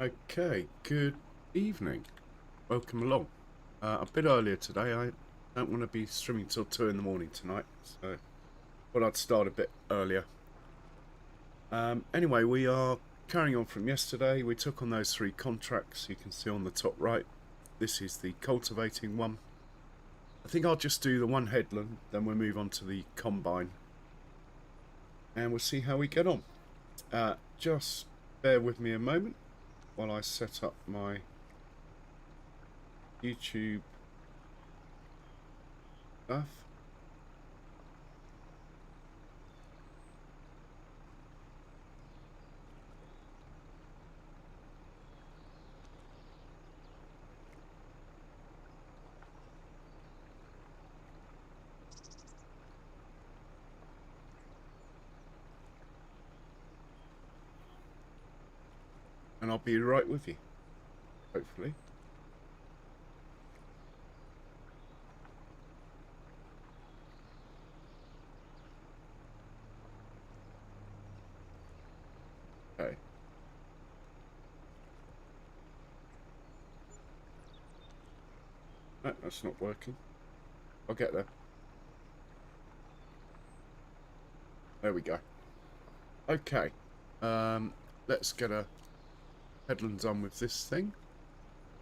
Okay, good evening. Welcome along. A bit earlier today. I don't want to be streaming till 2 in the morning tonight, so thought I'd start a bit earlier. Anyway, we are carrying on from yesterday. We took on those 3 contracts you can see on the top right. This is the cultivating one. I think I'll just do the one headland, then we'll move on to the combine. And we'll see how we get on. Just bear with me a moment while I set up my YouTube stuff. And I'll be right with you, hopefully. Okay. No, that's not working. I'll get there. There we go. Okay. Let's get a headland done with this thing,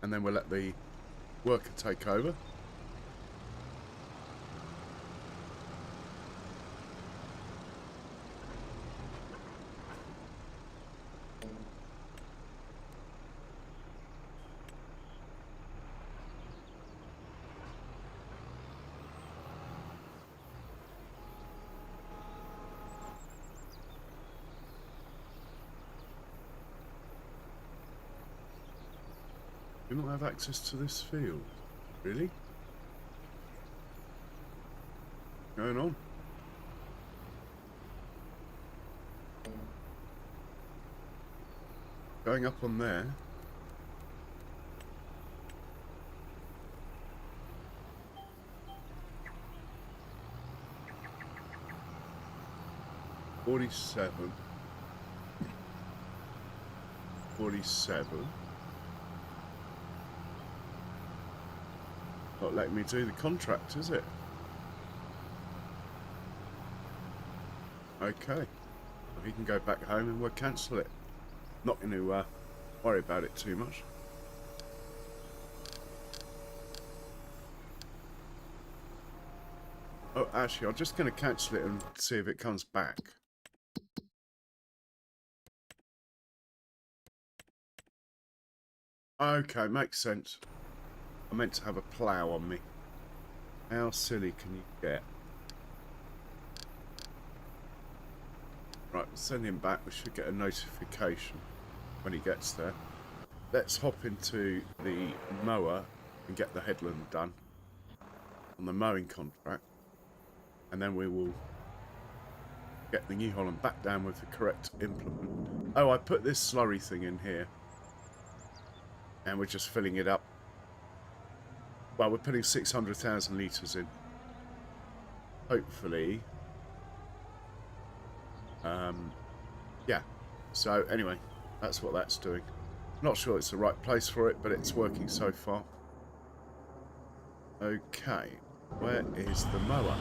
and then we'll let the worker take over. Do not have access to this field. Really? What's going on? Going up on there. $47. $47. Not letting me do the contract, is it? Okay. Well, he can go back home and we'll cancel it. Not going to worry about it too much. Oh, actually, I'm just going to cancel it and see if it comes back. Okay, makes sense. I meant to have a plough on me. How silly can you get? Right, we'll send him back. We should get a notification when he gets there. Let's hop into the mower and get the headland done on the mowing contract. And then we will get the New Holland back down with the correct implement. Oh, I put this slurry thing in here. And we're just filling it up. Well, we're putting 600,000 litres in. Hopefully. Yeah. So, anyway, that's what that's doing. Not sure it's the right place for it, but it's working so far. Okay. Where is the mower?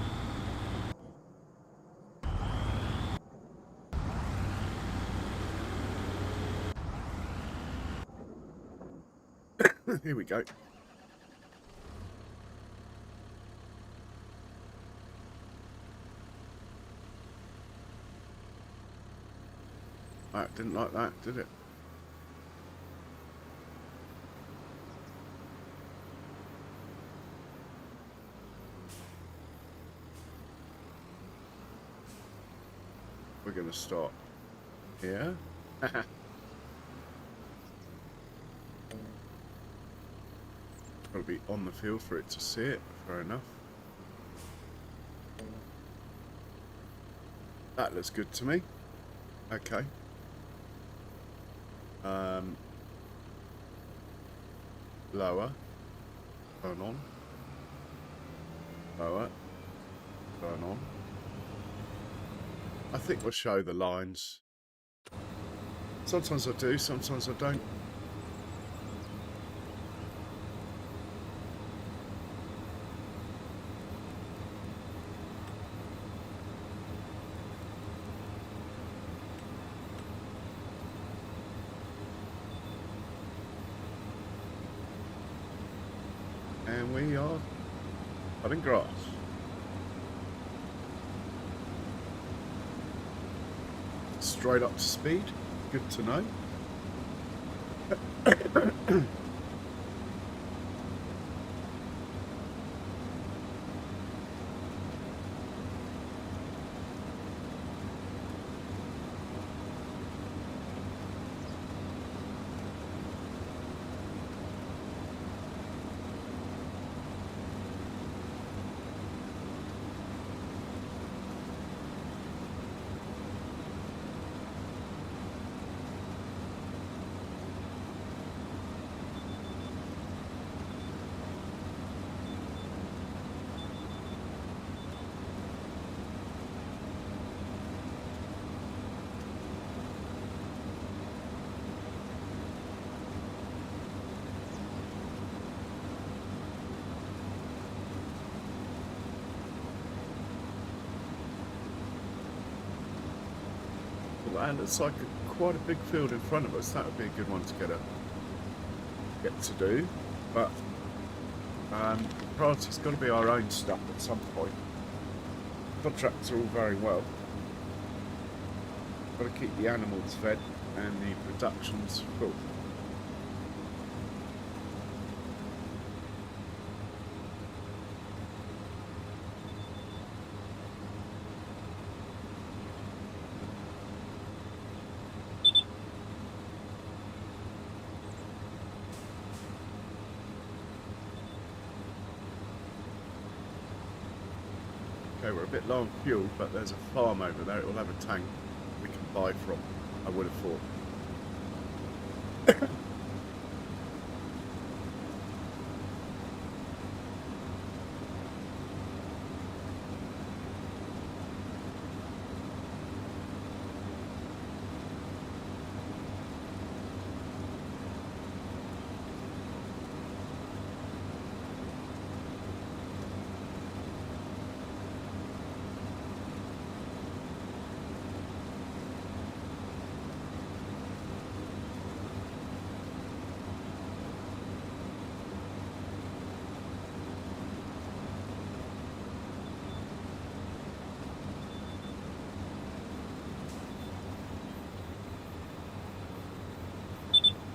Here we go. That didn't like that, did it? We're going to start here. Got to be on the field for it to see it. Fair enough. That looks good to me. Okay. Lower. Turn on. Lower. Turn on. I think we'll show the lines. Sometimes I do, sometimes I don't. and we are cutting grass. Straight up to speed. Good to know. And it's like quite a big field in front of us. That would be a good one to get to do. But priority's got to be our own stuff at some point. Contracts are all very well. Got to keep the animals fed and the productions full. Okay, we're a bit low on fuel, but there's a farm over there. It will have a tank we can buy from, I would have thought.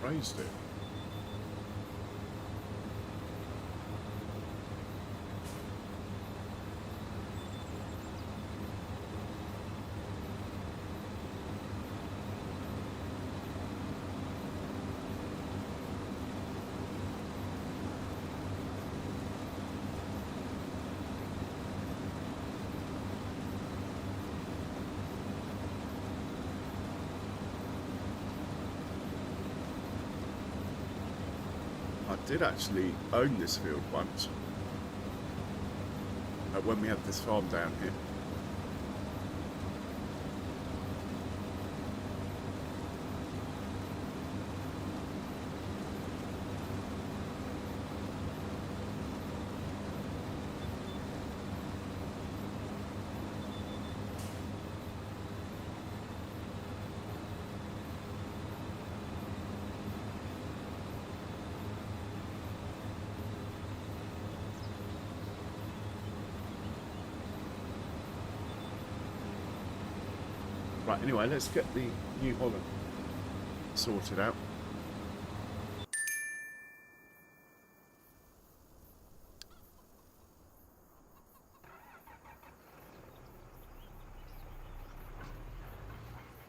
Raised it. I did actually own this field once when we had this farm down here. Right, anyway, let's get the New Holland sorted out.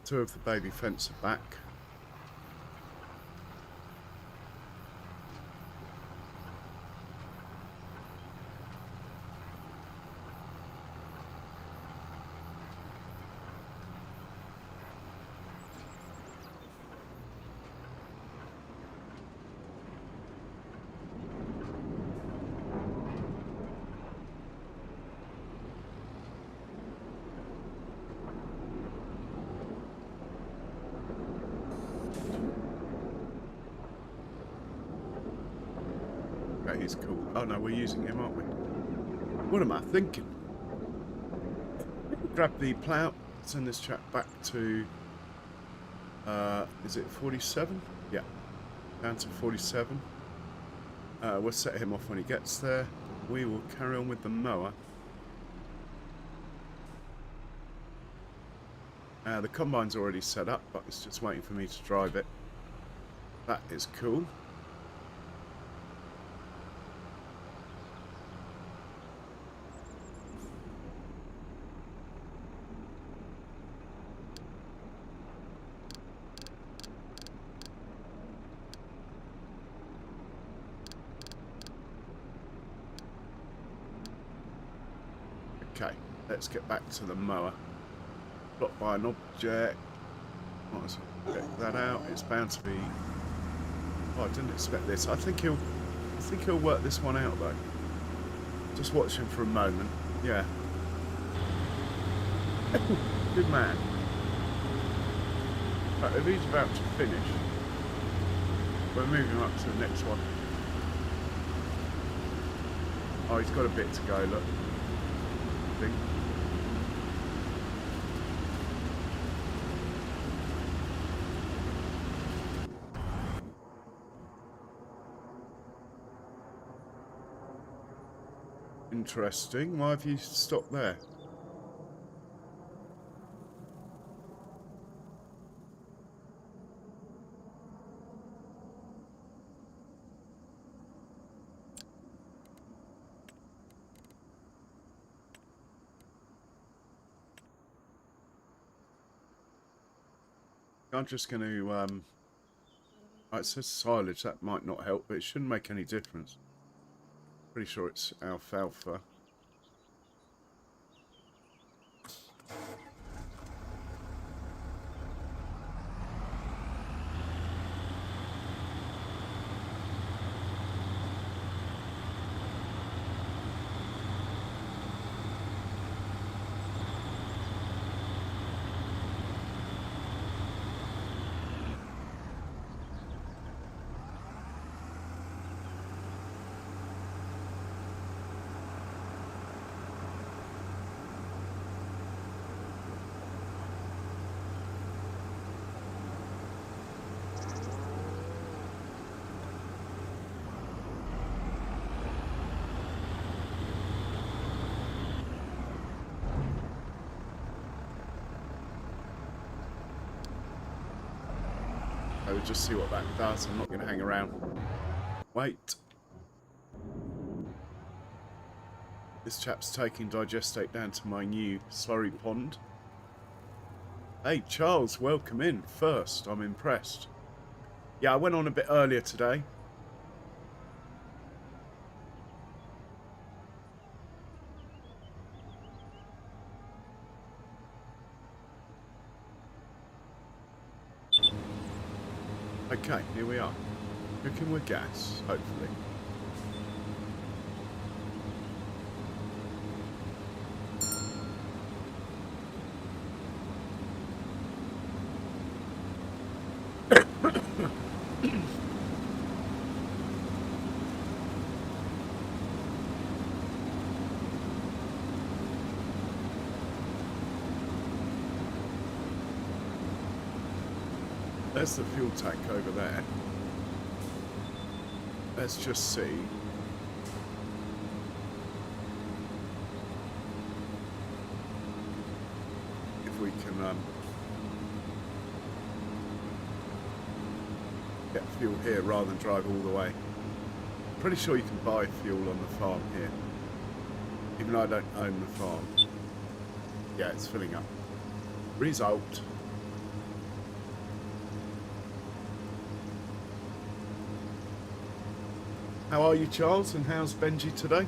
Two of the baby fence are back. He's cool. Oh no, we're using him, aren't we? What am I thinking? Grab the plough, send this chap back to, is it 47? Yeah, down to 47. We'll set him off when he gets there. We will carry on with the mower. The combine's already set up, but it's just waiting for me to drive it. That is cool. Okay, let's get back to the mower. Blocked by an object. Might as well check that out. It's bound to be. Oh, I didn't expect this. I think he'll work this one out though. Just watch him for a moment. Yeah. Good man. Right, if he's about to finish, we're moving up to the next one. Oh, he's got a bit to go. Look. Thing. Interesting. Why have you stopped there? I'm just going to, it says silage, that might not help, but it shouldn't make any difference. Pretty sure it's alfalfa. I will just see what that does. I'm not going to hang around. Wait. This chap's taking digestate down to my new slurry pond. Hey, Charles, welcome in. First, I'm impressed. Yeah, I went on a bit earlier today. Okay, here we are. Cooking with gas, hopefully. There's the fuel tank over there. Let's just see if we can get fuel here rather than drive all the way. I'm pretty sure you can buy fuel on the farm here, even though I don't own the farm. Yeah, it's filling up. Result. How are you, Charles, and how's Benji today?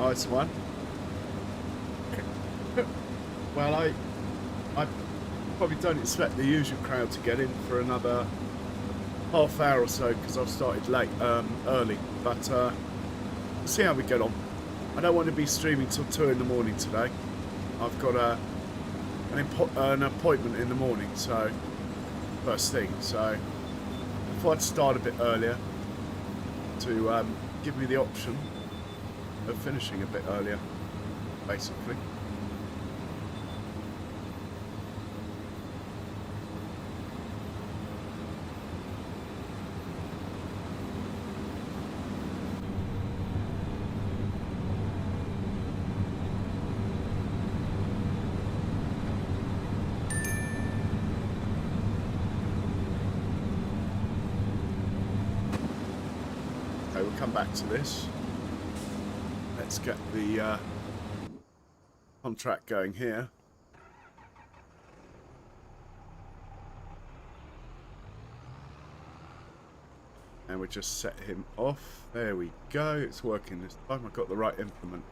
Nice one. Well, I probably don't expect the usual crowd to get in for another half hour or so because I've started late, early. But we'll see how we get on. I don't want to be streaming till 2 in the morning today. I've got an appointment in the morning, so first thing. So I thought I'd start a bit earlier to give me the option of finishing a bit earlier, basically. Okay, we'll come back to this. Let's get the contract going here. And we just set him off. There we go. It's working this time. I've got the right implement.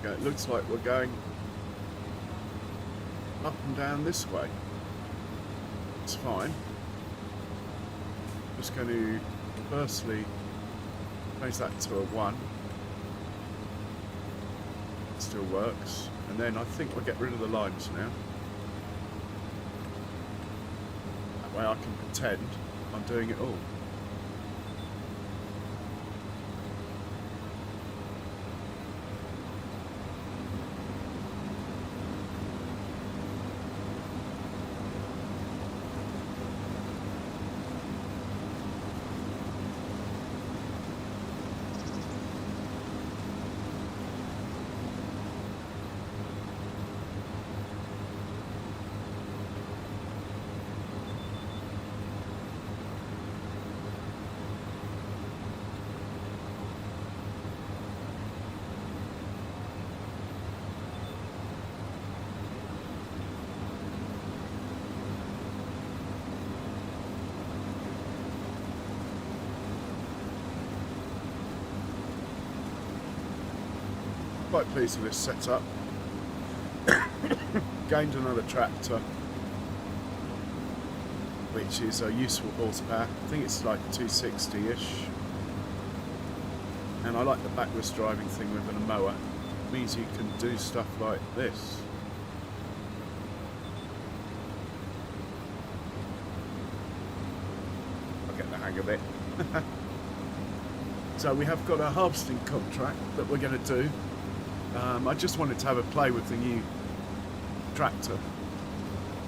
It looks like we're going up and down this way. It's fine. Just going to firstly change that to a 1. It still works. And then I think we'll get rid of the lines now. That way I can pretend I'm doing it all. Quite pleased with this setup. Gained another tractor, which is a useful horsepower. I think it's like 260-ish. And I like the backwards driving thing with a mower. It means you can do stuff like this. I'll get the hang of it. So we have got a harvesting contract that we're going to do. I just wanted to have a play with the new tractor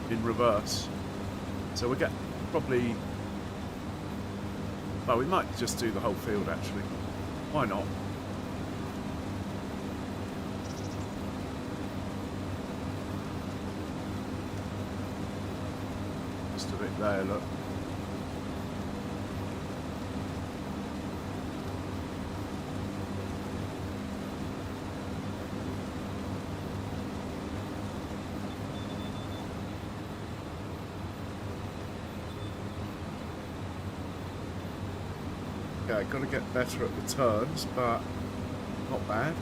in reverse. So we'll get probably... Well, we might just do the whole field actually. Why not? Just a bit there, look. say, got to get better at the turns, but not bad.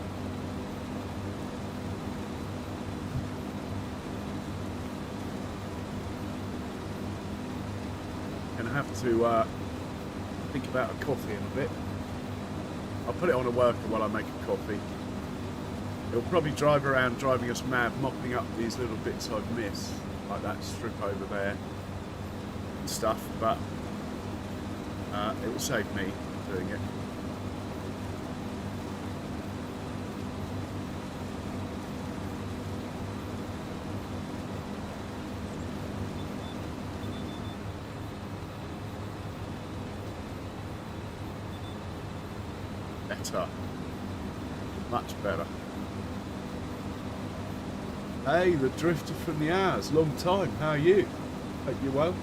Gonna have to think about a coffee in a bit. I'll put it on a worker while I make a coffee. It'll probably drive around driving us mad, mopping up these little bits I've missed, like that strip over there and stuff, but it will save me doing it. Better. Much better. Hey, the drifter from the hours. Long time. How are you? Hope you're well.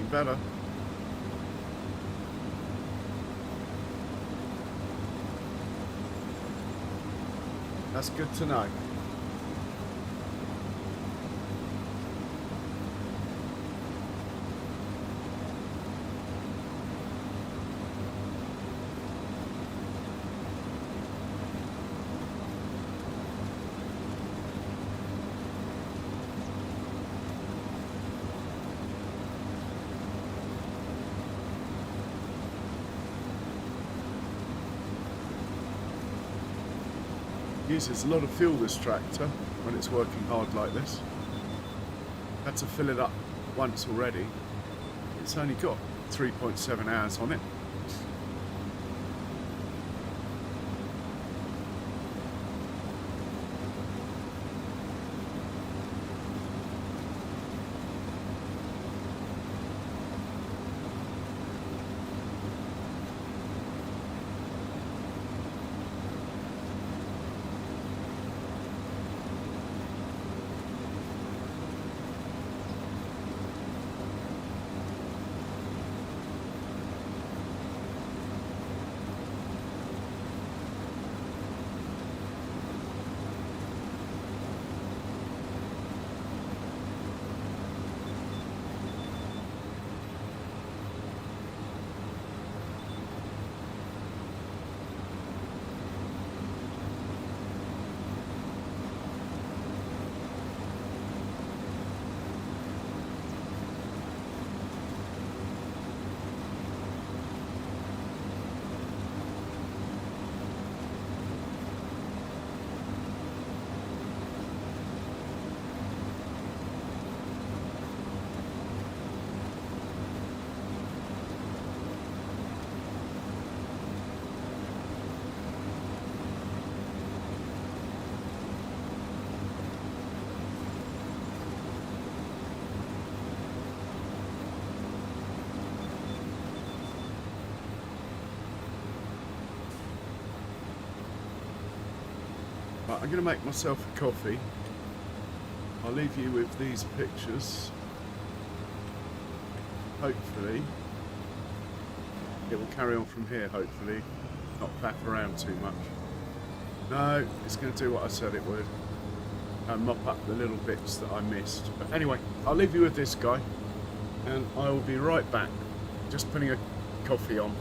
Better. That's good to know. Uses a lot of fuel, this tractor, when it's working hard like this. Had to fill it up once already. It's only got 3.7 hours on it. Right, I'm going to make myself a coffee. I'll leave you with these pictures. Hopefully it will carry on from here, hopefully. Not faff around too much. No, it's going to do what I said it would. And mop up the little bits that I missed. But anyway, I'll leave you with this guy. And I will be right back. Just putting a coffee on.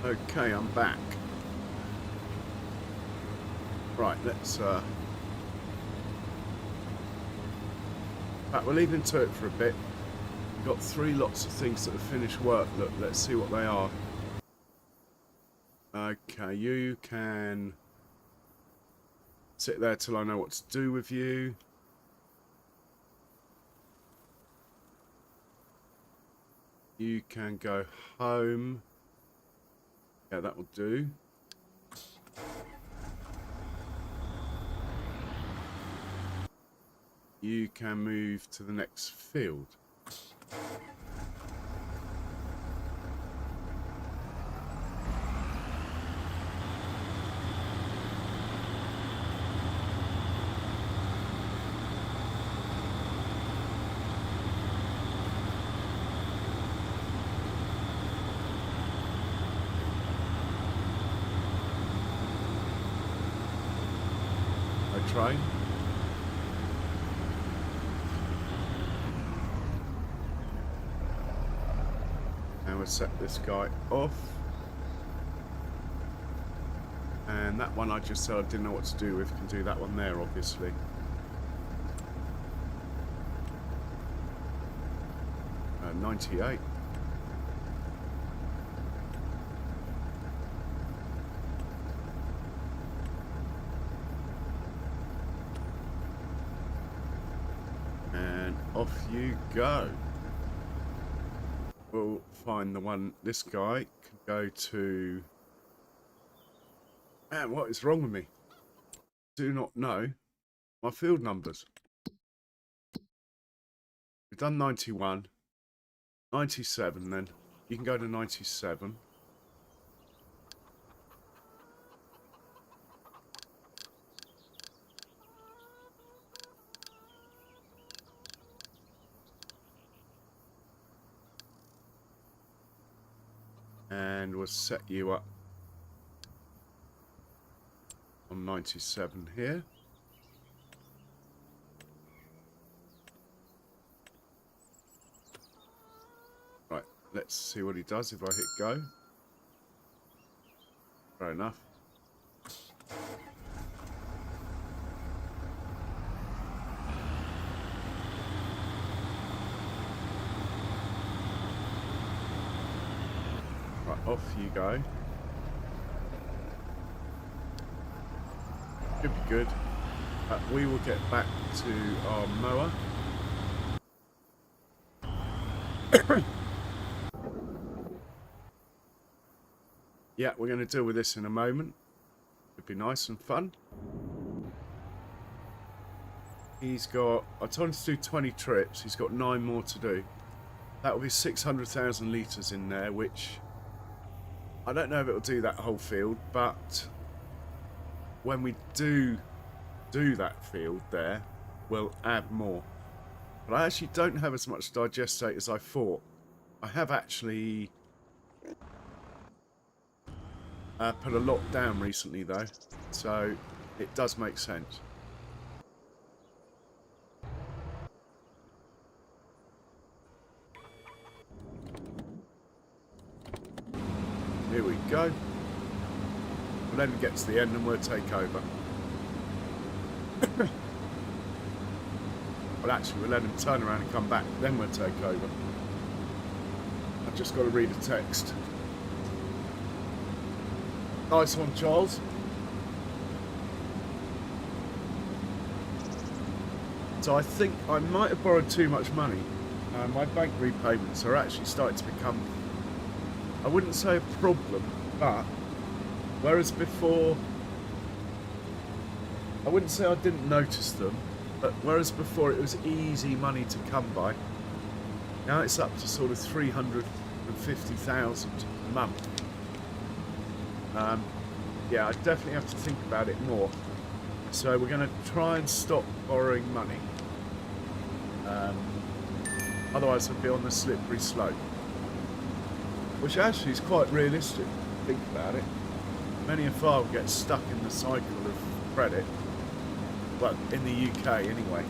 Okay, I'm back. Right, let's we'll leave into it for a bit. We've got 3 lots of things that have finished work. Look, let's see what they are. Okay, you can sit there till I know what to do with you. You can go home. Yeah, that will do. You can move to the next field. Train. And we'll set this guy off. And that one I just said I didn't know what to do with. Can do that one there, obviously. Uh, 98. Off you go. We'll find the one. This guy can go to. Man, what is wrong with me? Do not know my field numbers. We've done 91, 97. Then you can go to 97. And we'll set you up on 97 here. Right, let's see what he does if I hit go. Fair enough. Off you go. Should be good. We will get back to our mower. Yeah, we're going to deal with this in a moment. It'd be nice and fun. He's got, I told him to do 20 trips. He's got 9 more to do. That will be 600,000 litres in there, which I don't know if it'll do that whole field, but when we do that field there, we'll add more. But I actually don't have as much digestate as I thought. I have actually put a lot down recently though, so it does make sense. Here we go. We'll let him get to the end and we'll take over. Well, actually, we'll let him turn around and come back, then we'll take over. I've just got to read a text. Nice one, Charles. So I think I might have borrowed too much money. My bank repayments are actually starting to become, I wouldn't say a problem, but whereas before, I wouldn't say I didn't notice them, but whereas before it was easy money to come by, now it's up to sort of 350,000 a month. Yeah, I definitely have to think about it more. So we're going to try and stop borrowing money. Otherwise I'll be on the slippery slope. Which actually is quite realistic, think about it. Many a farmer gets stuck in the cycle of credit. Well, in the UK anyway.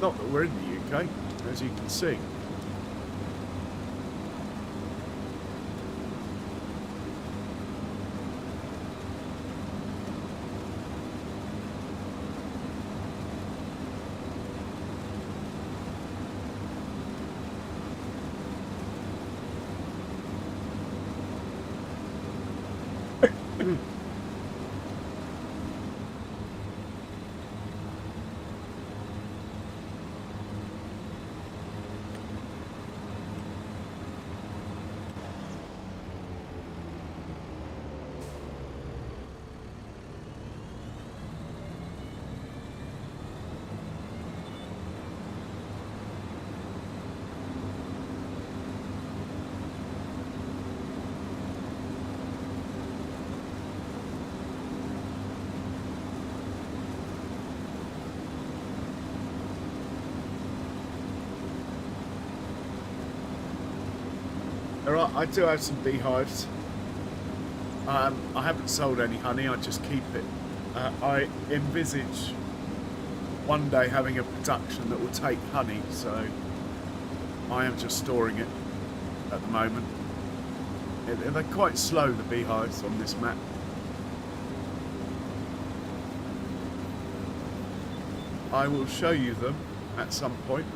Not that we're in the UK, as you can see. I do have some beehives. I haven't sold any honey, I just keep it. I envisage one day having a production that will take honey, so I am just storing it at the moment. They're quite slow, the beehives on this map. I will show you them at some point.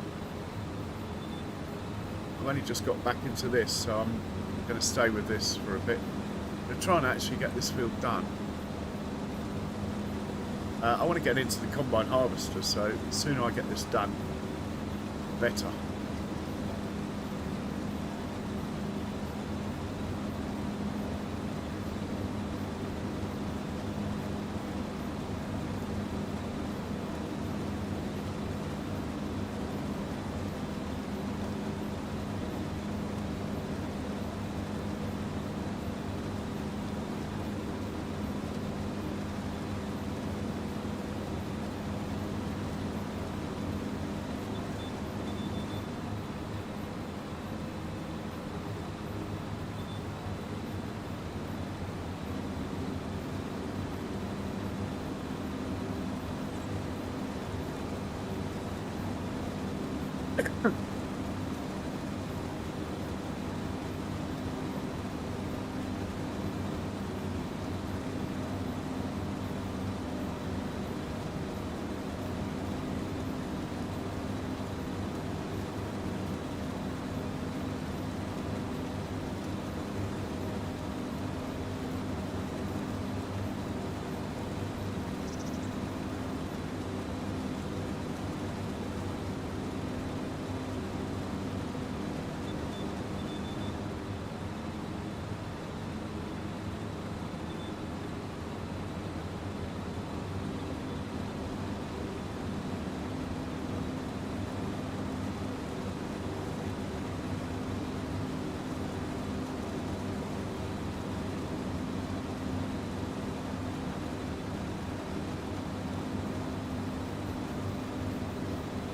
I've only just got back into this, so I'm going to stay with this for a bit. I'm going to try and actually get this field done. I want to get into the combine harvester, so the sooner I get this done, the better.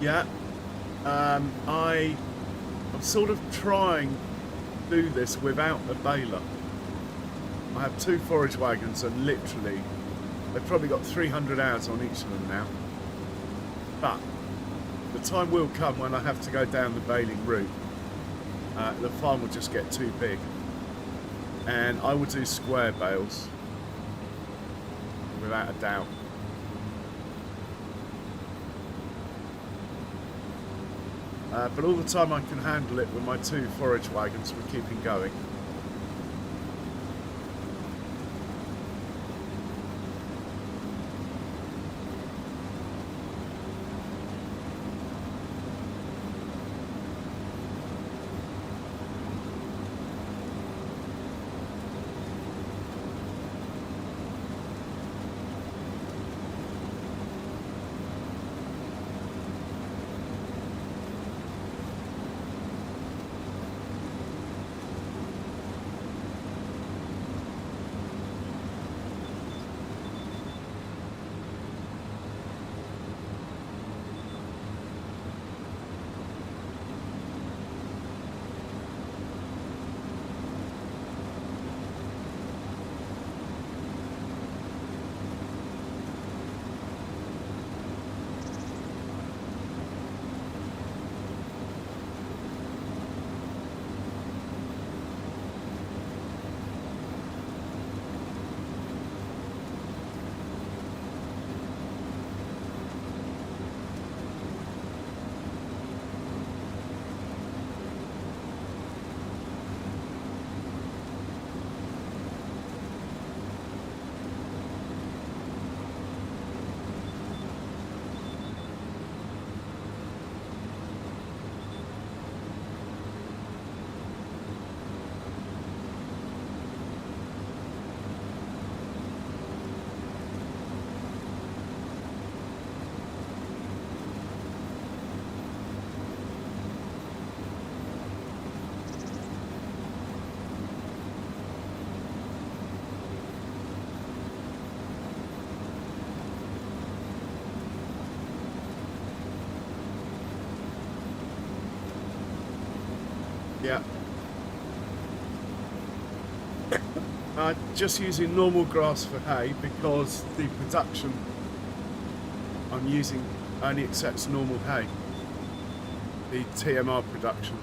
Yeah, I'm sort of trying to do this without a baler. I have 2 forage wagons and literally they've probably got 300 hours on each of them now. But the time will come when I have to go down the baling route. The farm will just get too big. And I will do square bales, without a doubt. But all the time I can handle it with my 2 forage wagons, we're keeping going. Yeah. Just using normal grass for hay because the production I'm using only accepts normal hay. The TMR production.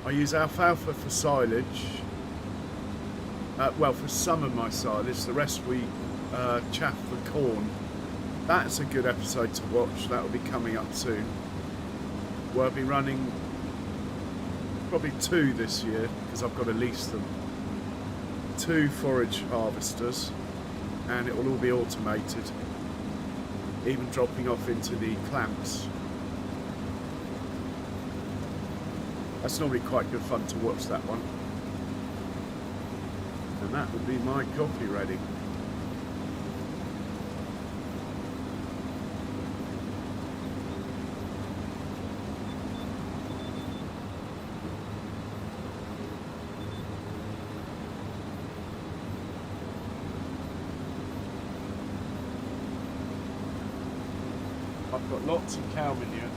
I use alfalfa for silage. Well, for some of my silage, the rest we chaff for corn. That's a good episode to watch. That will be coming up soon. We'll be running probably 2 this year because I've got to lease them. 2 forage harvesters, and it will all be automated, even dropping off into the clamps. That's normally quite good fun to watch that one. And that would be my coffee ready. I've got lots of cow manure.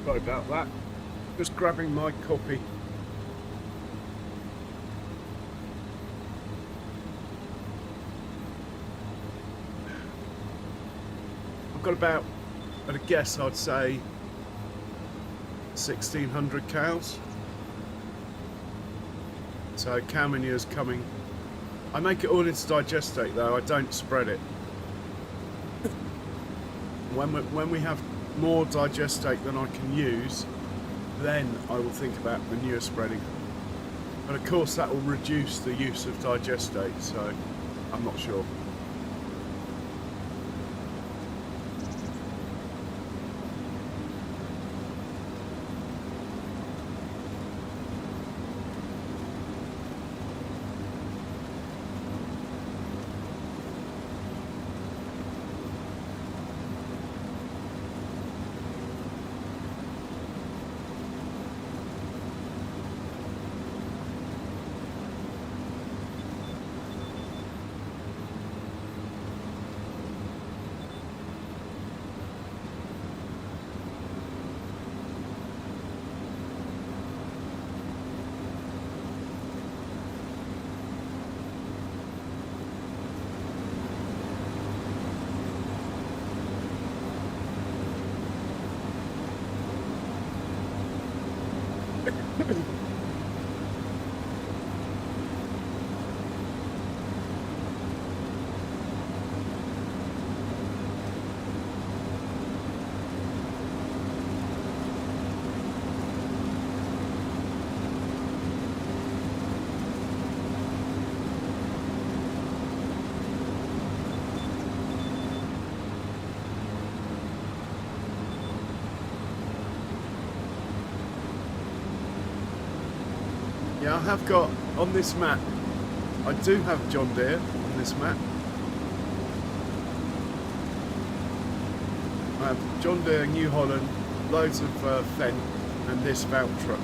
Sorry about that. Just grabbing my copy. I've got about, at a guess, I'd say 1,600 cows. So cow manure's coming. I make it all into digestate though. I don't spread it. When we have more digestate than I can use, then I will think about manure spreading. But of course that will reduce the use of digestate, so I'm not sure. Yeah, I have got on this map, I do have John Deere on this map. I have John Deere, New Holland, loads of Fendt, and this Valtra.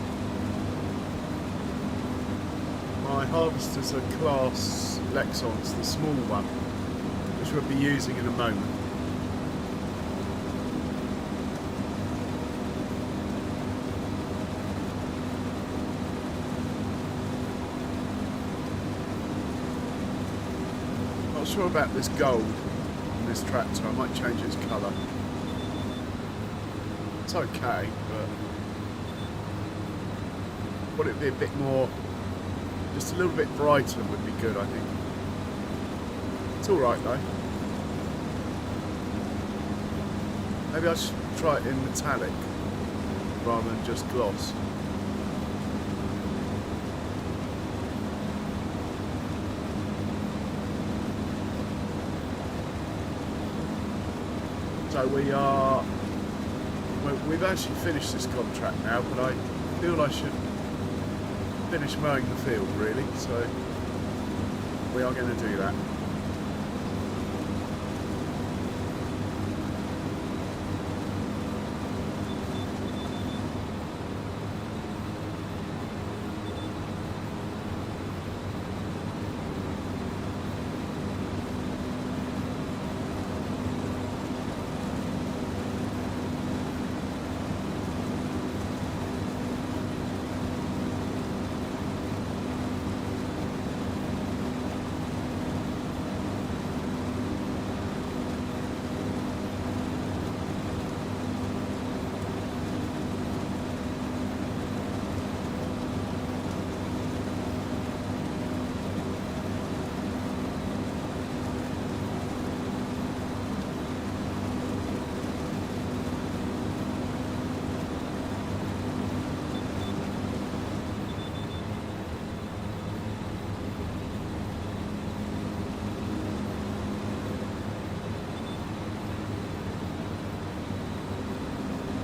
My harvesters are Class Lexons, the small one, which we'll be using in a moment. Not sure about this gold on this tractor. I might change its colour. It's okay, but would it be a bit more, just a little bit brighter would be good, I think. It's alright though. Maybe I should try it in metallic rather than just gloss. So we've actually finished this contract now, but I feel I should finish mowing the field really, so we are going to do that.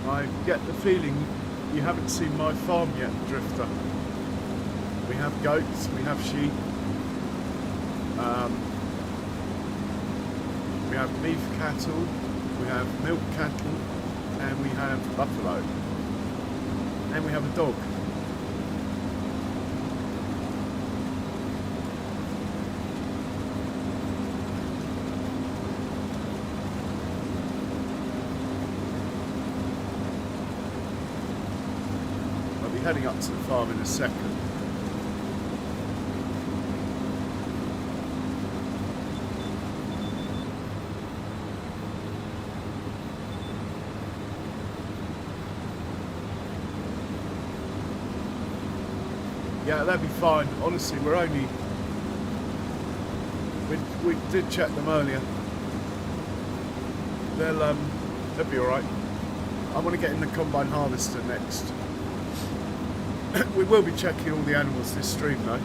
I get the feeling you haven't seen my farm yet, Drifter. We have goats, we have sheep, we have beef cattle, we have milk cattle, and we have buffalo, and we have a dog. Heading up to the farm in a second. Yeah, that'd be fine. Honestly, we're only... We did check them earlier. They'll be alright. I want to get in the combine harvester next. We will be checking all the animals this stream though.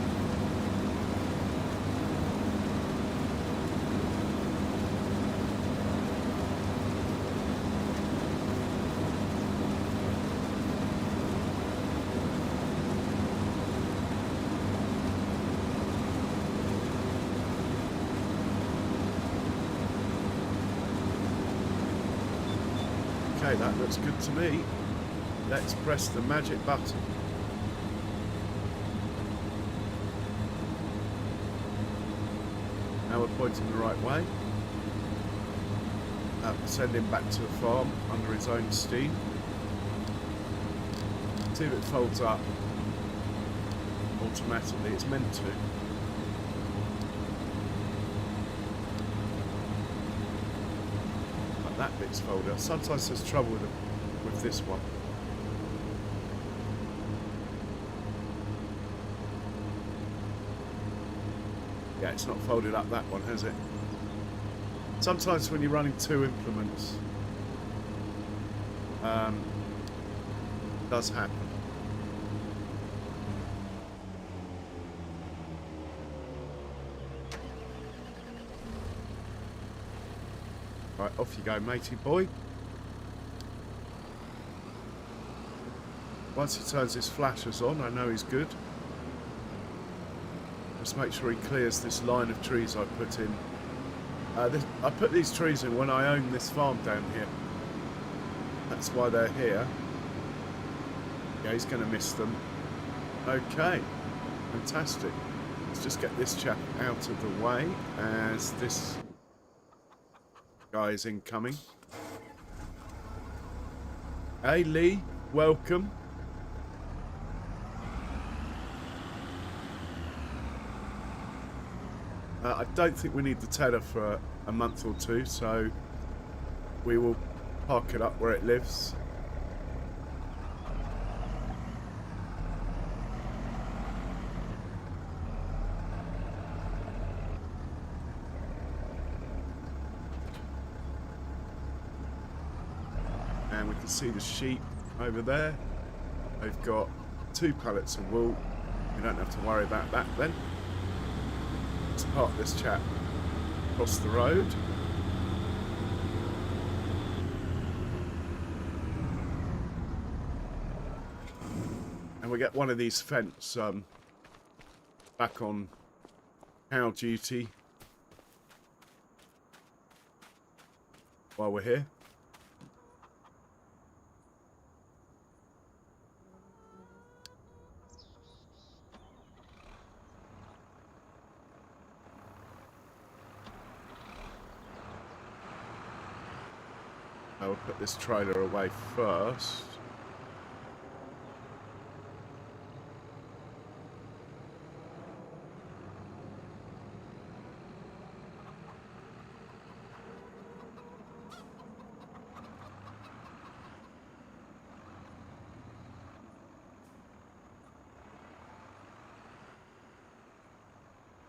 Okay, that looks good to me. Let's press the magic button. Now we're pointing the right way. Send him back to the farm under his own steam. See if it folds up automatically. It's meant to. Like that bit's folded up. Sometimes there's trouble with this one. Yeah, it's not folded up that one, has it? Sometimes when you're running two implements, it does happen. Right, off you go, matey boy. Once he turns his flashers on, I know he's good. Just make sure he clears this line of trees I put in. I put these trees in when I owned this farm down here. That's why they're here. Yeah, he's going to miss them. Okay, fantastic. Let's just get this chap out of the way as this guy is incoming. Hey Lee, welcome. I don't think we need the tether for a month or two, so we will park it up where it lives. And we can see the sheep over there. They've got 2 pallets of wool. We don't have to worry about that then. Let's park this chap across the road. And we get one of these fence back on cow duty while we're here. I will put this trailer away first.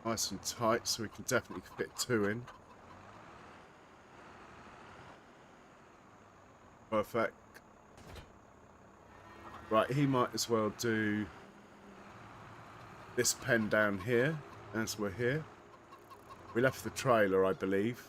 Nice and tight, so we can definitely fit 2 in. Perfect. Right, he might as well do this pen down here as we're here. We left the trailer, I believe.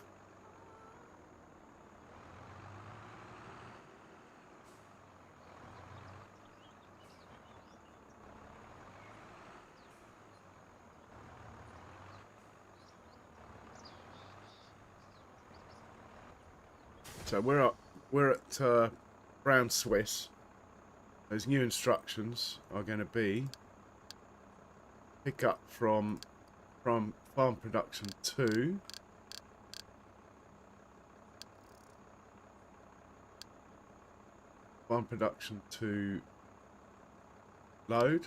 So we're at Brown Swiss. Those new instructions are going to be pick up from farm production 2. Farm production 2 load.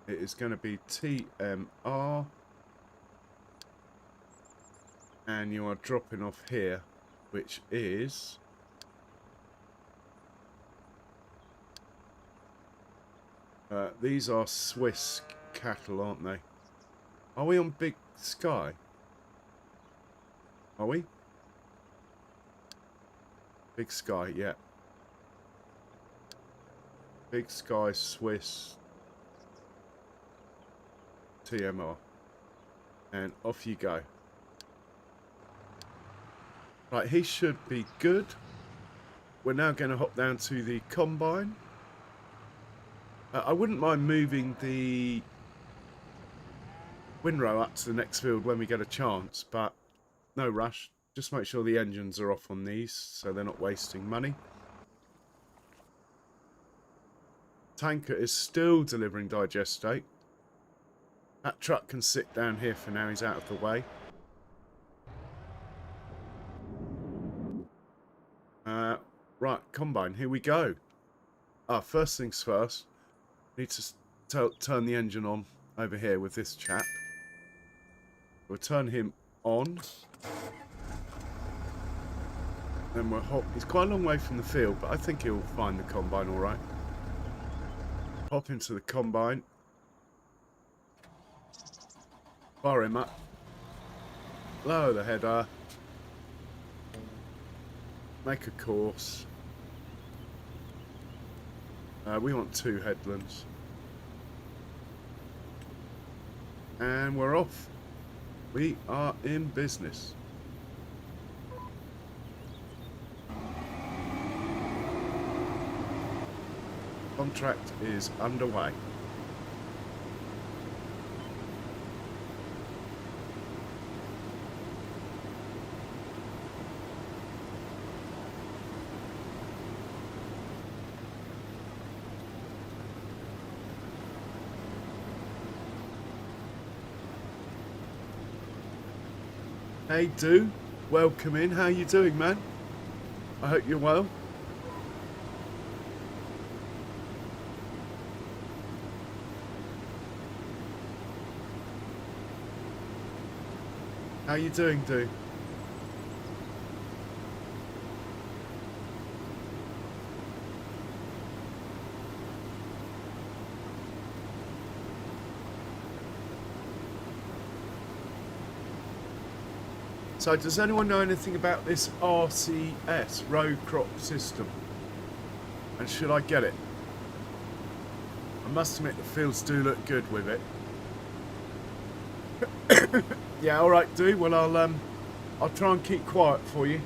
It is going to be TMR. And you are dropping off here, which is these are Swiss cattle, aren't they? Are we on Big Sky? Are we? Big Sky, yeah. Big Sky Swiss TMR. And off you go. Right, he should be good. We're now going to hop down to the combine. I wouldn't mind moving the windrow up to the next field when we get a chance, but no rush. Just make sure the engines are off on these so they're not wasting money. Tanker is still delivering digestate. That truck can sit down here for now, he's out of the way. Right, combine, here we go. First things first, need to turn the engine on over here with this chap. We'll turn him on. Then we'll hop. He's quite a long way from the field, but I think he'll find the combine all right. Hop into the combine. Fire him up. Lower the header. Make a course. We want 2 headlands. And we're off. We are in business. Contract is underway. Hey, Do, welcome in. How you doing, man? I hope you're well. How you doing, Do? So does anyone know anything about this RCS, row crop system? And should I get it? I must admit the fields do look good with it. Yeah, alright, Do. Well, I'll try and keep quiet for you.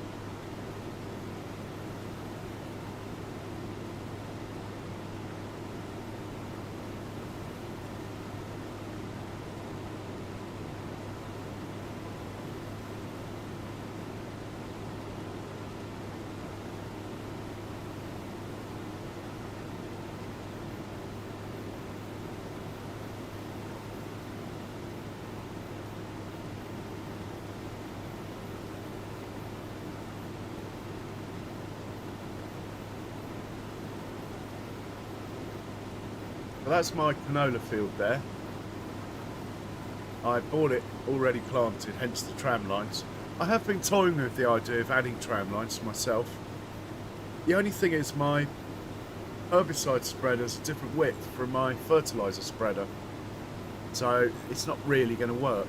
So that's my canola field there. I bought it already planted, hence the tram lines. I have been toying with the idea of adding tram lines myself. The only thing is my herbicide spreader is a different width from my fertiliser spreader. So it's not really going to work.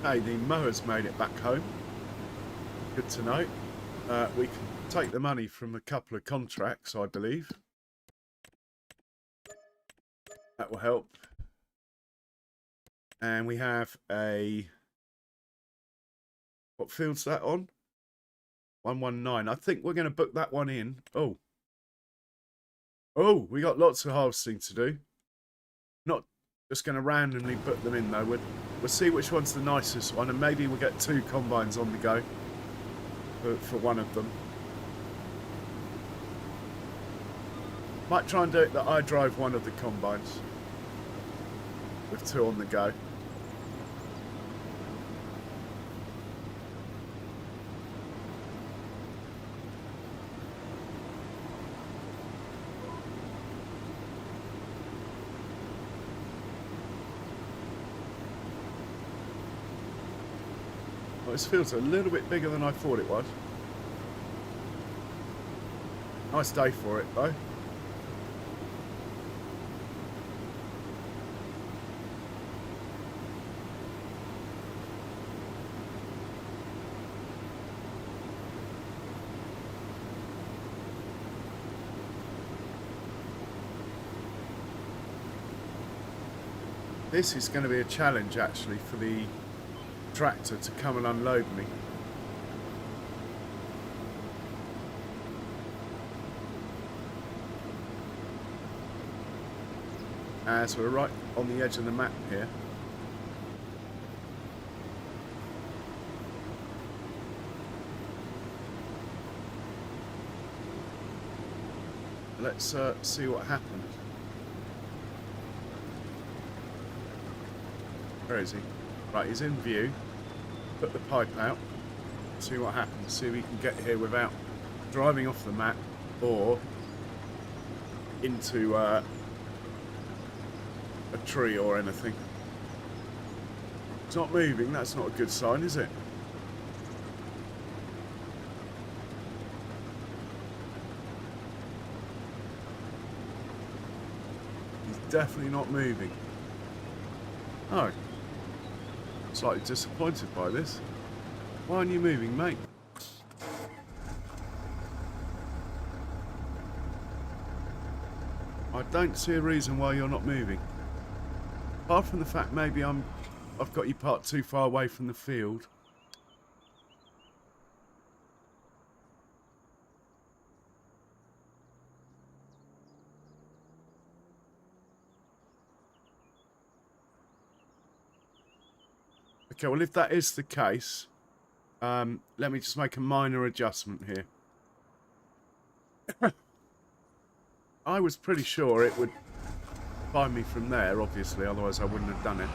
Hey, the mower's made it back home. Good to know. We can take the money from a couple of contracts, I believe. That will help. And we have a... What field's that on? 119. I think we're going to book that one in. Oh. Oh, we got lots of harvesting to do. Not just going to randomly put them in, though. We'll see which one's the nicest one, and maybe we'll get 2 combines on the go for one of them. Might try and do it that I drive one of the combines with 2 on the go. Well, this field's a little bit bigger than I thought it was. Nice day for it, though. This is going to be a challenge, actually, for the tractor to come and unload me. As we're right on the edge of the map here. Let's see what happens. Where is he? Right, he's in view. Put the pipe out. See what happens. See if we can get here without driving off the map or into a tree or anything. It's not moving. That's not a good sign, is it? He's definitely not moving. Oh. Slightly disappointed by this. Why aren't you moving, mate? I don't see a reason why you're not moving. Apart from the fact maybe I've got you parked too far away from the field. Okay, well, if that is the case, let me just make a minor adjustment here. I was pretty sure it would find me from there, obviously, otherwise I wouldn't have done it.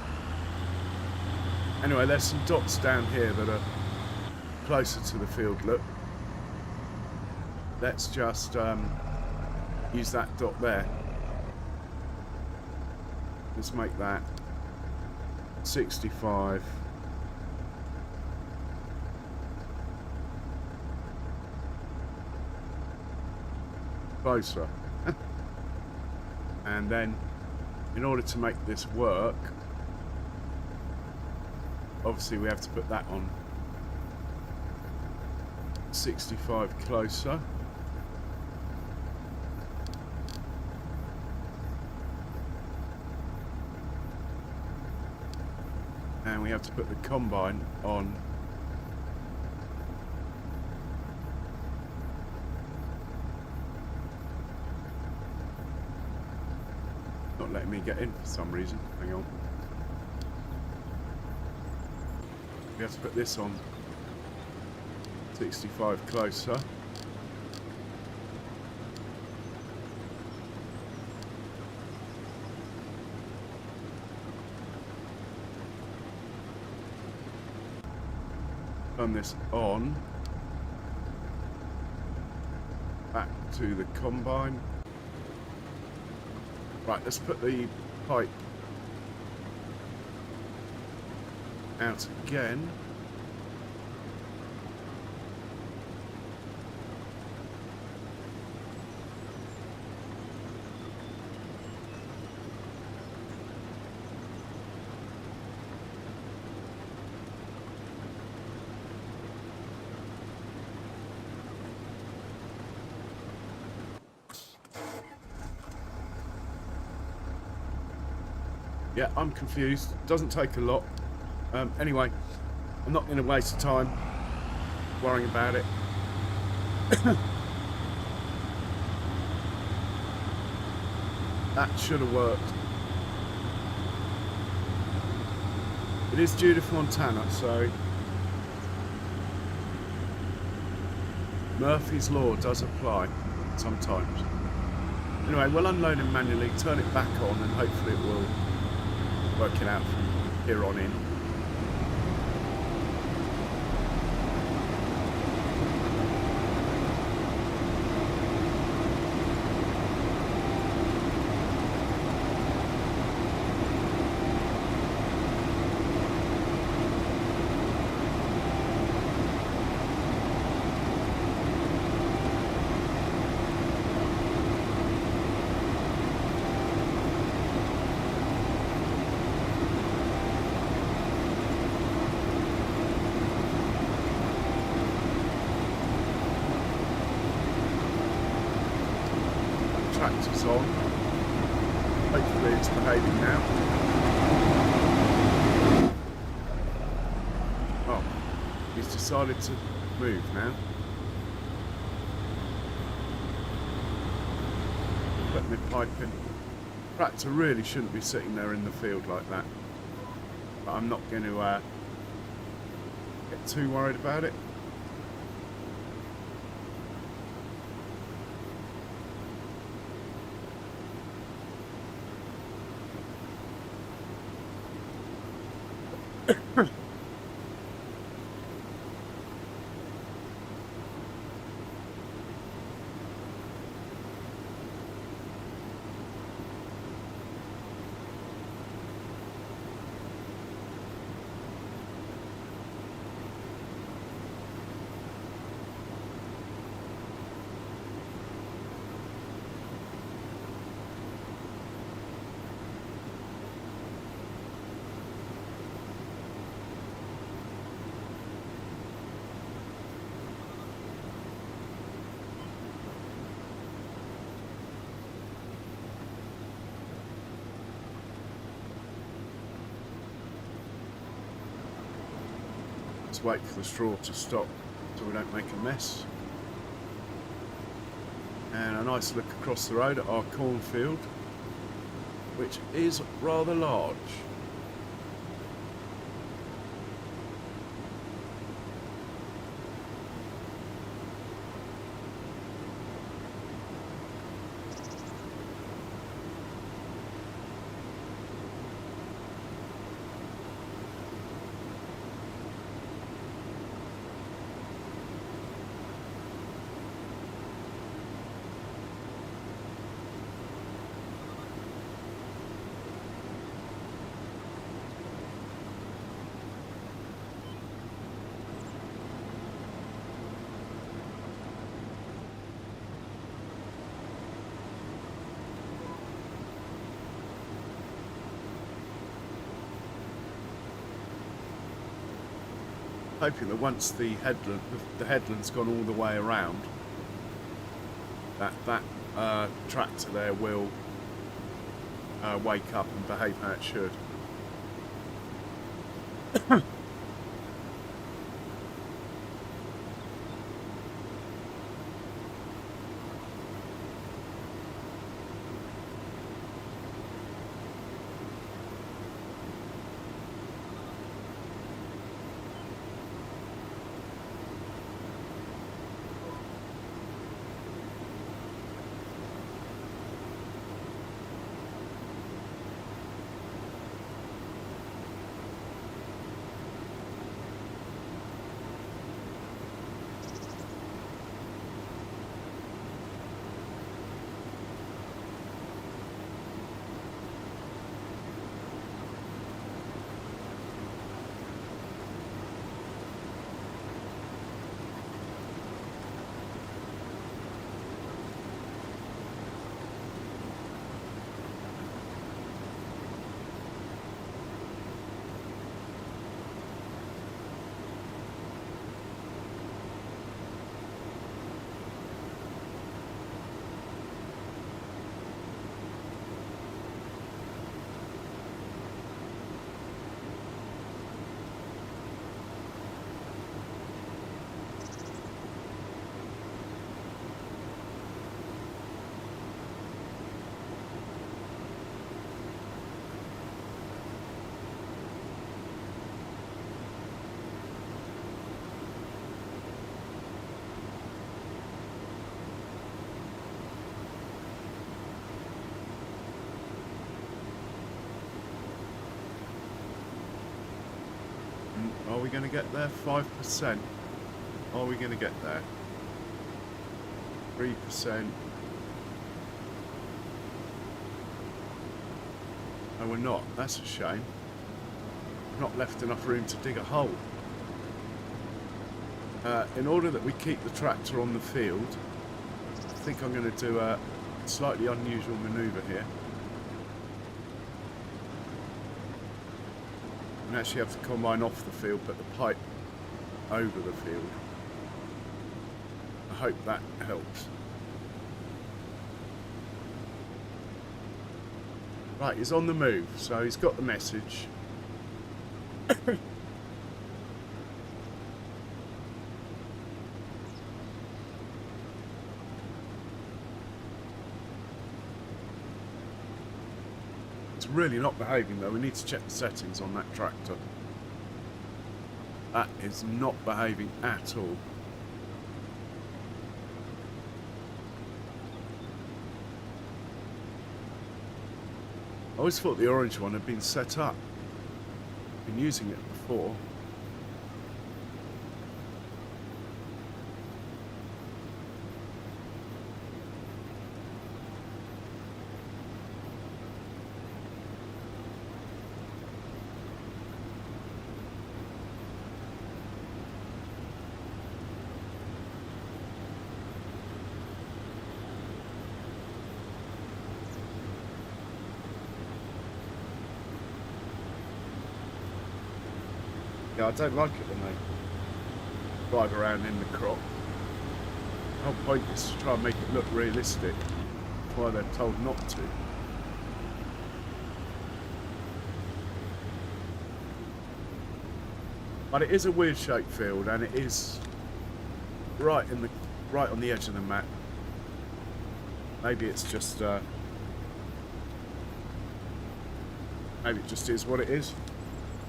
Anyway, there's some dots down here that are closer to the field, look. Let's just use that dot there. Let's make that 65. Closer. And then in order to make this work, obviously we have to put that on 65 closer. And we have to put the combine on not letting me get in for some reason. Hang on. We have to put this on 65 closer. turn this on. Back to the combine. Right, let's put the pipe out again. Yeah, I'm confused. Doesn't take a lot. Anyway, I'm not going to waste time worrying about it. That should have worked. It is Judith, Montana, so Murphy's Law does apply sometimes. Anyway, we'll unload him manually, turn it back on, and hopefully it will work it out from here on in. Tractor's on. Hopefully it's behaving now. Oh, he's decided to move now. Put my pipe in. Tractor really shouldn't be sitting there in the field like that. But I'm not going to get too worried about it. Let's wait for the straw to stop so we don't make a mess. And a nice look across the road at our cornfield, which is rather large. Hoping that once the headland's gone all the way around, that tractor there will wake up and behave how it should. going to get there? 5%. Are we going to get there? 3%. No, we're not. That's a shame. Not left enough room to dig a hole. In order that we keep the tractor on the field, I think I'm going to do a slightly unusual manoeuvre here. And actually have the combine off the field, but the pipe over the field. I hope that helps. Right, he's on the move, so he's got the message. It's really not behaving though. We need to check the settings on that tractor. That is not behaving at all. I always thought the orange one had been set up. Been using it before. Yeah, I don't like it when they drive around in the crop. The whole point is to try and make it look realistic. That's why they're told not to. But it is a weird shaped field, and it is right on the edge of the map. Maybe it's just maybe it just is what it is.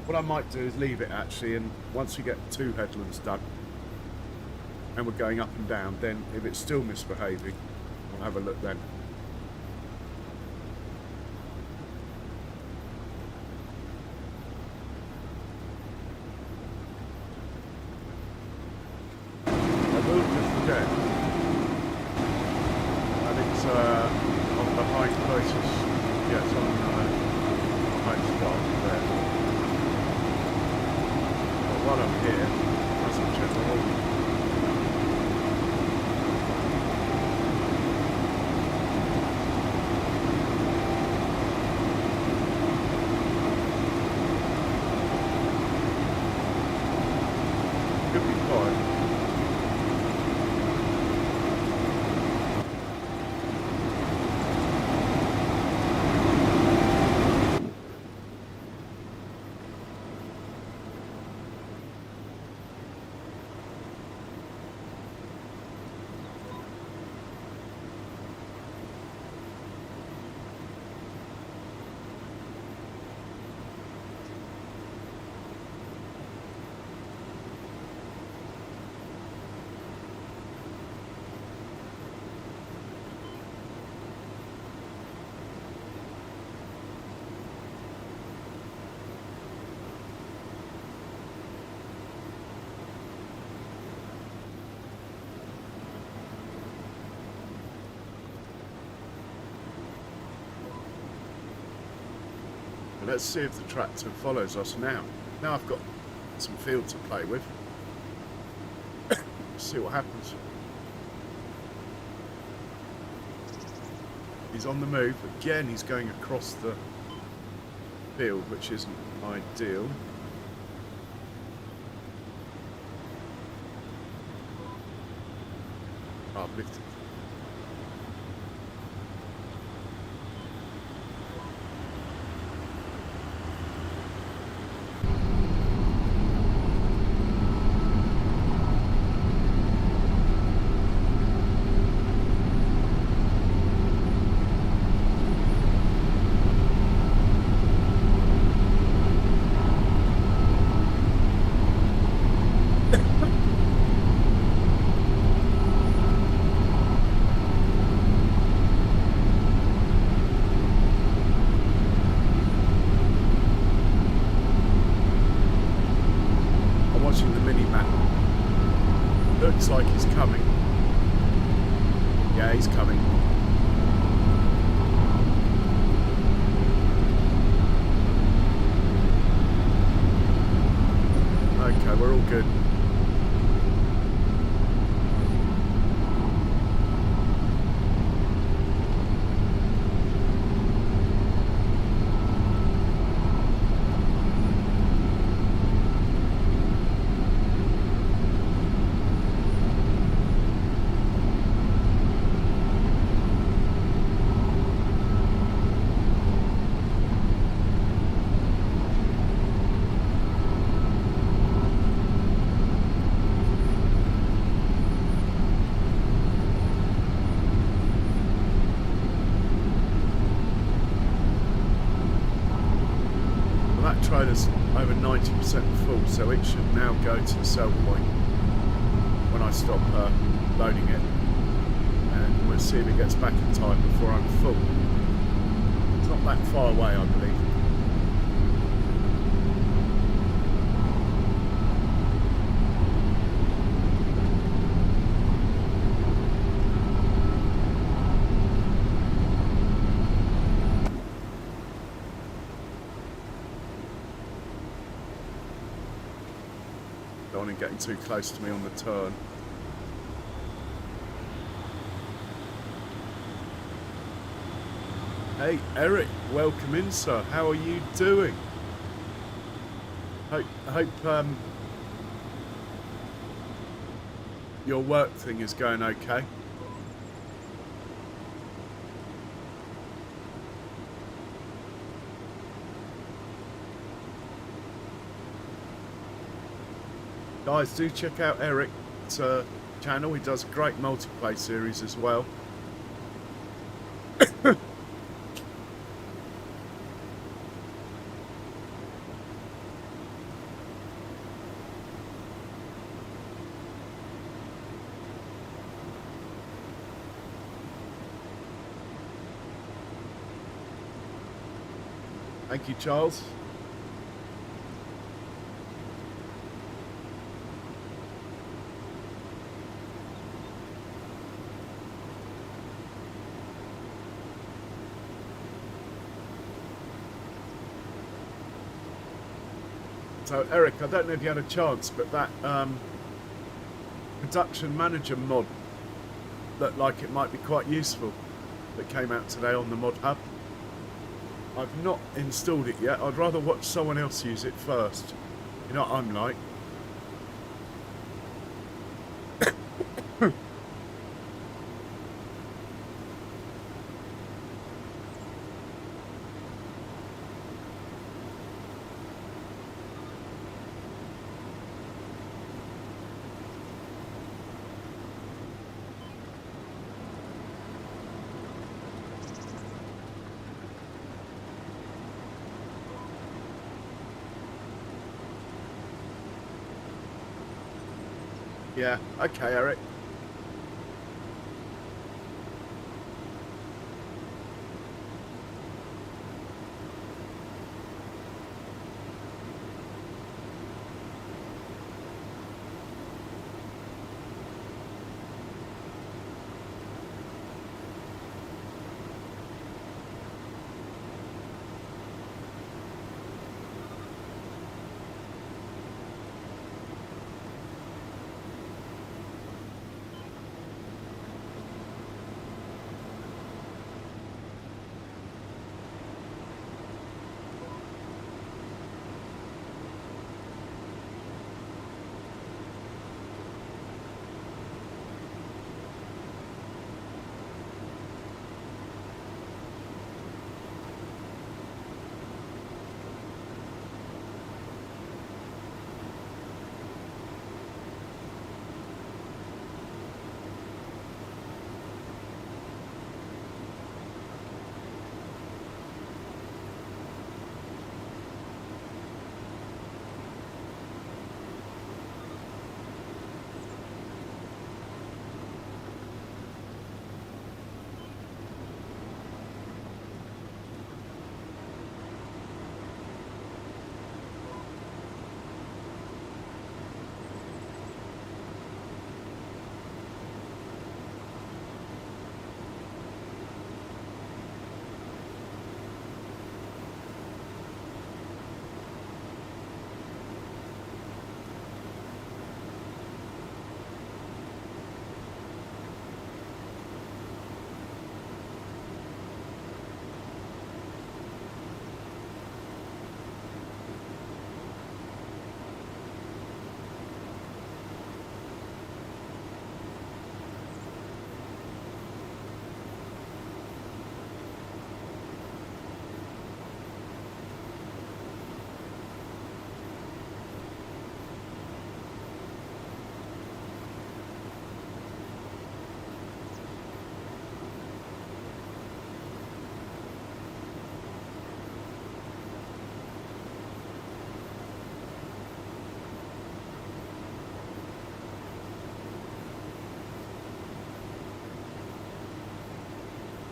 What I might do is leave it actually, and once we get 2 headlands done and we're going up and down, then if it's still misbehaving, I'll have a look then. I will just check that it's on the height closest. Yeah, it's on height start there. While I'm here, let's check the whole. Could be fine. Let's see if the tractor follows us now. Now I've got some field to play with. See what happens. He's on the move. Again, he's going across the field, which isn't ideal. Oh, I've lifted. he's coming. Okay, we're all good. Trailer's over 90% full, so it should now go to the sell point when I stop loading it, and we'll see if it gets back in time before I'm full. It's not that far away, I believe. Don't want him getting too close to me on the turn. Hey Eric, welcome in, sir. How are you doing? Hope your work thing is going okay. Guys, do check out Eric's channel. He does a great multiplayer series as well. Thank you, Charles. So Eric, I don't know if you had a chance, but that production manager mod looked like it might be quite useful that came out today on the mod hub. I've not installed it yet. I'd rather watch someone else use it first. You know what I'm like. Yeah, okay, Eric.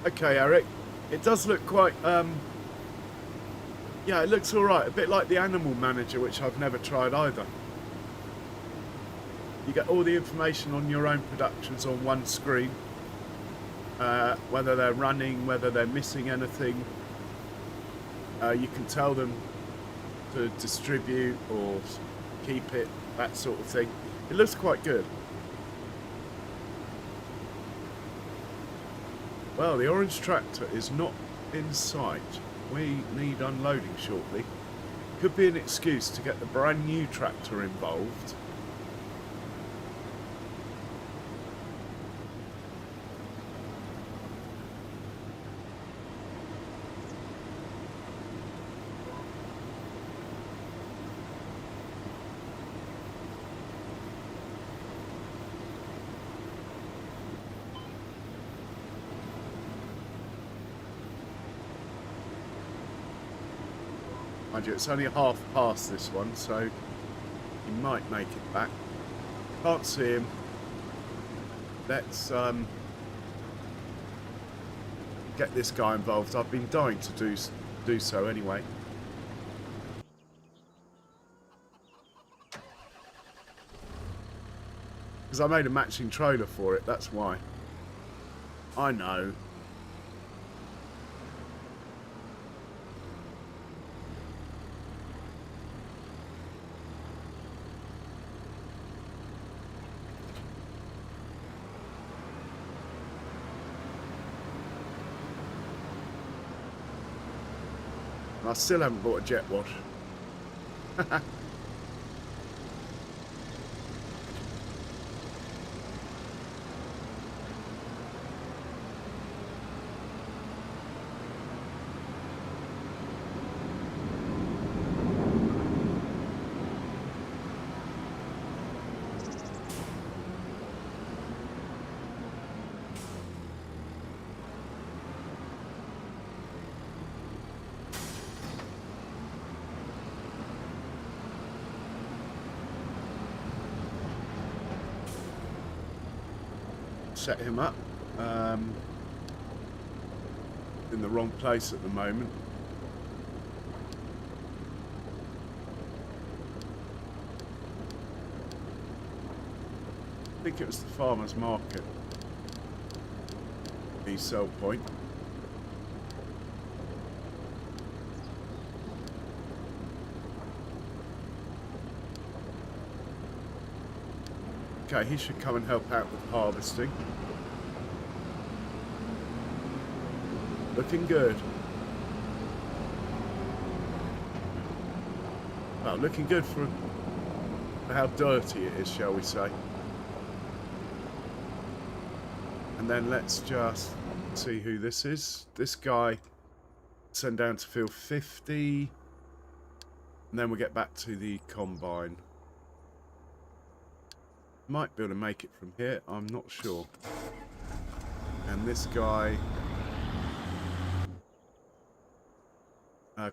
Okay, Eric. It does look quite, yeah, it looks alright. A bit like the Animal Manager, which I've never tried either. You get all the information on your own productions on one screen. Whether they're running, whether they're missing anything. You can tell them to distribute or keep it, that sort of thing. It looks quite good. Well, the orange tractor is not in sight. We need unloading shortly. Could be an excuse to get the brand new tractor involved. Mind you, it's only half past this one, so he might make it back. Can't see him. Let's get this guy involved. I've been dying to do so anyway. Because I made a matching trailer for it, that's why. I know. I still haven't bought a jet wash. Set him up. In the wrong place at the moment. I think it was the farmer's market. The sell point. Okay, he should come and help out with harvesting. Looking good. Well, looking good for how dirty it is, shall we say. And then let's just see who this is. This guy, send down to field 50. And then we'll get back to the combine. Might be able to make it from here, I'm not sure. And this guy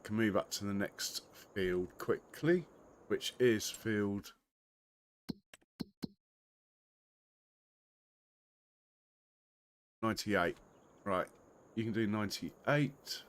can move up to the next field quickly, which is field 98. Right, you can do 98.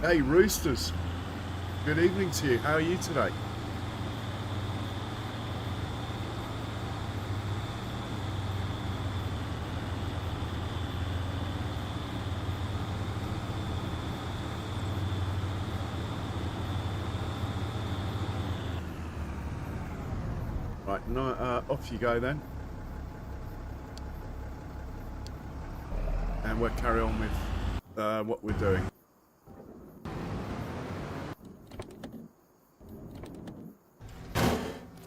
Hey Roosters, good evening to you. How are you today? Right, no, off you go then. And we'll carry on with what we're doing.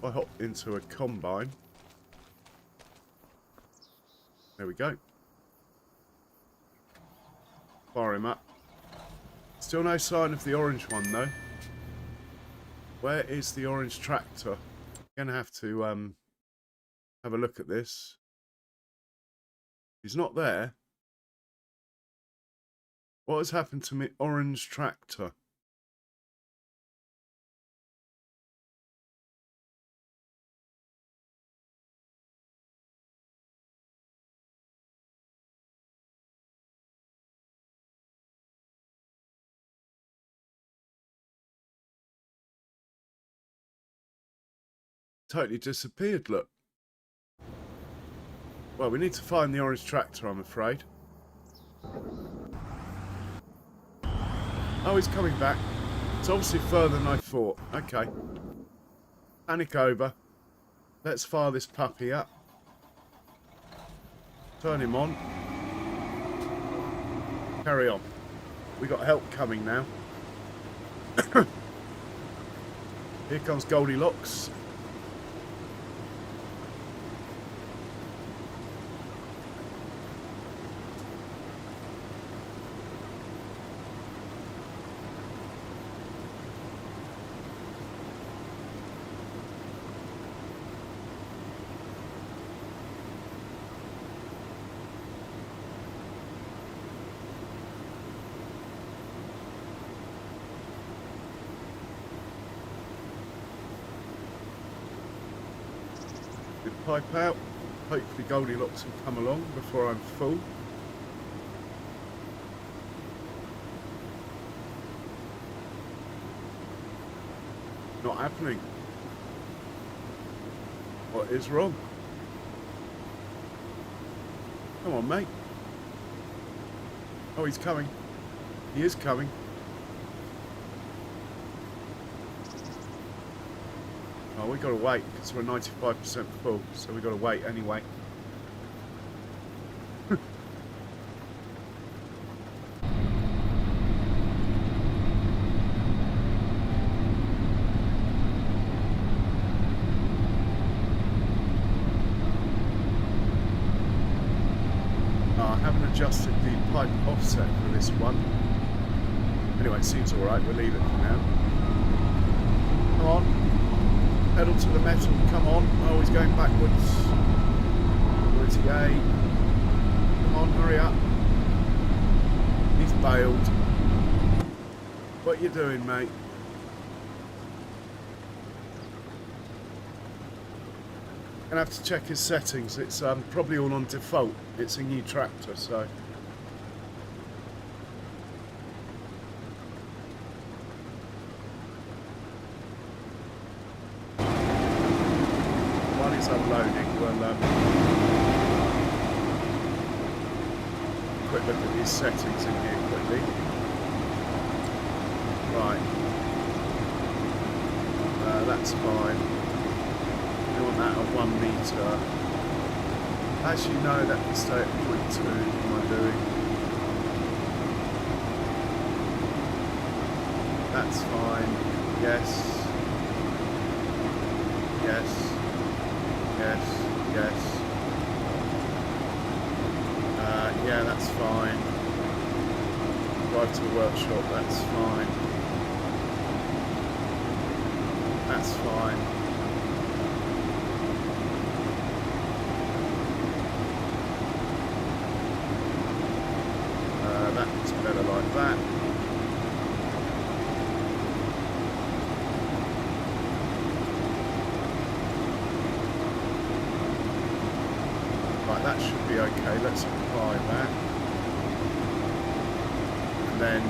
I hop into a combine. There we go. Fire him up. Let's Still no sign of the orange one though. Where is the orange tractor? I'm gonna have to have a look at this. He's not there. What has happened to me orange tractor? Totally disappeared, look. Well, we need to find the orange tractor, I'm afraid. Oh, he's coming back. It's obviously further than I thought. Okay. Panic over. Let's fire this puppy up. Turn him on. Carry on. We got help coming now. Here comes Goldilocks. Pipe out. Hopefully Goldilocks will come along before I'm full. Not happening. What is wrong? Come on, mate. Oh, he's coming. He is coming. Oh, we gotta wait because we're 95% full, so we gotta wait anyway. I haven't adjusted the pipe offset for this one. Anyway, it seems alright, we'll leave it for now. Come on. Pedal to the metal, come on. Oh, he's going backwards. Where's he? Come on, hurry up. He's bailed. What you doing, mate? Gonna have to check his settings. It's probably all on default. It's a new tractor, so. Unloading, we'll quick look at these settings in here quickly. Right, that's fine. We want that at 1 metre. As you know, that can stay at 0.2. What am I doing? That's fine. Yes. Yes. Yes, yes. Yeah, that's fine. Drive to the workshop, that's fine. That's fine. That's better like that. That should be okay. Let's apply that. And then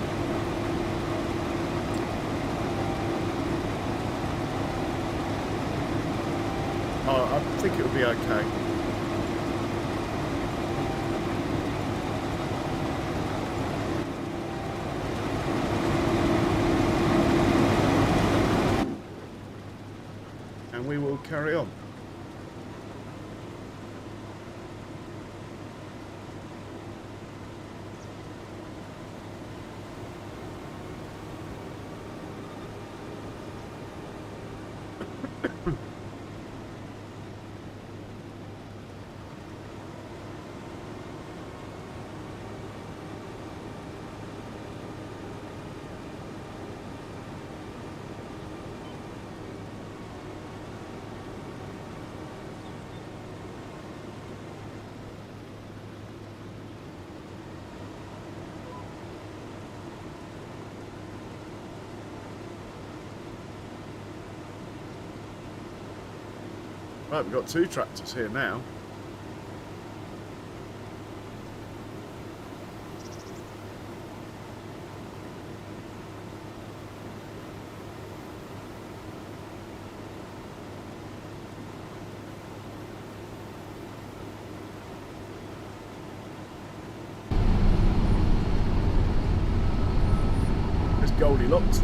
I think it will be okay. And we will carry on. Right, we've got 2 tractors here now. There's Goldilocks.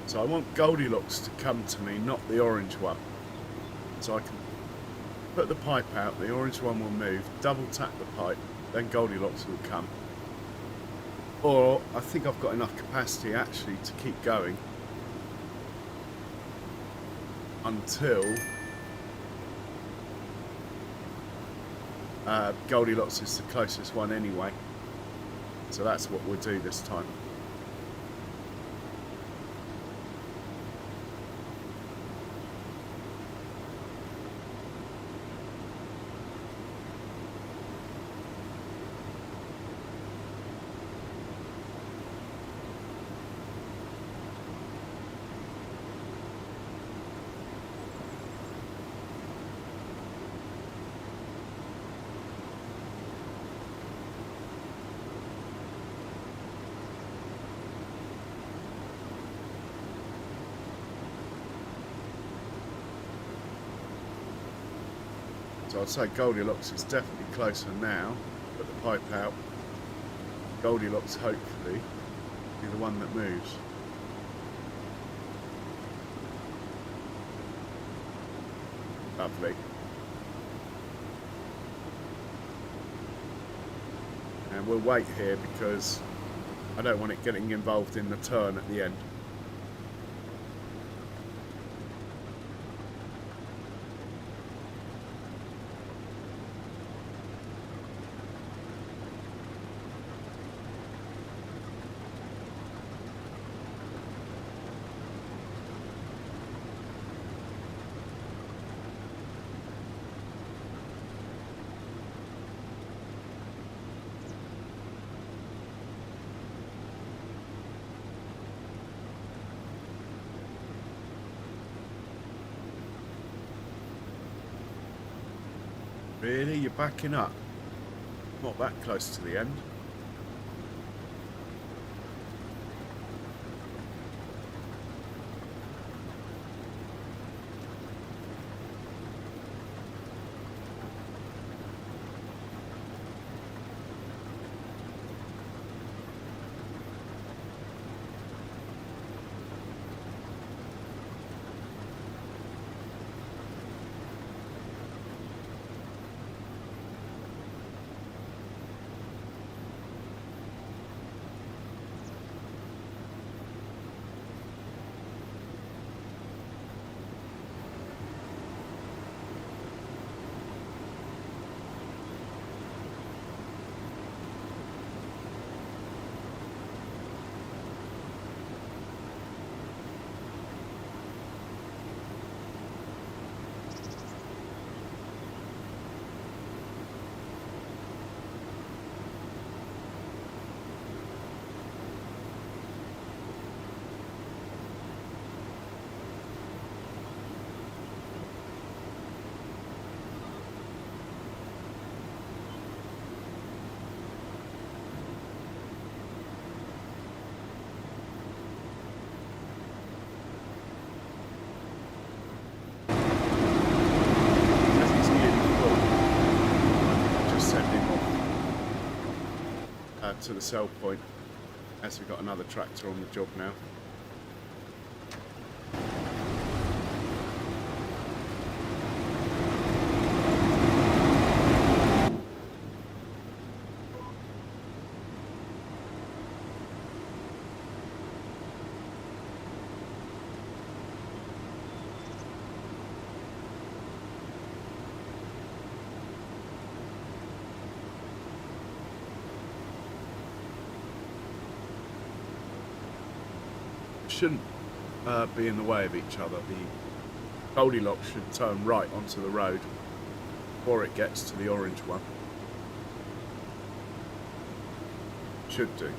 So I want Goldilocks to come to me, not the orange one. So I can put the pipe out, the orange one will move, double tap the pipe, then Goldilocks will come. Or I think I've got enough capacity actually to keep going until Goldilocks is the closest one anyway. So that's what we'll do this time. So I'd say Goldilocks is definitely closer now. Put the pipe out. Goldilocks hopefully be the one that moves. Lovely. And we'll wait here because I don't want it getting involved in the turn at the end. Really? You're backing up? Not that close to the end. to the sell point as we've got another tractor on the job now. Shouldn't be in the way of each other. The Goldilocks should turn right onto the road before it gets to the orange one. Should do.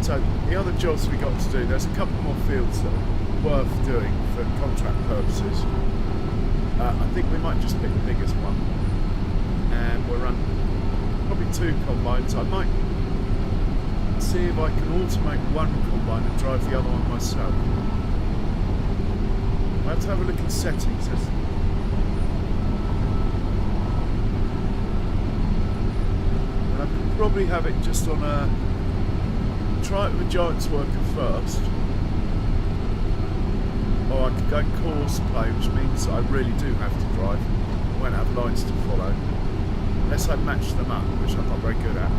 So the other jobs we got to do, there's a couple more fields that are worth doing for contract purposes. I think we might just pick the biggest one, and we'll run probably 2 combines. I might see if I can automate one combine and drive the other one myself. I have to have a look in settings. And I could probably have it just on a... try it with a Giants worker first. Or I could go course play, which means I really do have to drive. I won't have lines to follow. Unless I match them up, which I'm not very good at.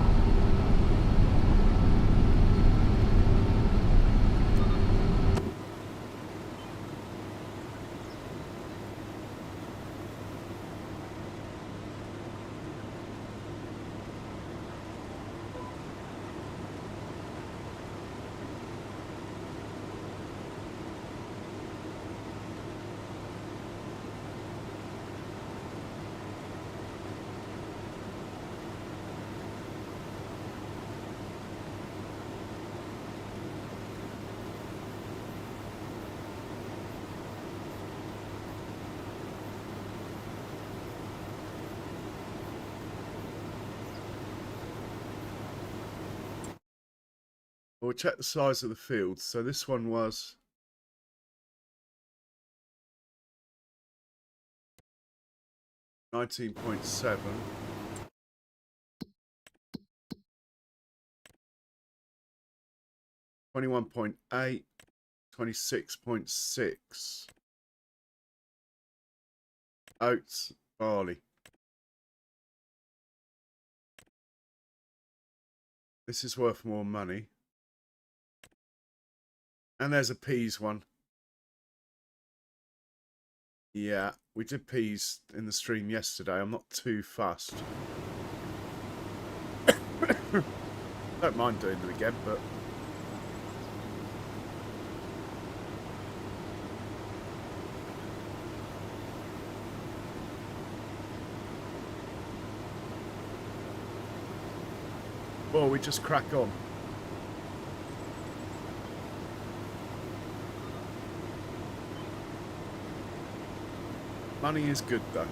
We'll check the size of the field. So this one was 19.7. 21.8. 26.6. Oats, barley. This is worth more money. And there's a peas one. Yeah, we did peas in the stream yesterday. I'm not too fussed. Don't mind doing them again, but... Well, we just crack on. Money is good, though.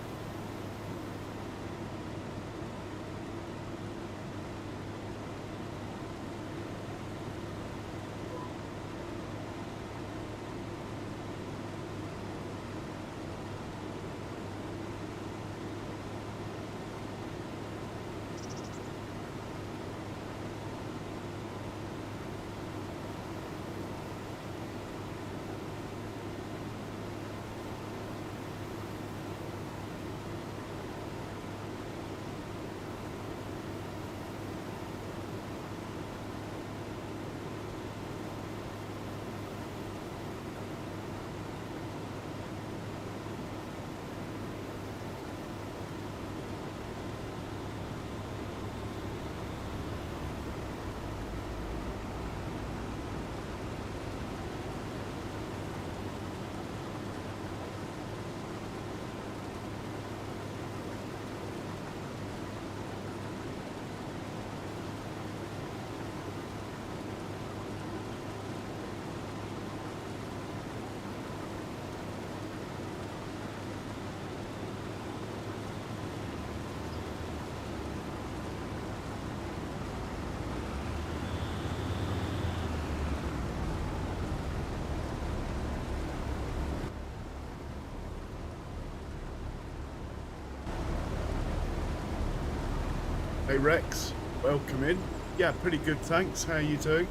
Hey Rex, welcome in. Yeah, pretty good, thanks. How are you doing?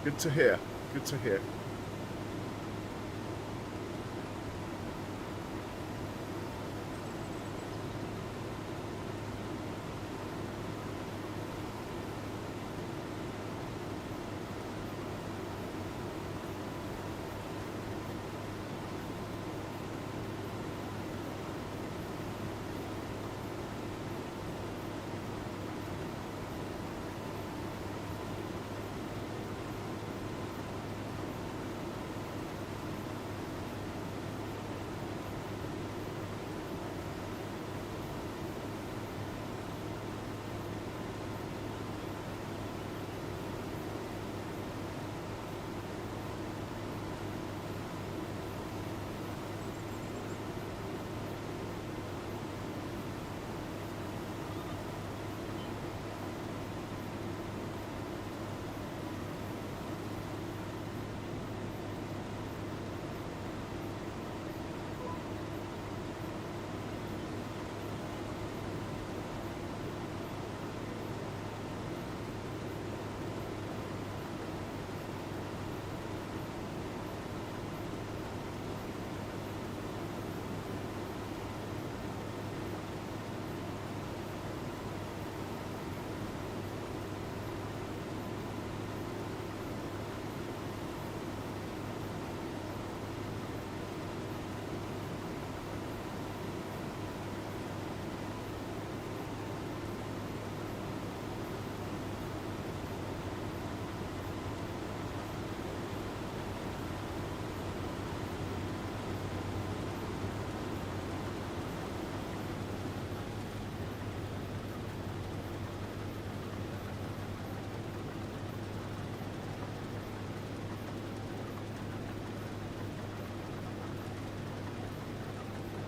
Good to hear. Good to hear.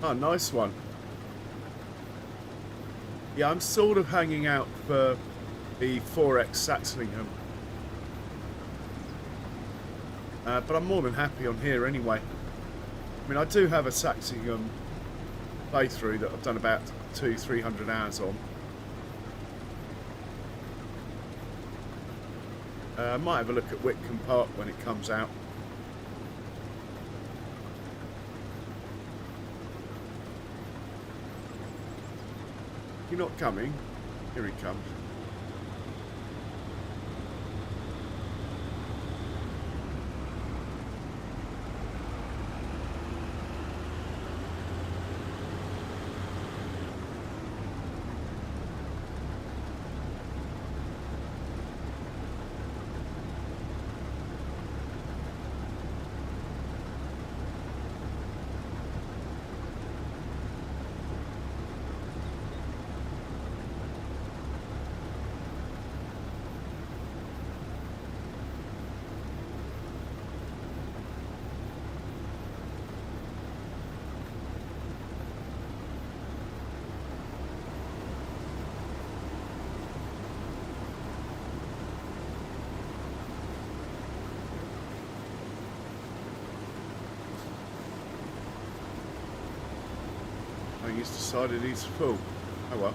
Oh, nice one. Yeah, I'm sort of hanging out for the 4X Saxlingham. But I'm more than happy on here anyway. I mean, I do have a Saxlingham playthrough that I've done about 200-300 hours on. I might have a look at Whitcomb Park when it comes out. You're not coming? Here he comes. Oh, he's decided he's full. Oh well.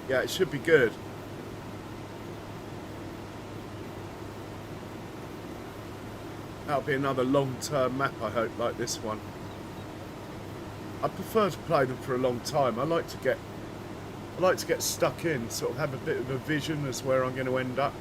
Yeah, it should be good. That'll be another long-term map, I hope, like this one. I prefer to play them for a long time. I like to get stuck in, sort of have a bit of a vision as where I'm going to end up.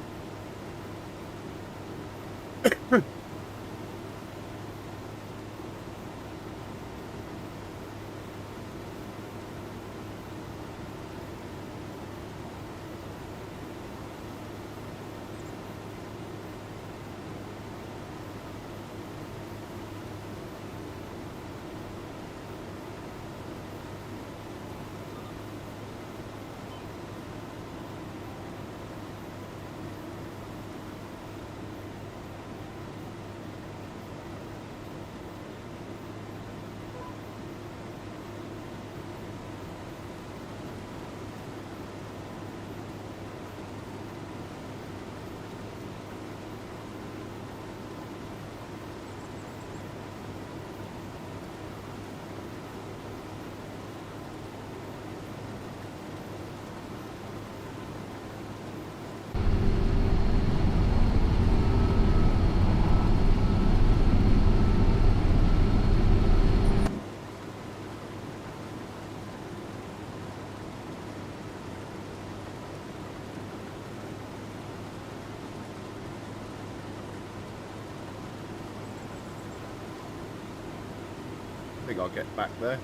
I think I'll get back there.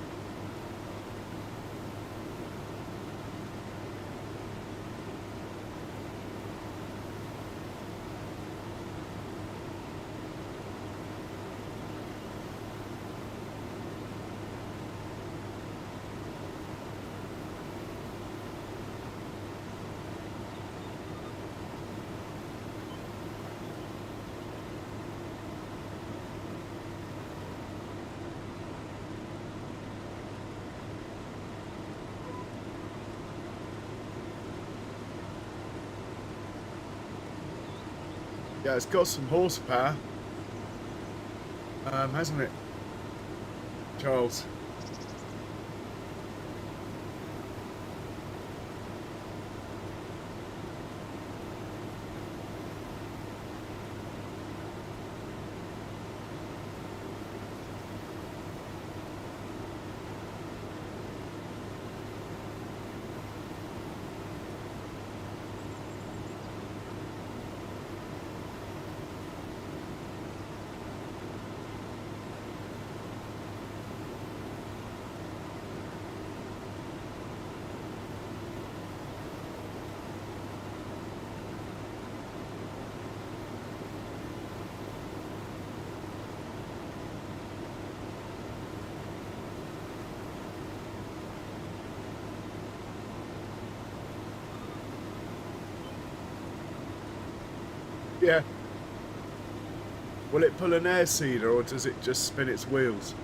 Yeah, it's got some horsepower, hasn't it, Charles? Yeah. Will it pull an air seeder or does it just spin its wheels?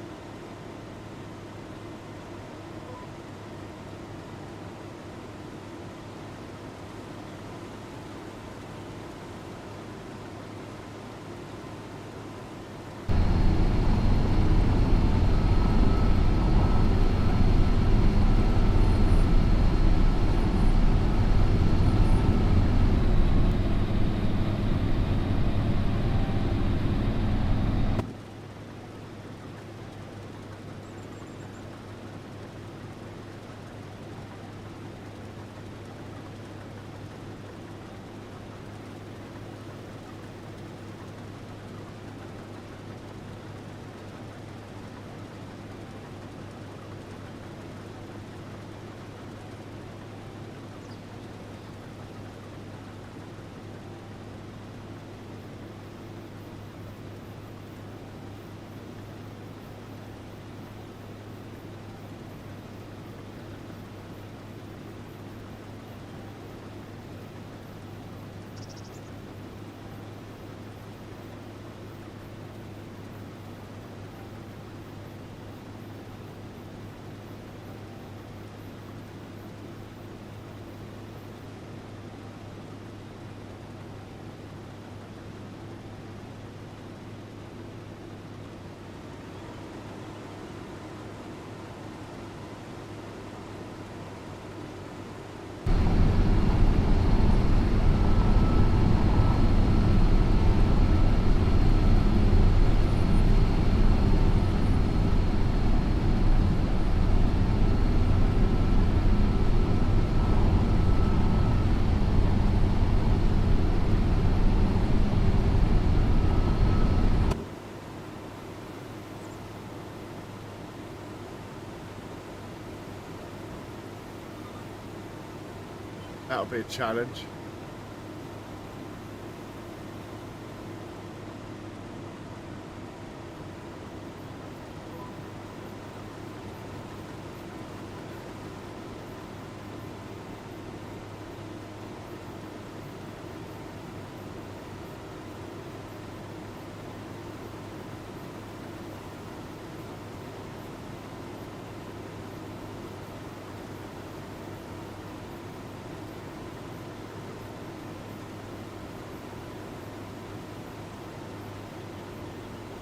That'll be a challenge.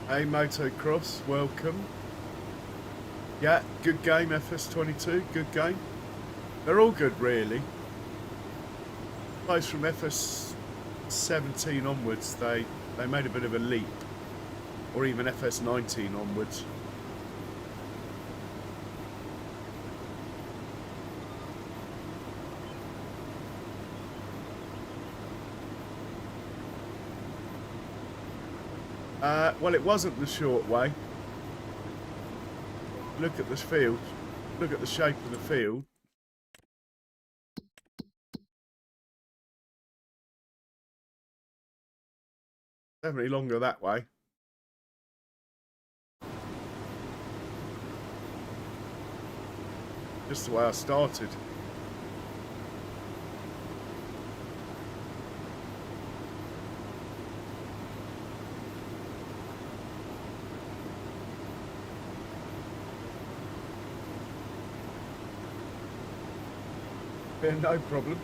Hey Motocross, welcome. Yeah, good game FS22, good game. They're all good really. Both from FS17 onwards they made a bit of a leap. Or even FS19 onwards. Well, it wasn't the short way. Look at this field. Look at the shape of the field. Definitely longer that way. Just the way I started. Yeah, no problem.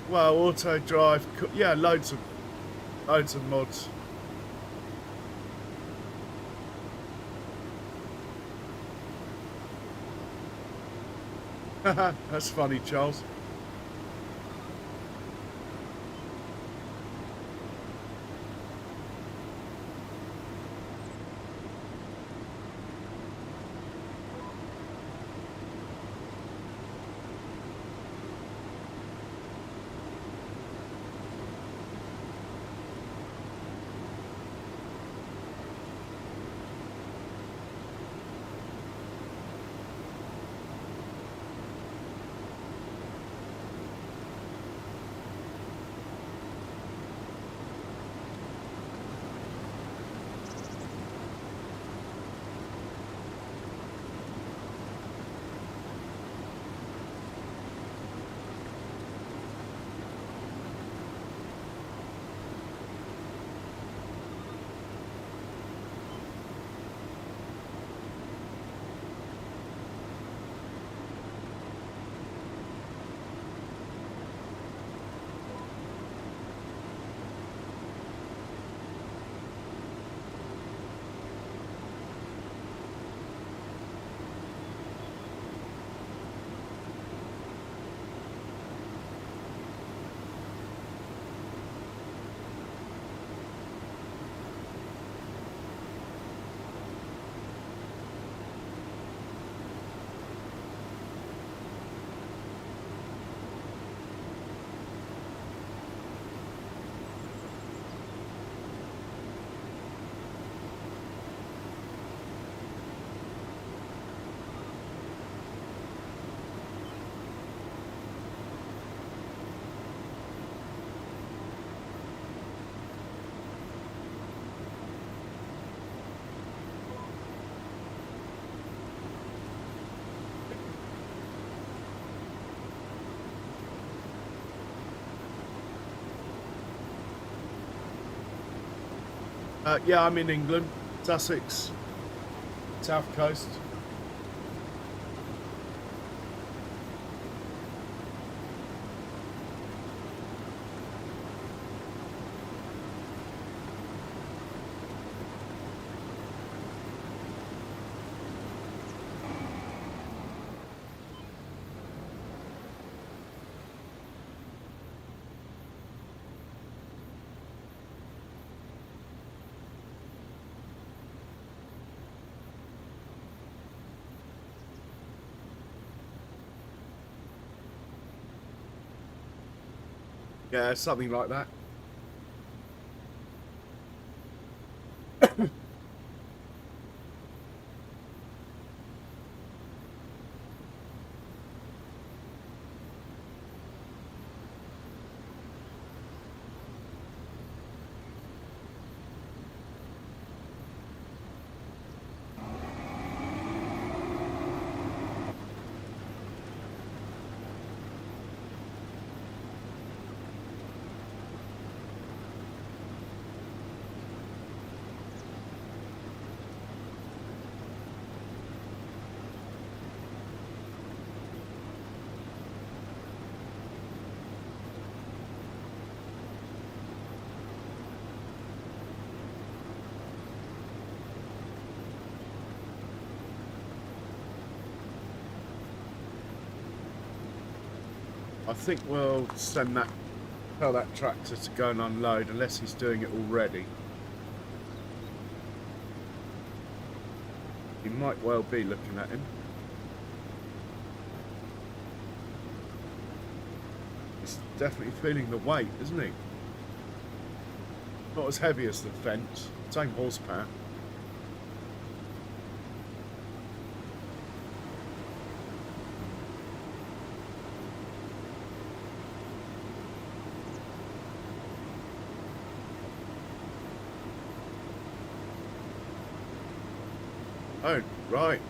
Well, auto drive, yeah, loads of mods. That's funny, Charles. Yeah, I'm in England, Sussex, South Coast. Yeah, something like that. I think we'll tell that tractor to go and unload unless he's doing it already. He might well be looking at him. He's definitely feeling the weight, isn't he? Not as heavy as the fence, same horsepower. Oh, right.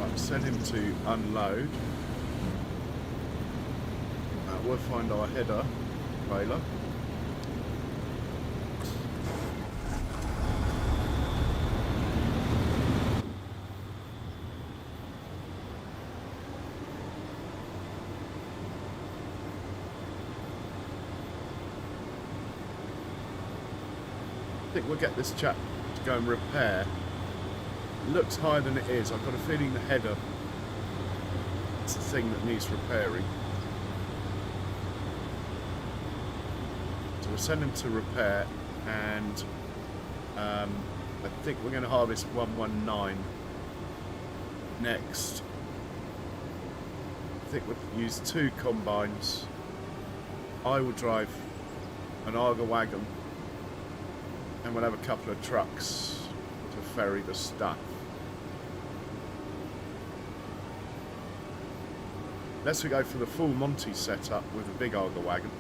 Right, send him to unload. We'll find our header trailer. I think we'll get this chap to go and repair. It looks higher than it is. I've got a feeling the header is the thing that needs repairing. So we'll send him to repair, and I think we're going to harvest 119 next. I think we'll use 2 combines. I will drive an auger wagon, and we'll have a couple of trucks to ferry the stuff. Unless we go for the full Monty setup with a big auger wagon,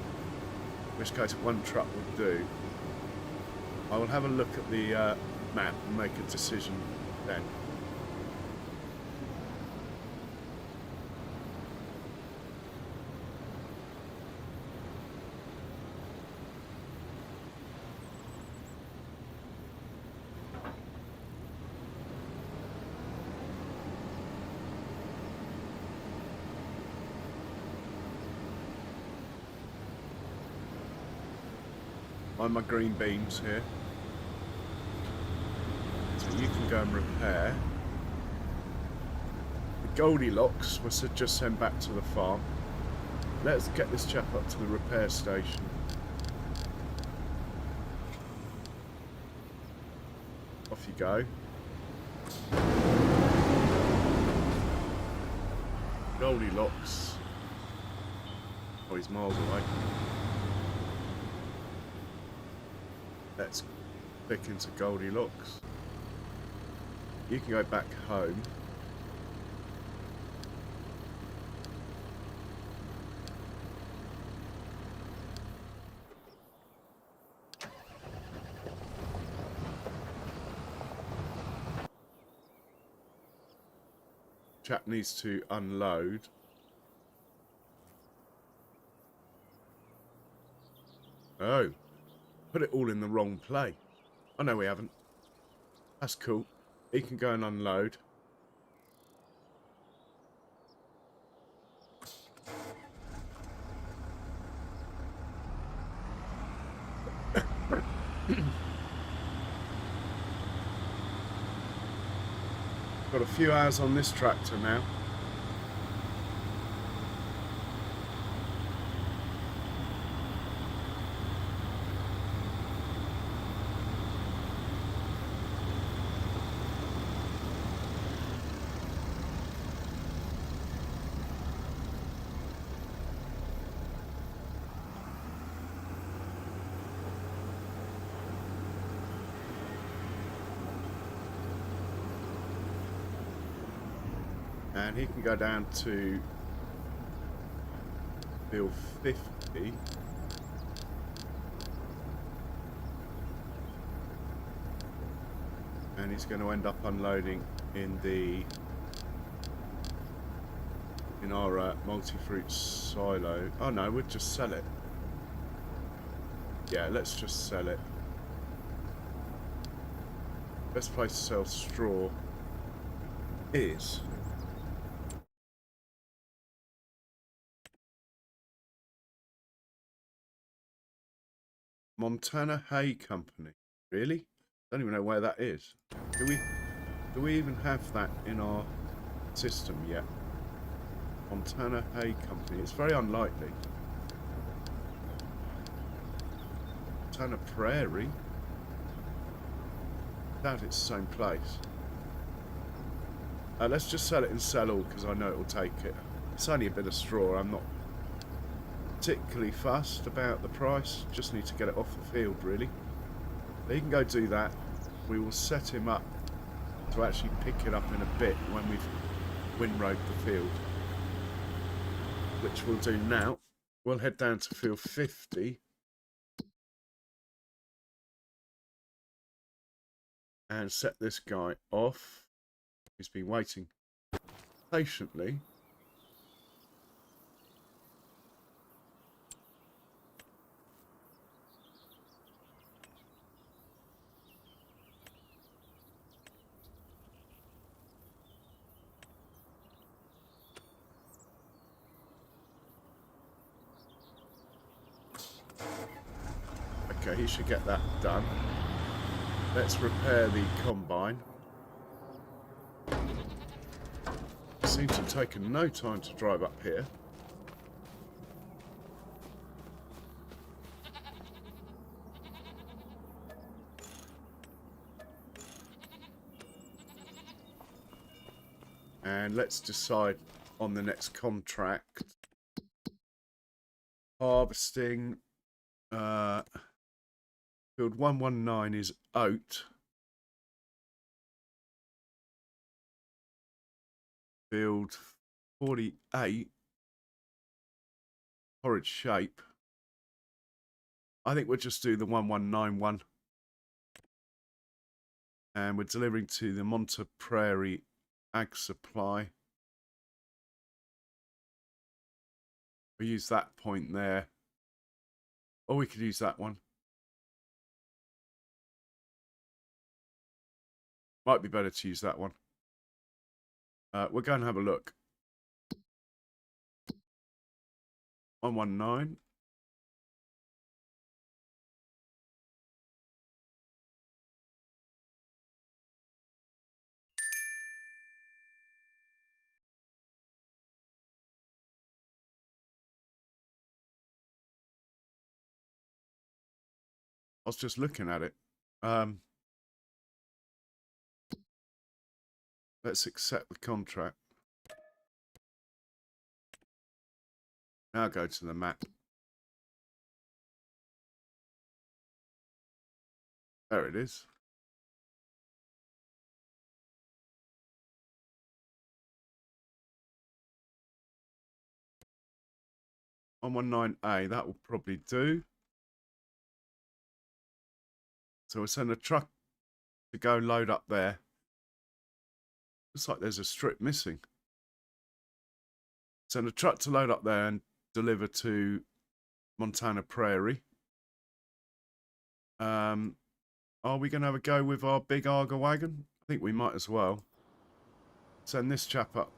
in which case 1 truck would do. I will have a look at the map and make a decision then. My green beans here, so you can go and repair. The Goldilocks was to just send back to the farm. Let's get this chap up to the repair station. Off you go. Goldilocks. Oh, he's miles away. Let's click into Goldilocks. You can go back home. Chap needs to unload. Oh. Put it all in the wrong play. Oh no, we haven't. That's cool. He can go and unload. Got a few hours on this tractor now. And he can go down to field 50. And he's going to end up unloading in our multi-fruit silo. Oh no, we'll just sell it. Yeah, let's just sell it. Best place to sell straw is Montana Hay Company. Really? Don't even know where that is. Do we even have that in our system yet? Montana Hay Company. It's very unlikely. Montana Prairie. I doubt it's the same place. Let's just sell it and sell all, because I know it will take it. It's only a bit of straw. I'm not particularly fussed about the price. Just need to get it off the field, really. He can go do that. We will set him up to actually pick it up in a bit when we've windrowed the field, which we'll do now. We'll head down to field 50 and set this guy off. He's been waiting patiently. Okay, he should get that done. Let's repair the combine. It seems to have taken no time to drive up here. And let's decide on the next contract. Harvesting. Field 119 is oat. Field 48, porridge shape. I think we'll just do the 1191. And we're delivering to the Monte Prairie Ag Supply. We'll use that point there. Or we could use that one. Might be better to use that one. We're going to have a look. 119. I was just looking at it. Let's accept the contract. Now go to the map. There it is. $119A, that will probably do. So we'll send a truck to go load up there. Looks like there's a strip missing. Send a truck to load up there and deliver to Montana Prairie. Are we going to have a go with our big Arga wagon? I think we might as well. Send this chap up.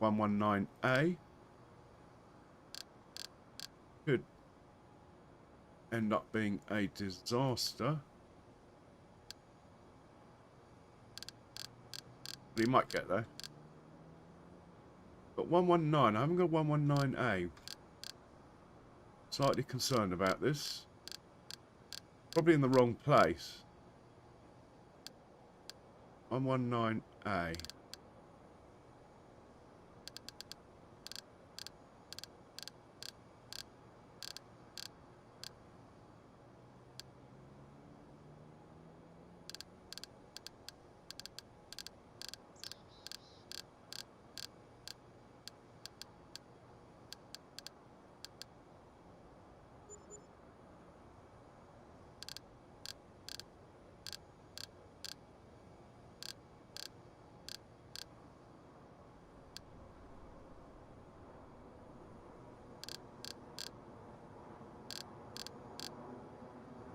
119A. Could end up being a disaster. But he might get there. Got 119. I haven't got 119A. Slightly concerned about this. Probably in the wrong place. 119A.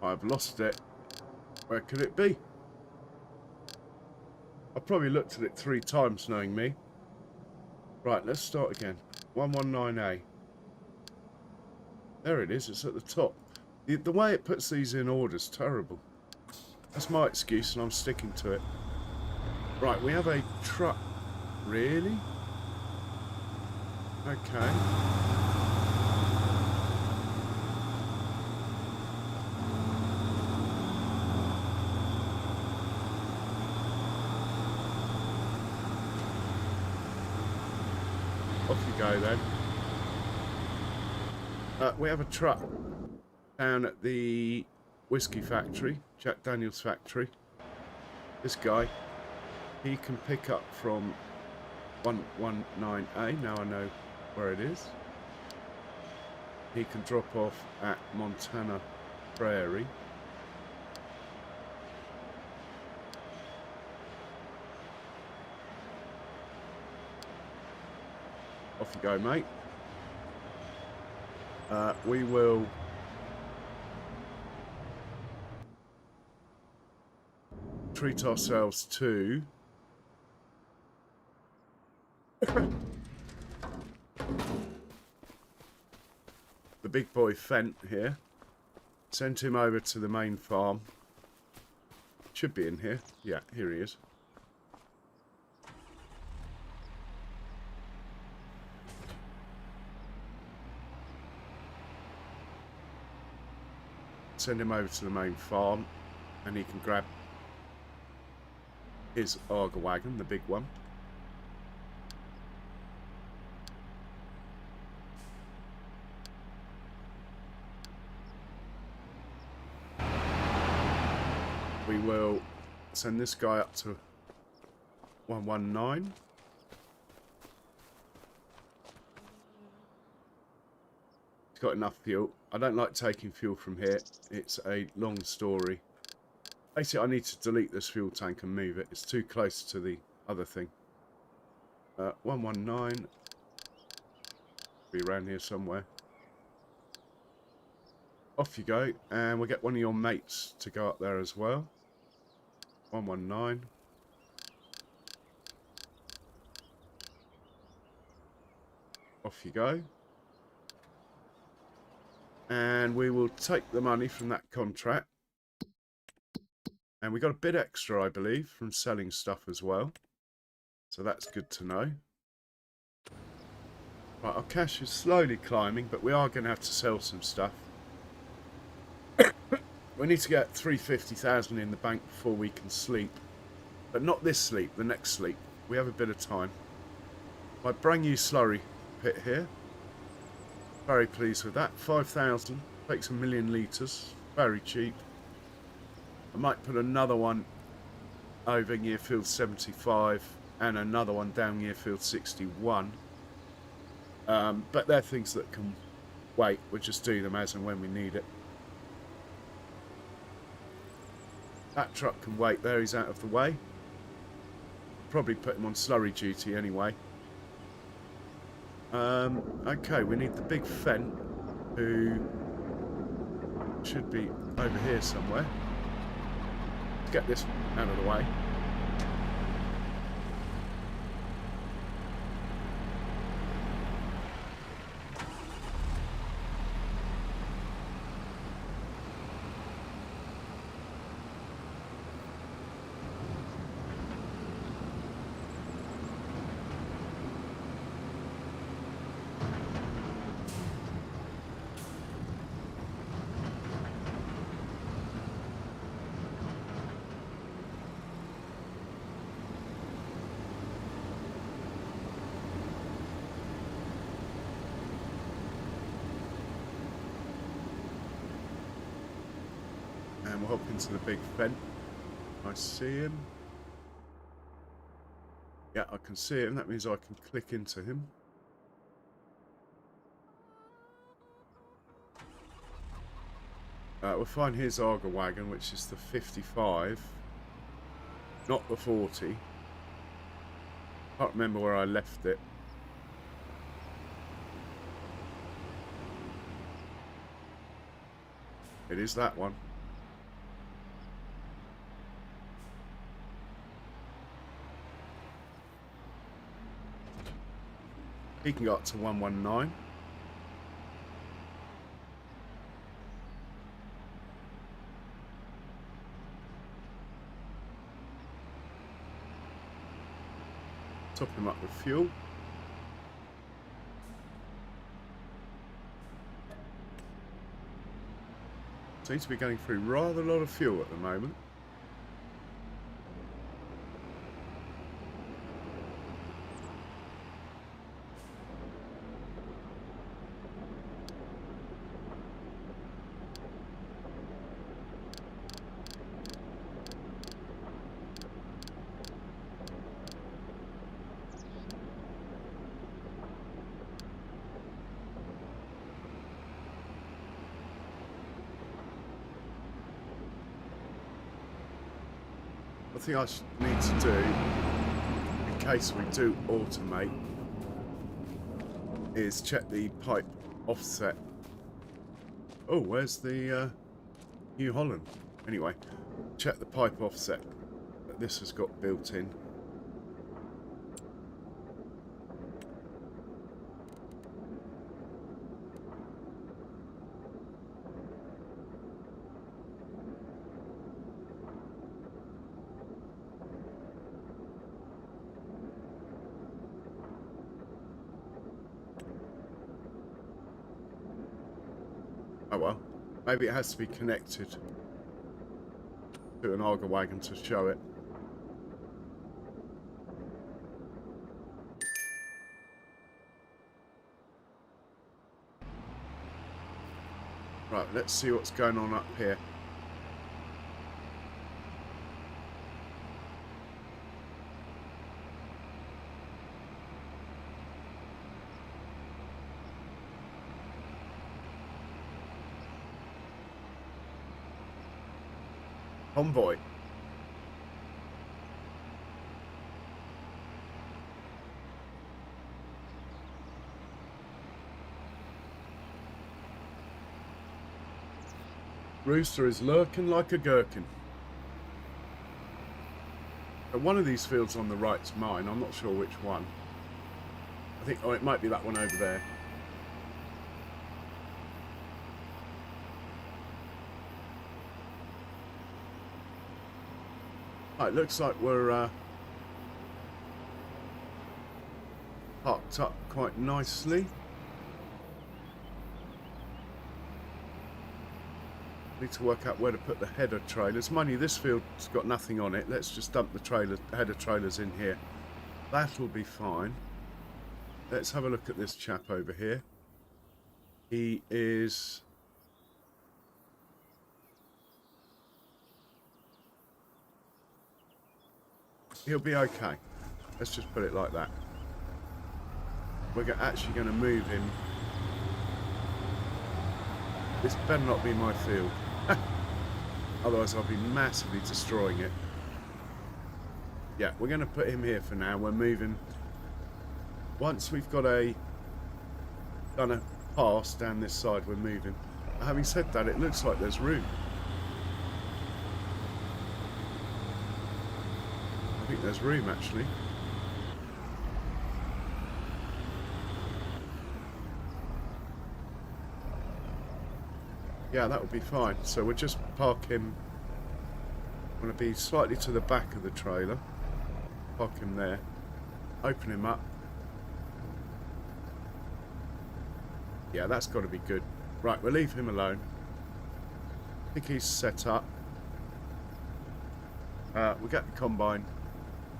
I've lost it. Where could it be? I probably looked at it 3 times, knowing me. Right, let's start again. 119A. There it is. It's at the top. The way it puts these in order is terrible. That's my excuse, and I'm sticking to it. Right, we have a truck. Really? Okay. Off you go then. We have a truck down at the whiskey factory, Jack Daniels factory. This guy, he can pick up from 119A. Now I know where it is. He can drop off at Montana Prairie. Off you go, mate. We will treat ourselves to the big boy Fent here. Send him over to the main farm. Should be in here. Yeah, here he is. Send him over to the main farm and he can grab his auger wagon, the big one. We will send this guy up to 119. He's got enough fuel. I don't like taking fuel from here. It's a long story. Basically, I need to delete this fuel tank and move it. It's too close to the other thing. 119. Be around here somewhere. Off you go. And we'll get one of your mates to go up there as well. 119. Off you go. And we will take the money from that contract. And we got a bit extra, I believe, from selling stuff as well. So that's good to know. Right, our cash is slowly climbing, but we are going to have to sell some stuff. We need to get 350,000 in the bank before we can sleep. But not this sleep, the next sleep. We have a bit of time. My brand new slurry pit here. Very pleased with that. 5,000. Takes 1 million litres. Very cheap. I might put another one over near field 75 and another one down near field 61. But they're things that can wait. We'll just do them as and when we need it. That truck can wait there. He's out of the way. Probably put him on slurry duty anyway. Okay, we need the big Fent, who should be over here somewhere. Let's get this out of the way. And we'll hop into the big Fent. I see him. Yeah, I can see him. That means I can click into him. We'll find his auger wagon, which is the 55, not the 40. Can't remember where I left it. It is that one. He can go up to 119. Top him up with fuel. Seems to be going through rather a lot of fuel at the moment. I think I need to do, in case we do automate, is check the pipe offset. Oh, where's the New Holland? Anyway, check the pipe offset that this has got built in. Oh well, maybe it has to be connected to an auger wagon to show it. Right, let's see what's going on up here. Convoy. Rooster is lurking like a gherkin. But one of these fields on the right's mine. I'm not sure which one. I think, oh, it might be that one over there. Right, looks like we're parked up quite nicely. Need to work out where to put the header trailers. Mind you, this field's got nothing on it. Let's just dump the header trailers in here. That'll be fine. Let's have a look at this chap over here. He is... he'll be okay. Let's just put it like that. We're actually going to move him. This better not be my field. Otherwise I'll be massively destroying it. Yeah, we're going to put him here for now. We're moving. Once we've got done a pass down this side, we're moving. Having said that, it looks like there's room. I think there's room actually. Yeah, that would be fine. So we'll just park him. I'm going to be slightly to the back of the trailer. Park him there. Open him up. Yeah, that's got to be good. Right, we'll leave him alone. I think he's set up. We'll get the combine.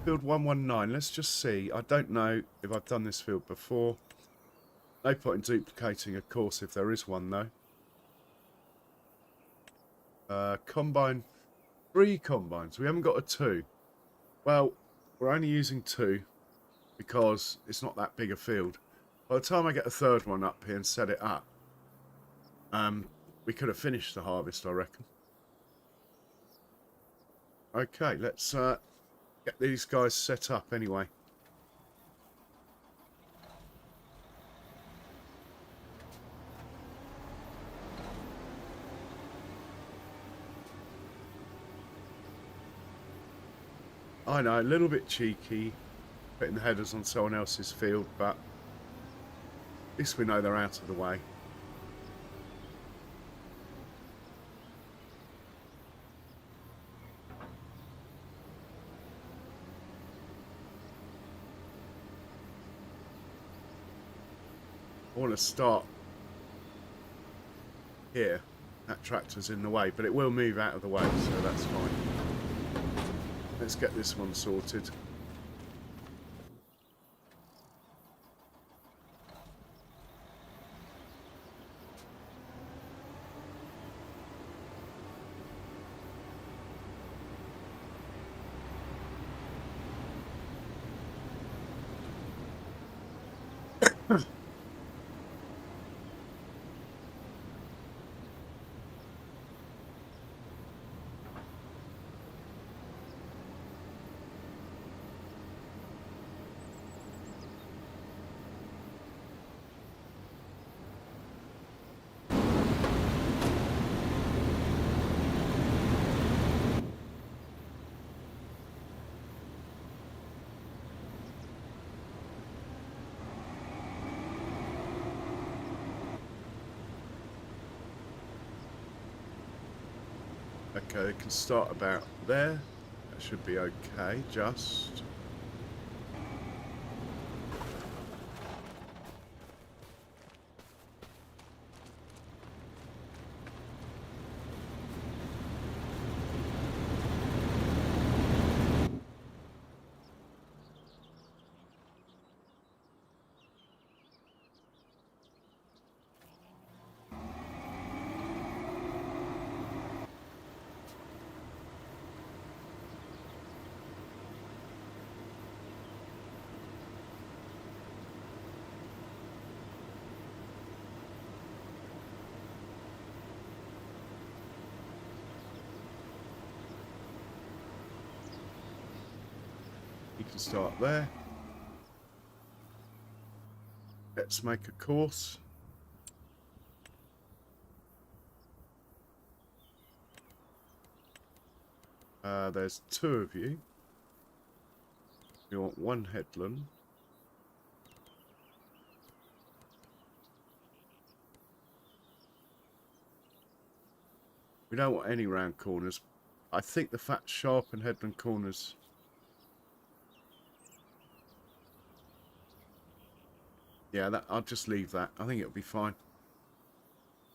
Field 119. Let's just see. I don't know if I've done this field before. No point in duplicating a course if there is one, though. Combine. 3 combines. We haven't got a 2. Well, we're only using 2 because it's not that big a field. By the time I get a 3rd one up here and set it up, we could have finished the harvest, I reckon. Okay, let's get these guys set up anyway. I know, a little bit cheeky, putting the headers on someone else's field, but at least we know they're out of the way. I want to start here. That tractor's in the way, but it will move out of the way, so that's fine. Let's get this one sorted. Okay, they can start about there. That should be okay, just. You can start there. Let's make a course. There's 2 of you. You want 1 headland. We don't want any round corners. I think the fat sharpened headland corners. Yeah, that I'll just leave that. I think it'll be fine.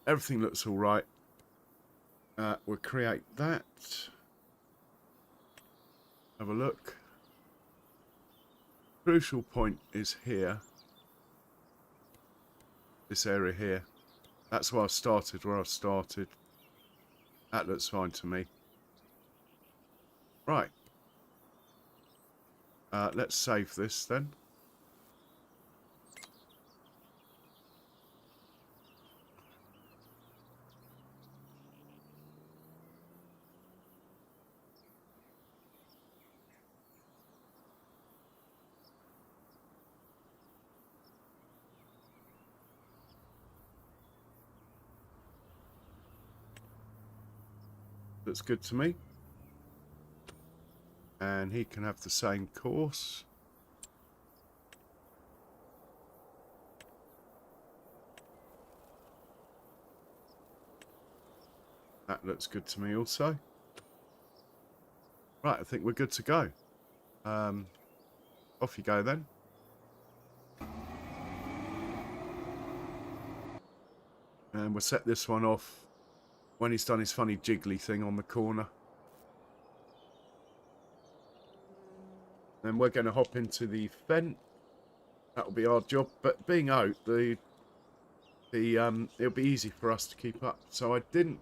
Everything looks all right. We'll create that. Have a look. Crucial point is here. This area here. That's where I started, That looks fine to me. Right. Let's save this then. Looks good to me. And he can have the same course. That looks good to me also. Right, I think we're good to go. Off you go then. And we'll set this one off when he's done his funny jiggly thing on the corner. Then we're going to hop into the fen. That'll be our job. But being out, it'll be easy for us to keep up. So I didn't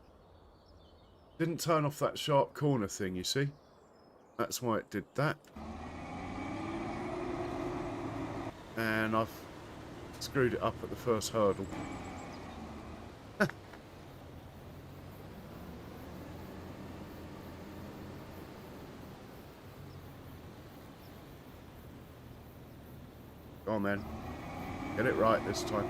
turn off that sharp corner thing, you see. That's why it did that. And I've screwed it up at the first hurdle. Go on then. Get it right this time.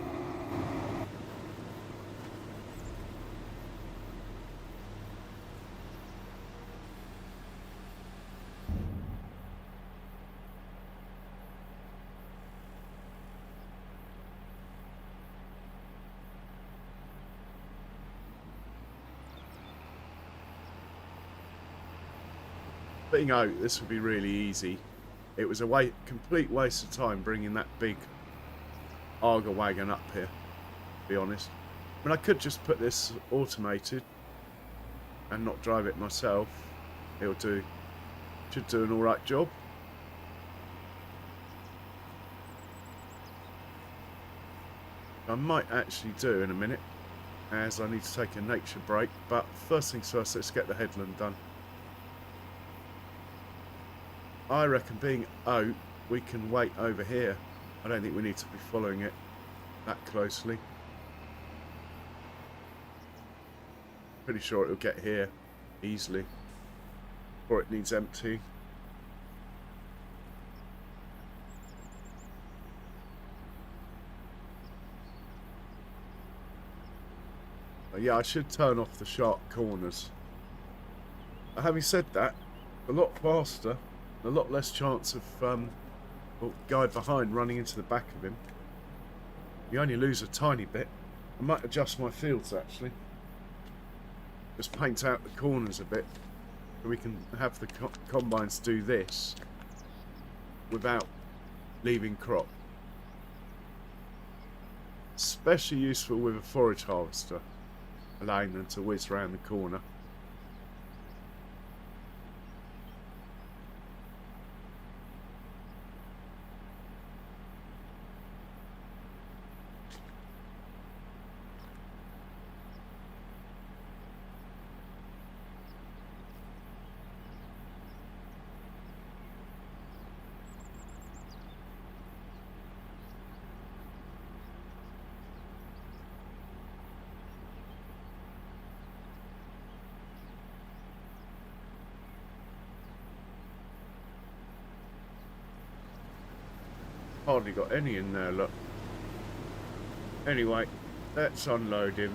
Being out, this would be really easy. It was a complete waste of time bringing that big Arga wagon up here, to be honest. I mean, I could just put this automated and not drive it myself. Should do an alright job. I might actually do in a minute, as I need to take a nature break. But first things first, let's get the headland done. I reckon being out, we can wait over here. I don't think we need to be following it that closely. Pretty sure it'll get here easily, or it needs empty. But yeah, I should turn off the sharp corners. Having said that, a lot faster. A lot less chance of well, guy behind running into the back of him. You only lose a tiny bit. I might adjust my fields actually. Just paint out the corners a bit, and we can have the combines do this without leaving crop. Especially useful with a forage harvester, allowing them to whiz around the corner. Hardly got any in there, look. Anyway, let's unload him.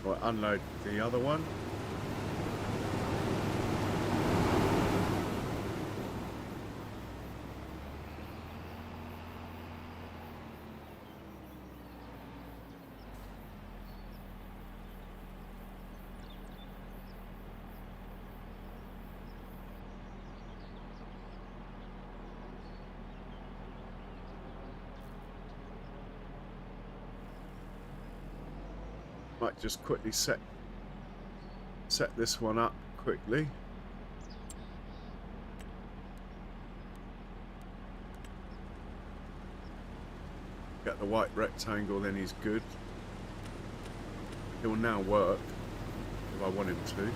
Right, unload the other one. Might just quickly set this one up quickly. Get the white rectangle, then he's good. It will now work if I want him to.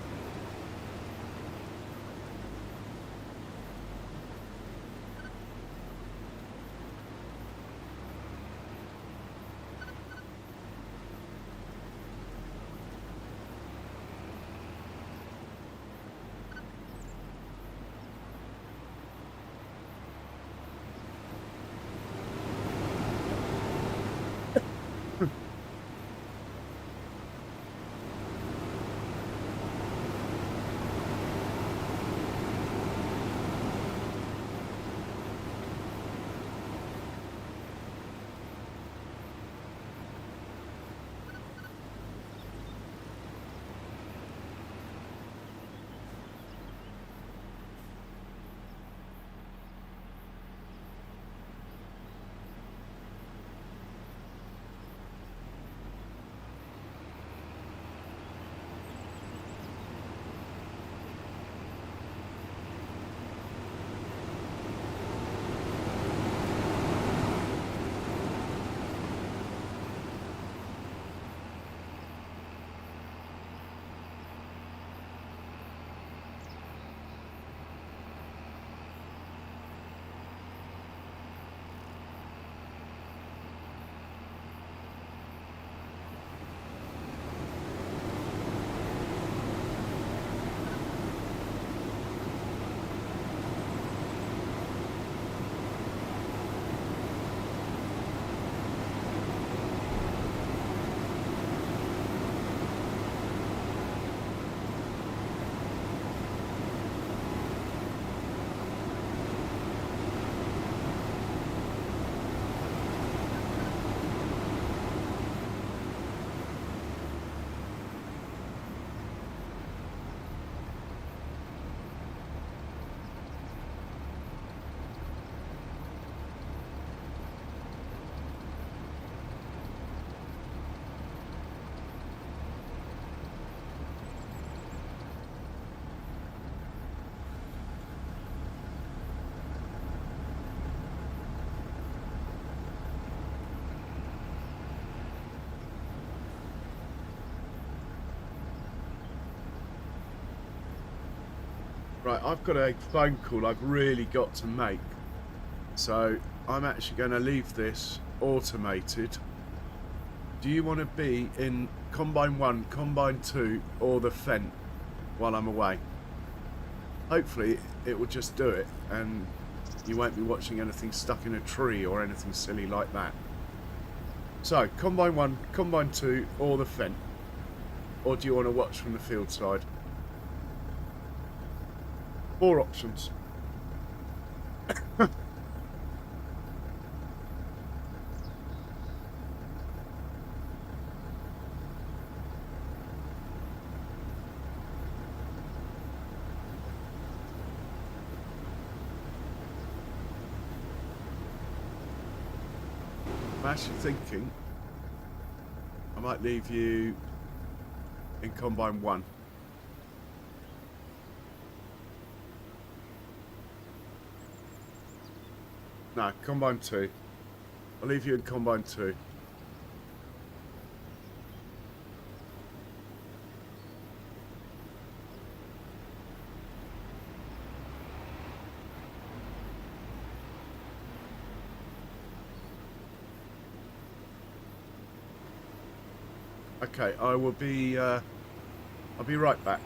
Right, I've got a phone call I've really got to make. So I'm actually going to leave this automated. Do you want to be in Combine 1, Combine 2 or the Fent while I'm away? Hopefully it will just do it and you won't be watching anything stuck in a tree or anything silly like that. So, Combine 1, Combine 2 or the Fent? Or do you want to watch from the field side? 4 options. I'm actually thinking I might leave you in Combine 1. No, Combine 2. I'll leave you in Combine 2. Okay, I'll be right back.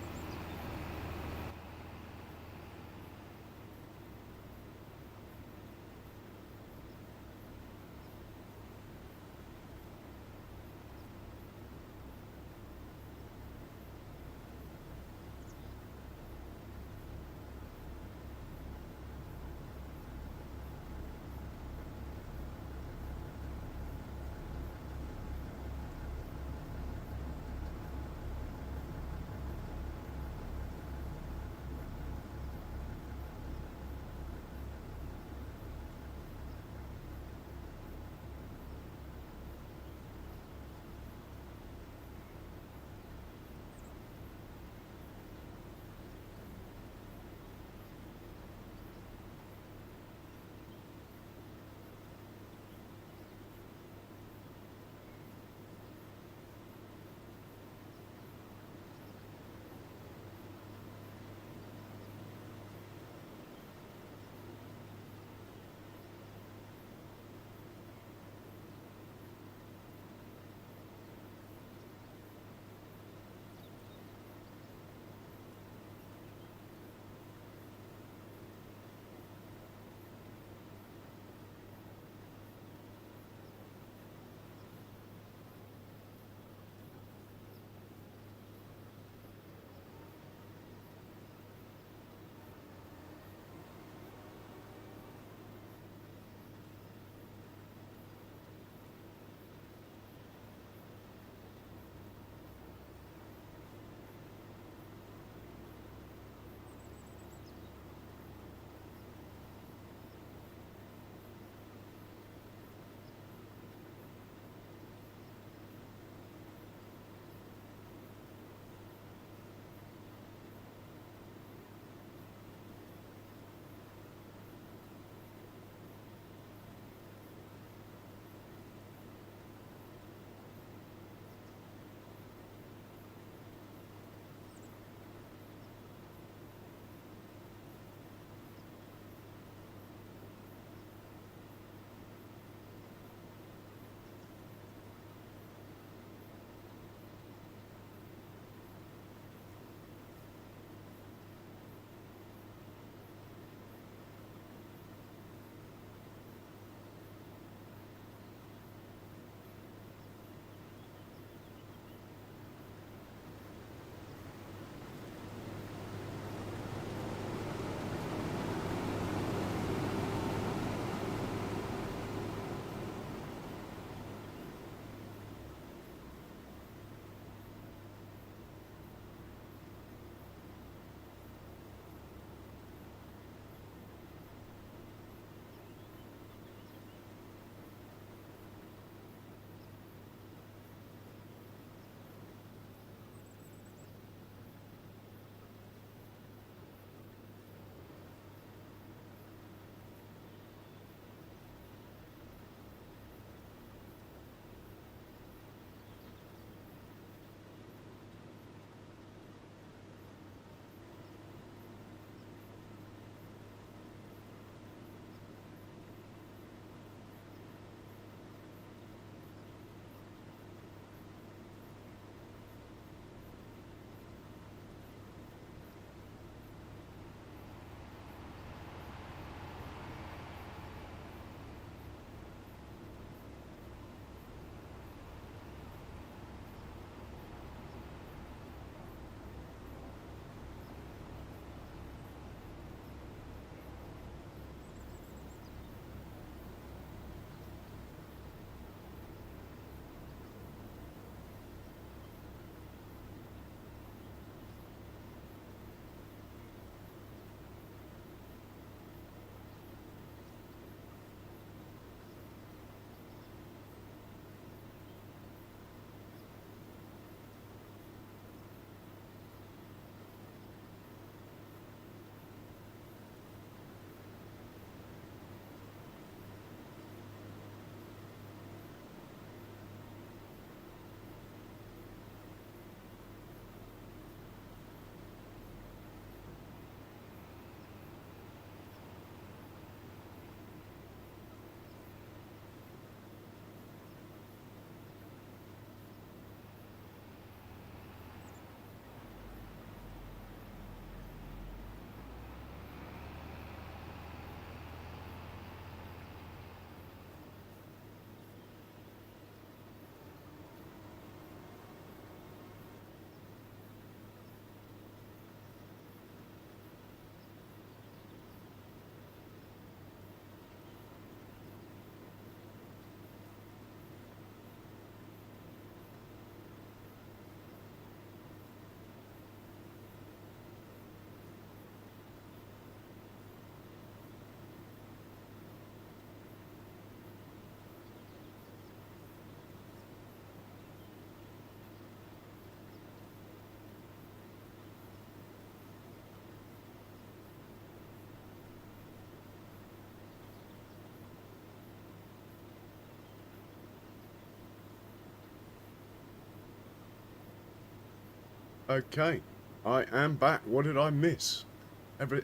Okay, I am back. What did I miss?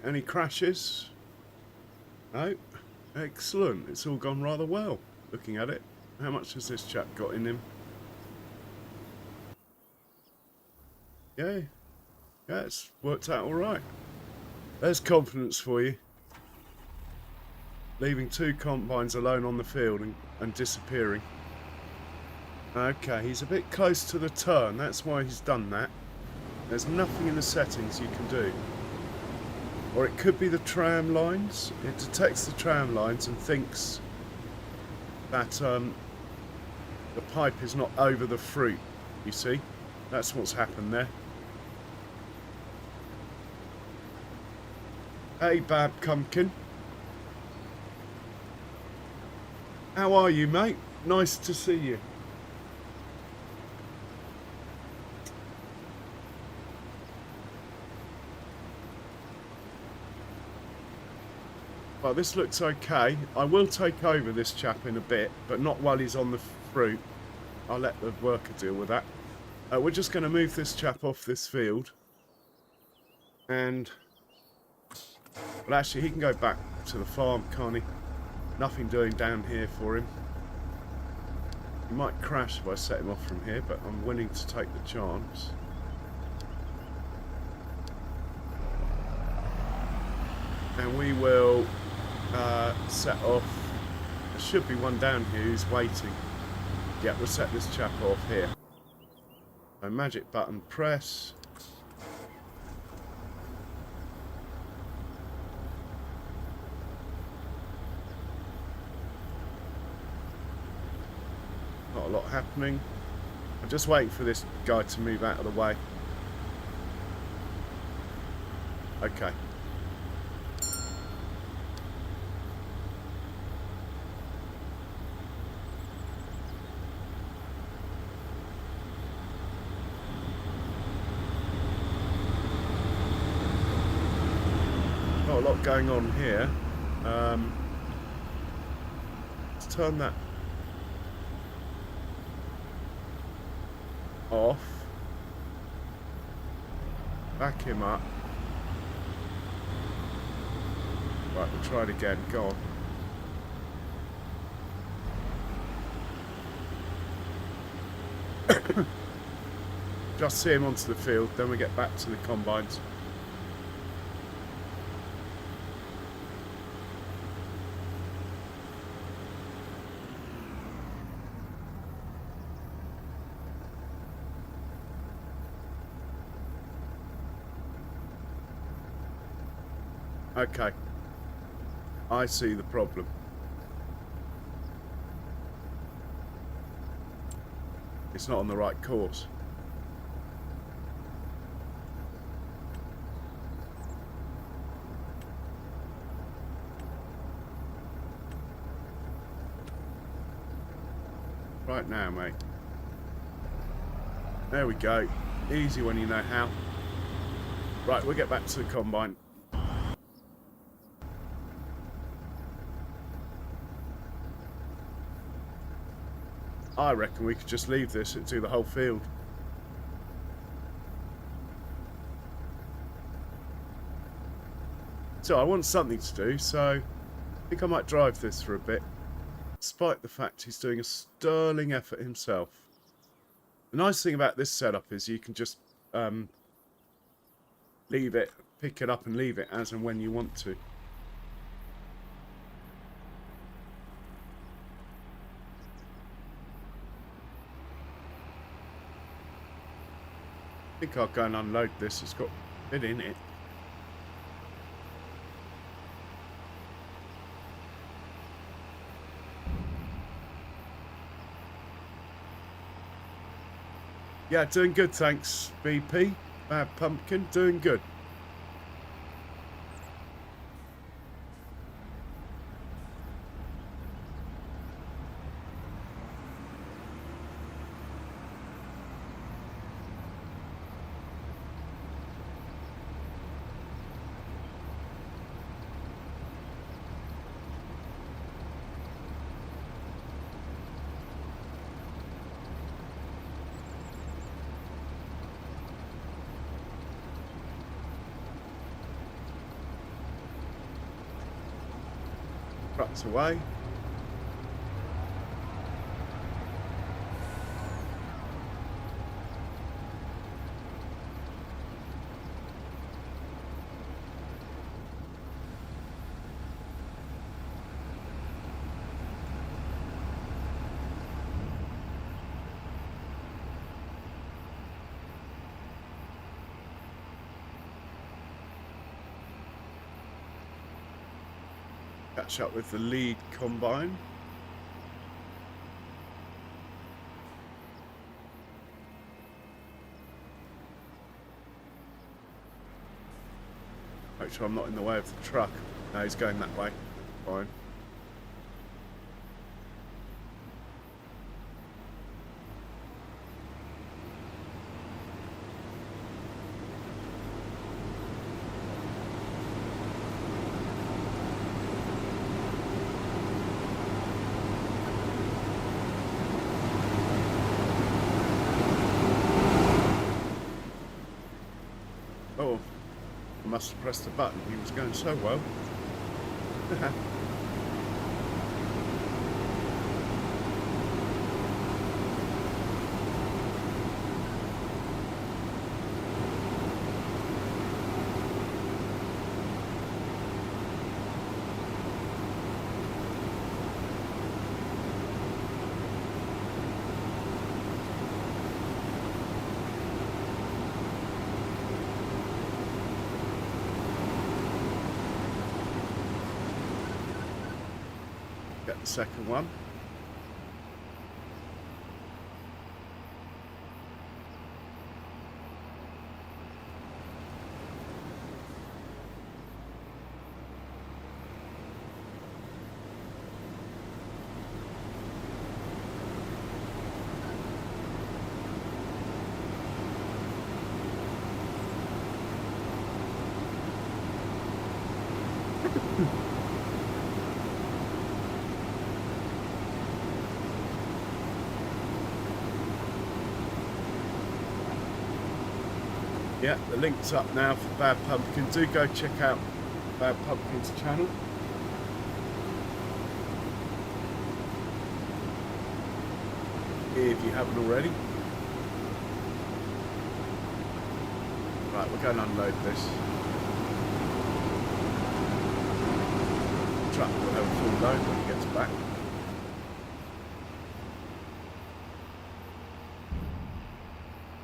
Any crashes? No? Excellent. It's all gone rather well, looking at it. How much has this chap got in him? Yeah, it's worked out all right. There's confidence for you. Leaving 2 combines alone on the field and disappearing. Okay, he's a bit close to the turn. That's why he's done that. There's nothing in the settings you can do. Or it could be the tram lines. It detects the tram lines and thinks that the pipe is not over the fruit. You see? That's what's happened there. Hey, Bab Pumpkin. How are you, mate? Nice to see you. Well, this looks okay. I will take over this chap in a bit, but not while he's on the fruit. I'll let the worker deal with that. We're just going to move this chap off this field. And... well, actually, he can go back to the farm, can't he? Nothing doing down here for him. He might crash if I set him off from here, but I'm willing to take the chance. And we will set off. There should be one down here who's waiting. Yeah, we'll set this chap off here. So magic button press. Not a lot happening. I'm just waiting for this guy to move out of the way. Okay. Not a lot going on here. Let's turn that off. Back him up. Right, we'll try it again. Go on. Just see him onto the field, then we get back to the combines. Okay, I see the problem. It's not on the right course. Right now, mate. There we go. Easy when you know how. Right, we'll get back to the combine. I reckon we could just leave this and do the whole field. So I want something to do, so I think I might drive this for a bit. Despite the fact he's doing a sterling effort himself. The nice thing about this setup is you can just leave it, pick it up and leave it as and when you want to. I think I'll go and unload this. It's got a bit in it. Yeah, doing good, thanks, BP. Bad Pumpkin, doing good. Trucks away. Catch up with the lead combine. Make sure I'm not in the way of the truck. No, he's going that way. Fine. Oh, I must have pressed the button. He was going so well. Get the second one. Yeah, the link's up now for Bad Pumpkin. Do go check out Bad Pumpkin's channel. If you haven't already. Right, we're going to unload this. The truck will have a full load when he gets back.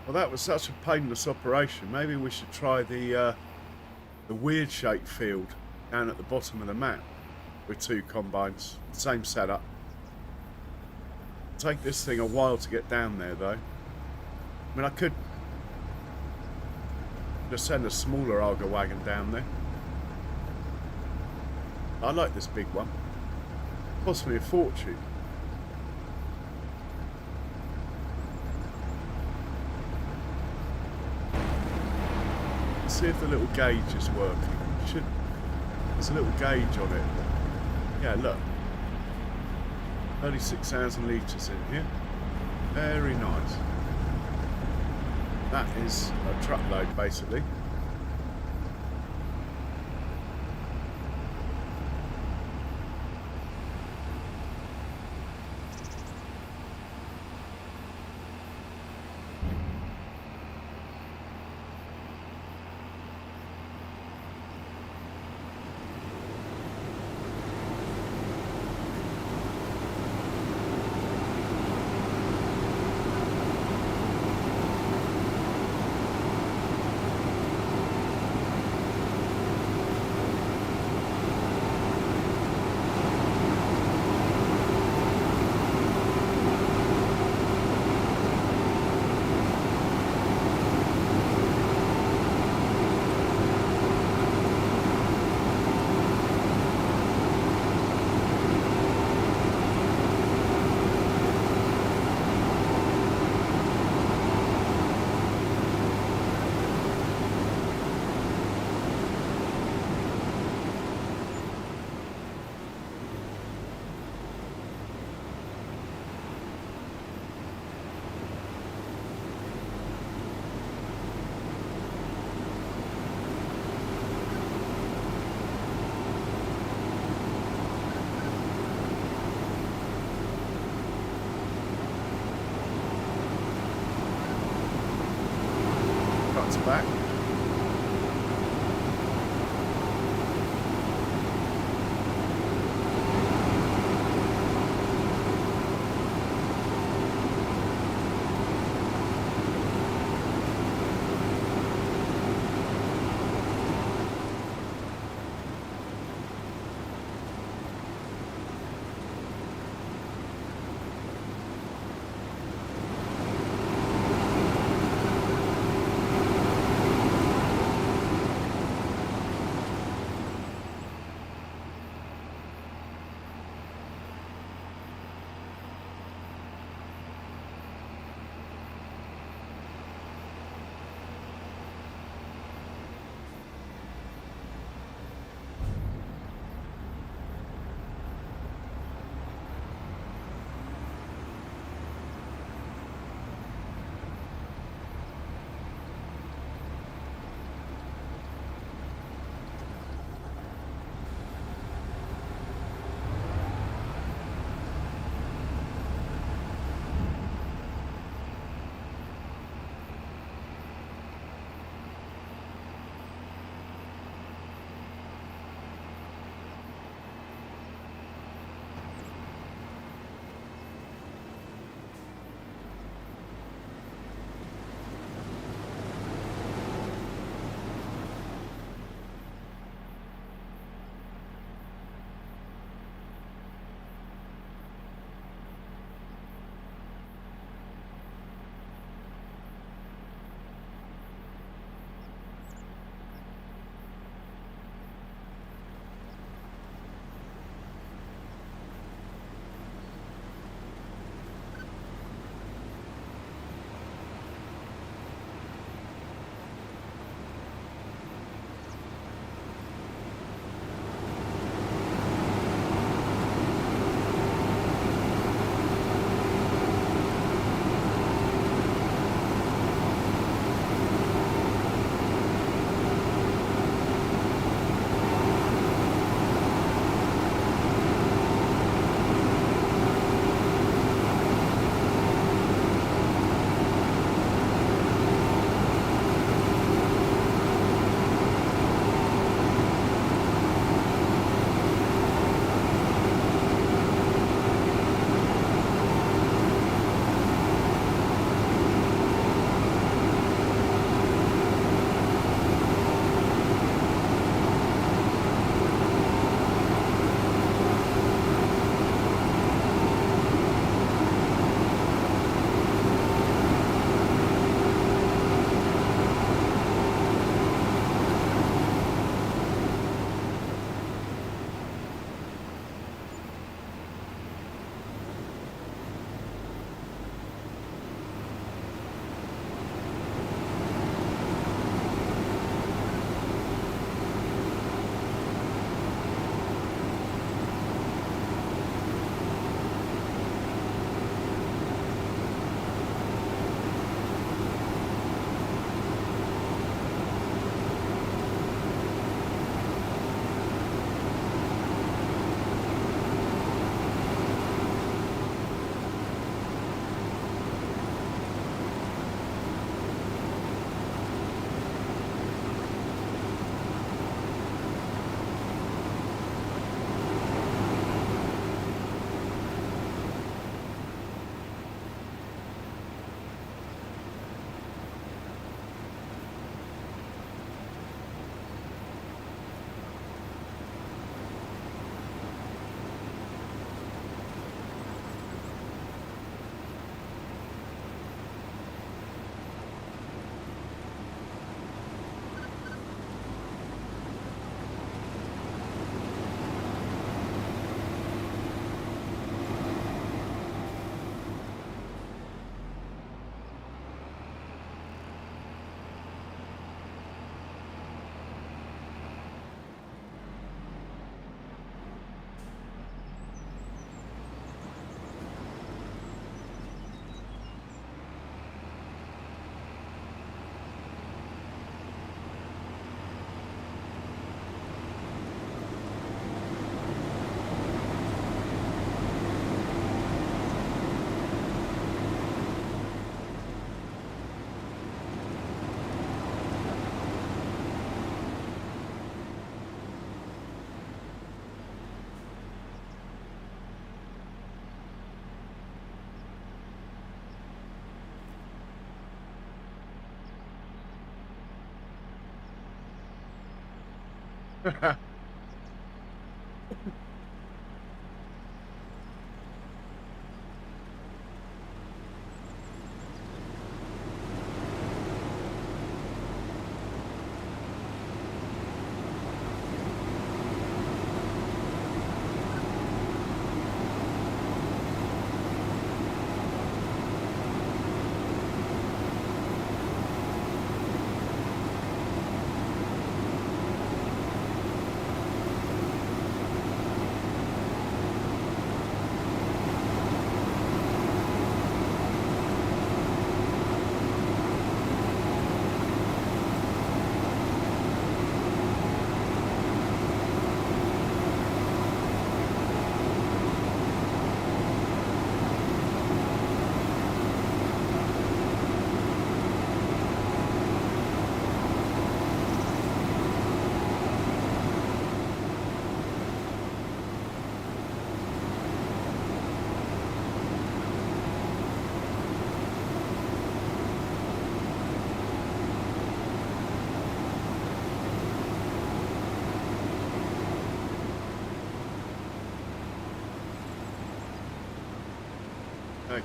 Well, that was such a painless operation. Maybe we should try the weird shaped field down at the bottom of the map with two combines. Same setup. Take this thing a while to get down there, though. I mean, I could just send a smaller auger wagon down there. I like this big one. Cost me a fortune. See if the little gauge is working. There's a little gauge on it. Yeah, look. 36,000 litres in here. Very nice. That is a truckload, basically. back.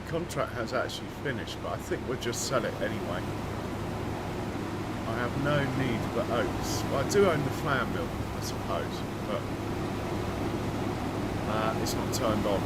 Contract has actually finished, but I think we'll just sell it anyway. I have no need for oats. Well, I do own the flour mill, I suppose, but it's not turned on.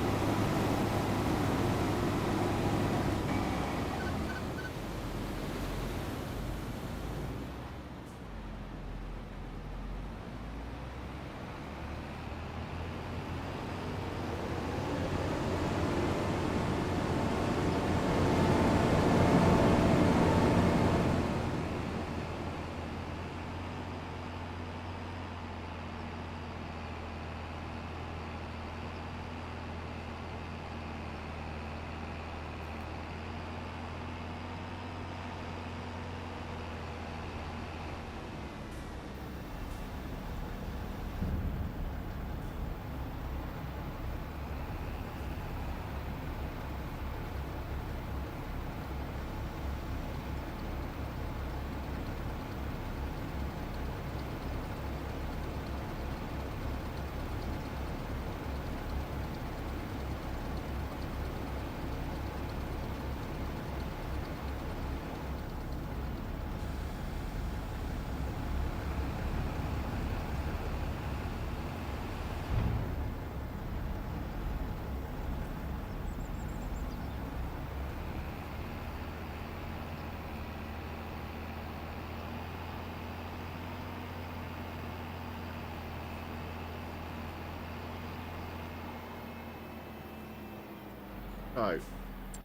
So,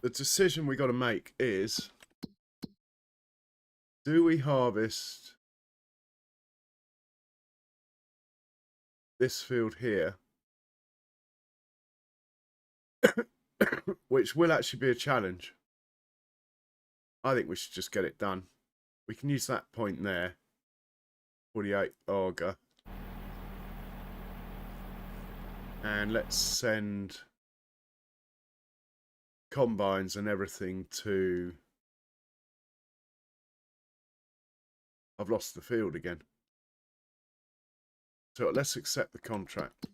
the decision we got to make is, do we harvest this field here, which will actually be a challenge. I think we should just get it done. We can use that point there, 48 auger, and let's send combines and everything to... I've lost the field again. So let's accept the contract.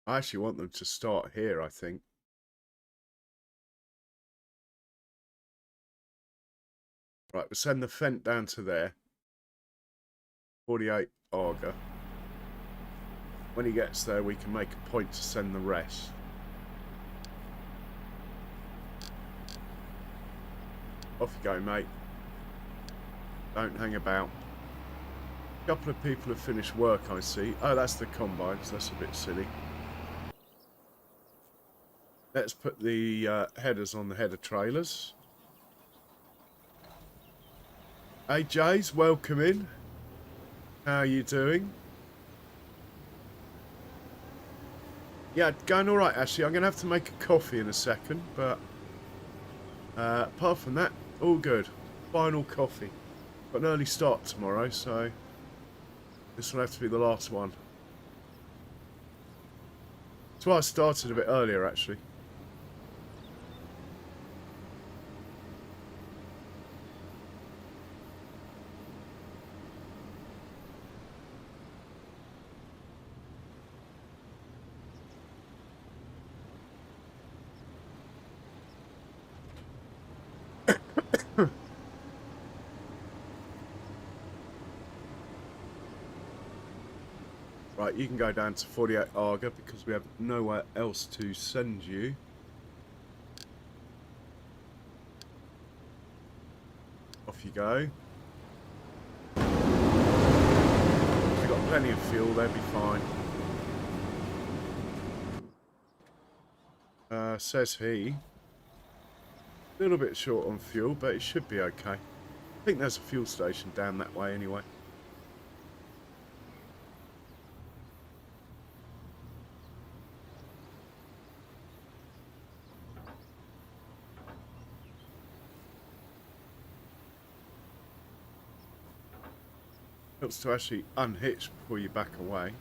I actually want them to start here, I think. Right, we'll send the Fent down to there. 48 auger. When he gets there, we can make a point to send the rest. Off you go, mate. Don't hang about. A couple of people have finished work, I see. Oh, that's the combines. That's a bit silly. Let's put the headers on the header trailers. Hey, Jays, welcome in. How are you doing? Yeah, going all right, actually. I'm going to have to make a coffee in a second, but apart from that, all good. Final coffee. Got an early start tomorrow, so this will have to be the last one. That's why I started a bit earlier, actually. Right, you can go down to 48 Arga because we have nowhere else to send you. Off you go. If you've got plenty of fuel, they'll be fine. Says he. A little bit short on fuel, but it should be okay. I think there's a fuel station down that way anyway. Helps to actually unhitch before you back away.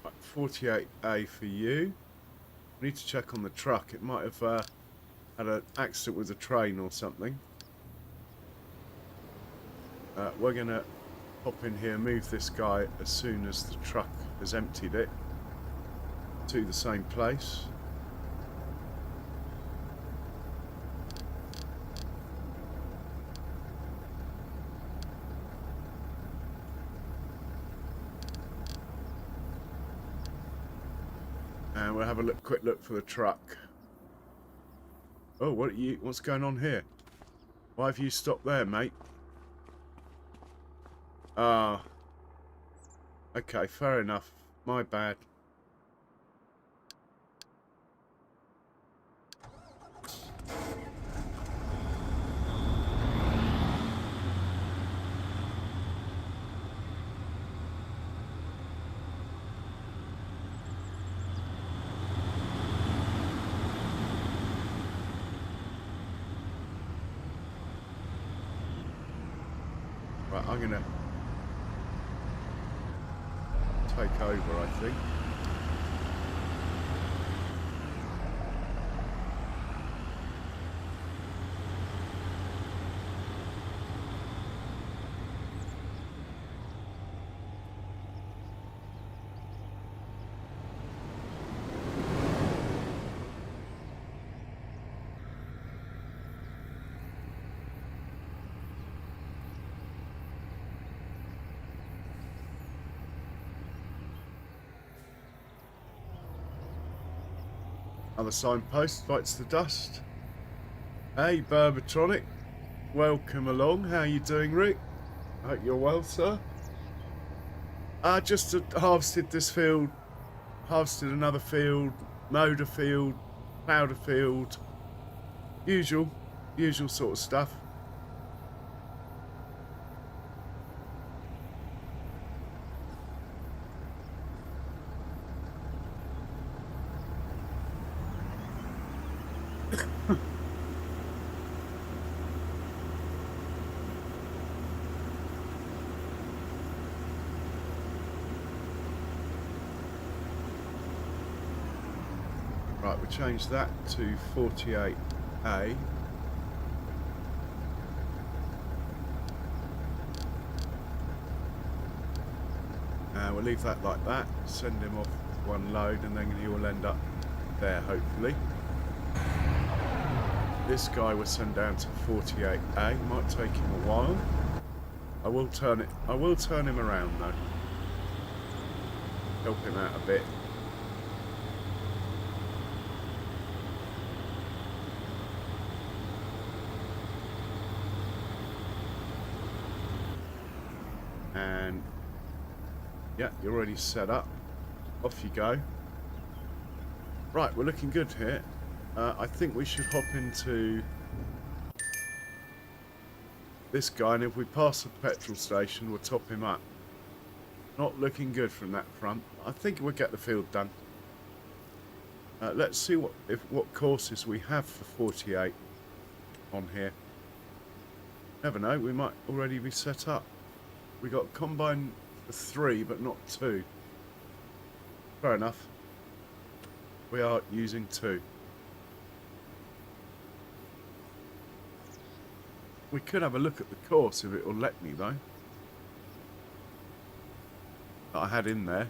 Right, 48A for you. We need to check on the truck. It might have had an accident with a train or something. We're going to hop in here, move this guy as soon as the truck has emptied it to the same place. And we'll have a quick look for the truck. Oh, what's going on here? Why have you stopped there, mate? Ah. Okay, fair enough. My bad. Right, I'm gonna take over, I think. Other signpost bites the dust. Hey, Burbatronic. Welcome along. How you doing, Rick? I hope you're well, sir. Just harvested this field, harvested another field, mowed a field, ploughed a field. Usual sort of stuff. Right, we'll change that to 48A. And we'll leave that like that, send him off one load, and then he will end up there, hopefully. This guy will send down to 48A. Might take him a while. I will turn him around though. Help him out a bit. And yeah, you're already set up. Off you go. Right, we're looking good here. I think we should hop into this guy, and if we pass the petrol station, we'll top him up. Not looking good from that front. I think we'll get the field done. Let's see what courses we have for 48 on here. Never know, we might already be set up. We got combine for 3, but not 2. Fair enough. We are using 2. We could have a look at the course if it will let me, though. That I had in there.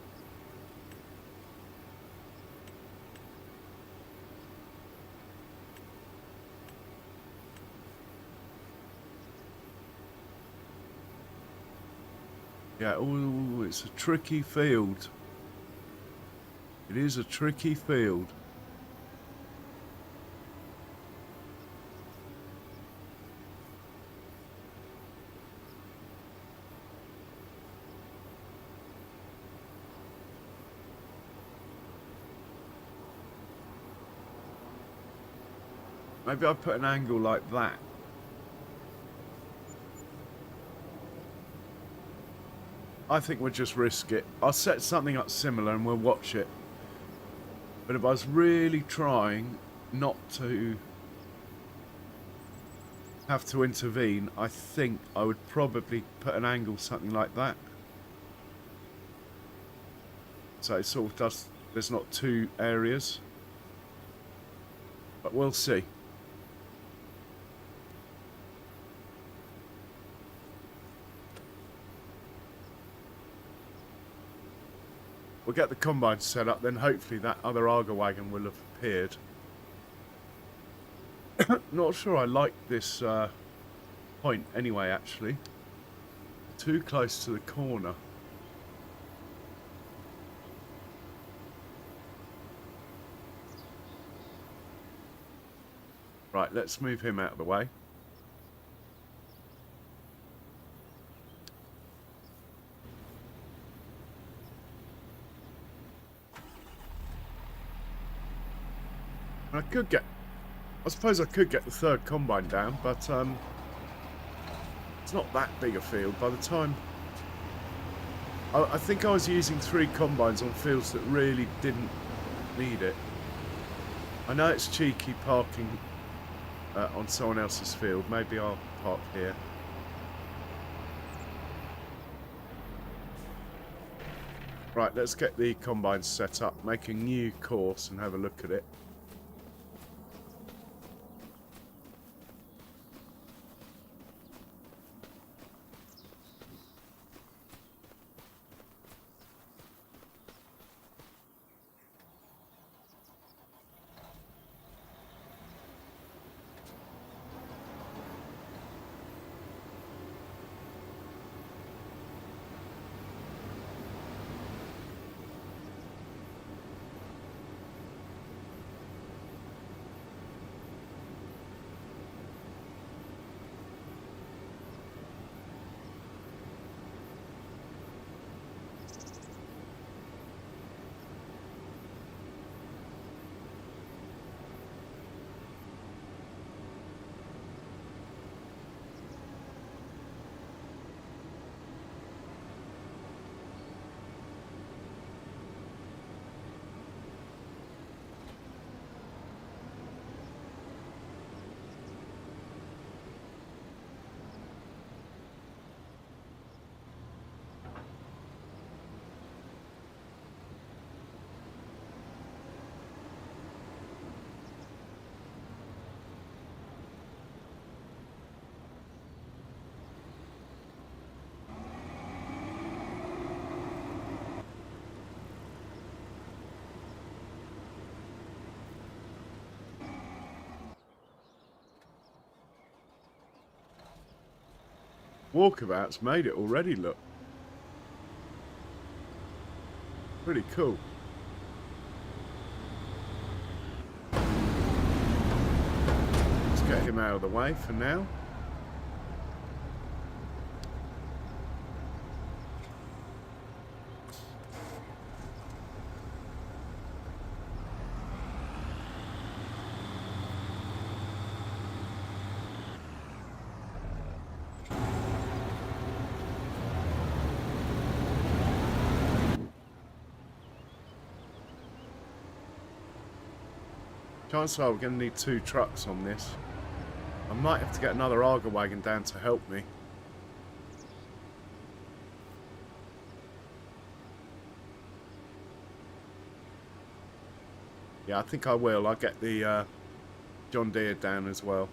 Yeah, oh, it's a tricky field. It is a tricky field. Maybe I put an angle like that. I think we'll just risk it. I'll set something up similar and we'll watch it. But if I was really trying not to have to intervene, I think I would probably put an angle something like that. So it sort of does, there's not 2 areas. But we'll see. We'll get the combine set up, then hopefully that other Arga wagon will have appeared. Not sure I like this point anyway, actually. Too close to the corner. Right, let's move him out of the way. I suppose I could get the 3rd combine down, but it's not that big a field. By the time I think I was using 3 combines on fields that really didn't need it. I know it's cheeky parking on someone else's field. Maybe I'll park here. Right, let's get the combine set up, make a new course and have a look at it. Walkabout's made it already, look. Pretty cool. Let's get him out of the way for now. Chances are we're going to need 2 trucks on this. I might have to get another Arga wagon down to help me. Yeah, I think I will. I'll get the John Deere down as well.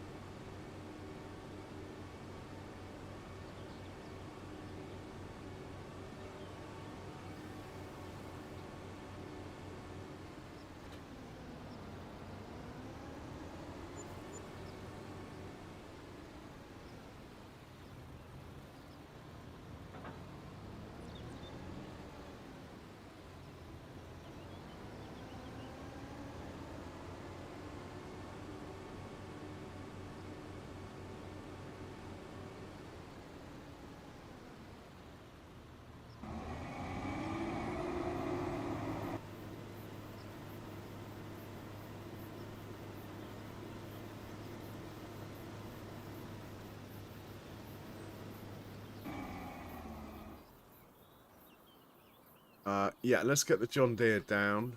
Yeah, let's get the John Deere down.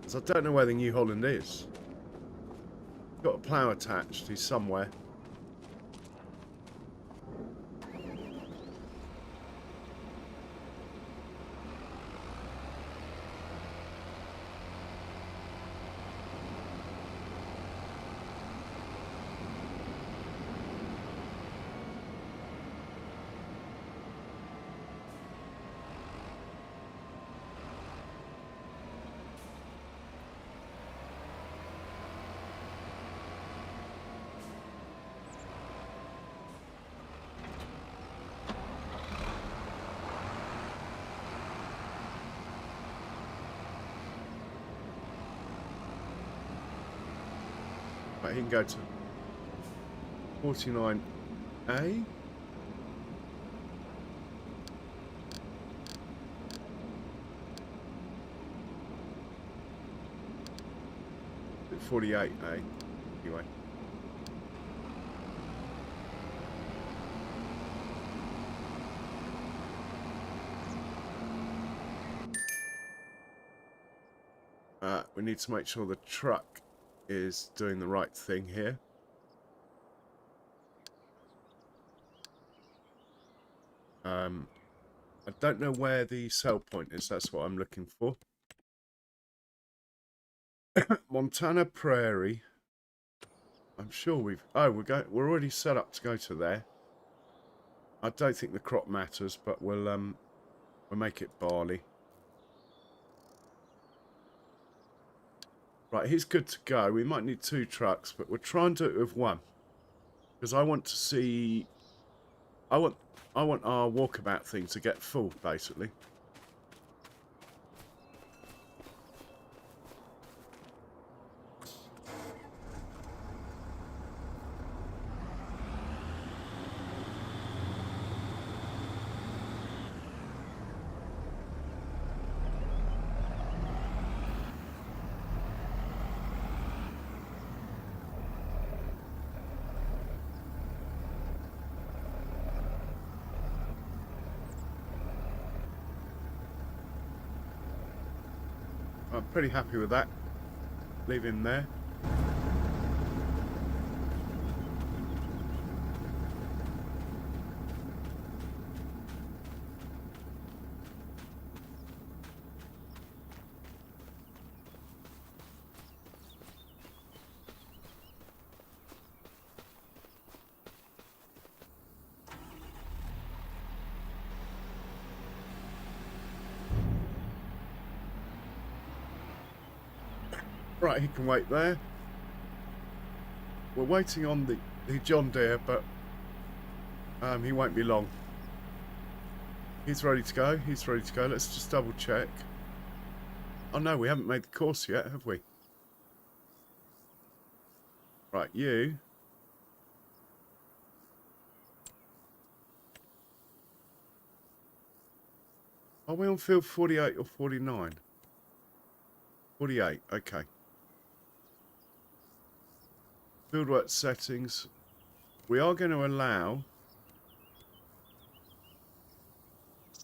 So I don't know where the New Holland is. Got a plough attached. He's somewhere. Right, he can go to 49A. At 48A. Anyway. We need to make sure the truck is doing the right thing here. I don't know where the sell point is. That's what I'm looking for. Montana Prairie. I'm sure we've... Oh, we're already set up to go to there. I don't think the crop matters, but we'll make it barley. Right, he's good to go. We might need 2 trucks, but we'll try and do it with 1. Because I want to see... I want our walkabout thing to get full, basically. I'm pretty happy with that. Leave him there. Right, he can wait there. We're waiting on the John Deere, but he won't be long. He's ready to go. He's ready to go. Let's just double check. Oh no, we haven't made the course yet, have we? Right, you. Are we on field 48 or 49? 48, okay. Fieldwork settings. We are going to allow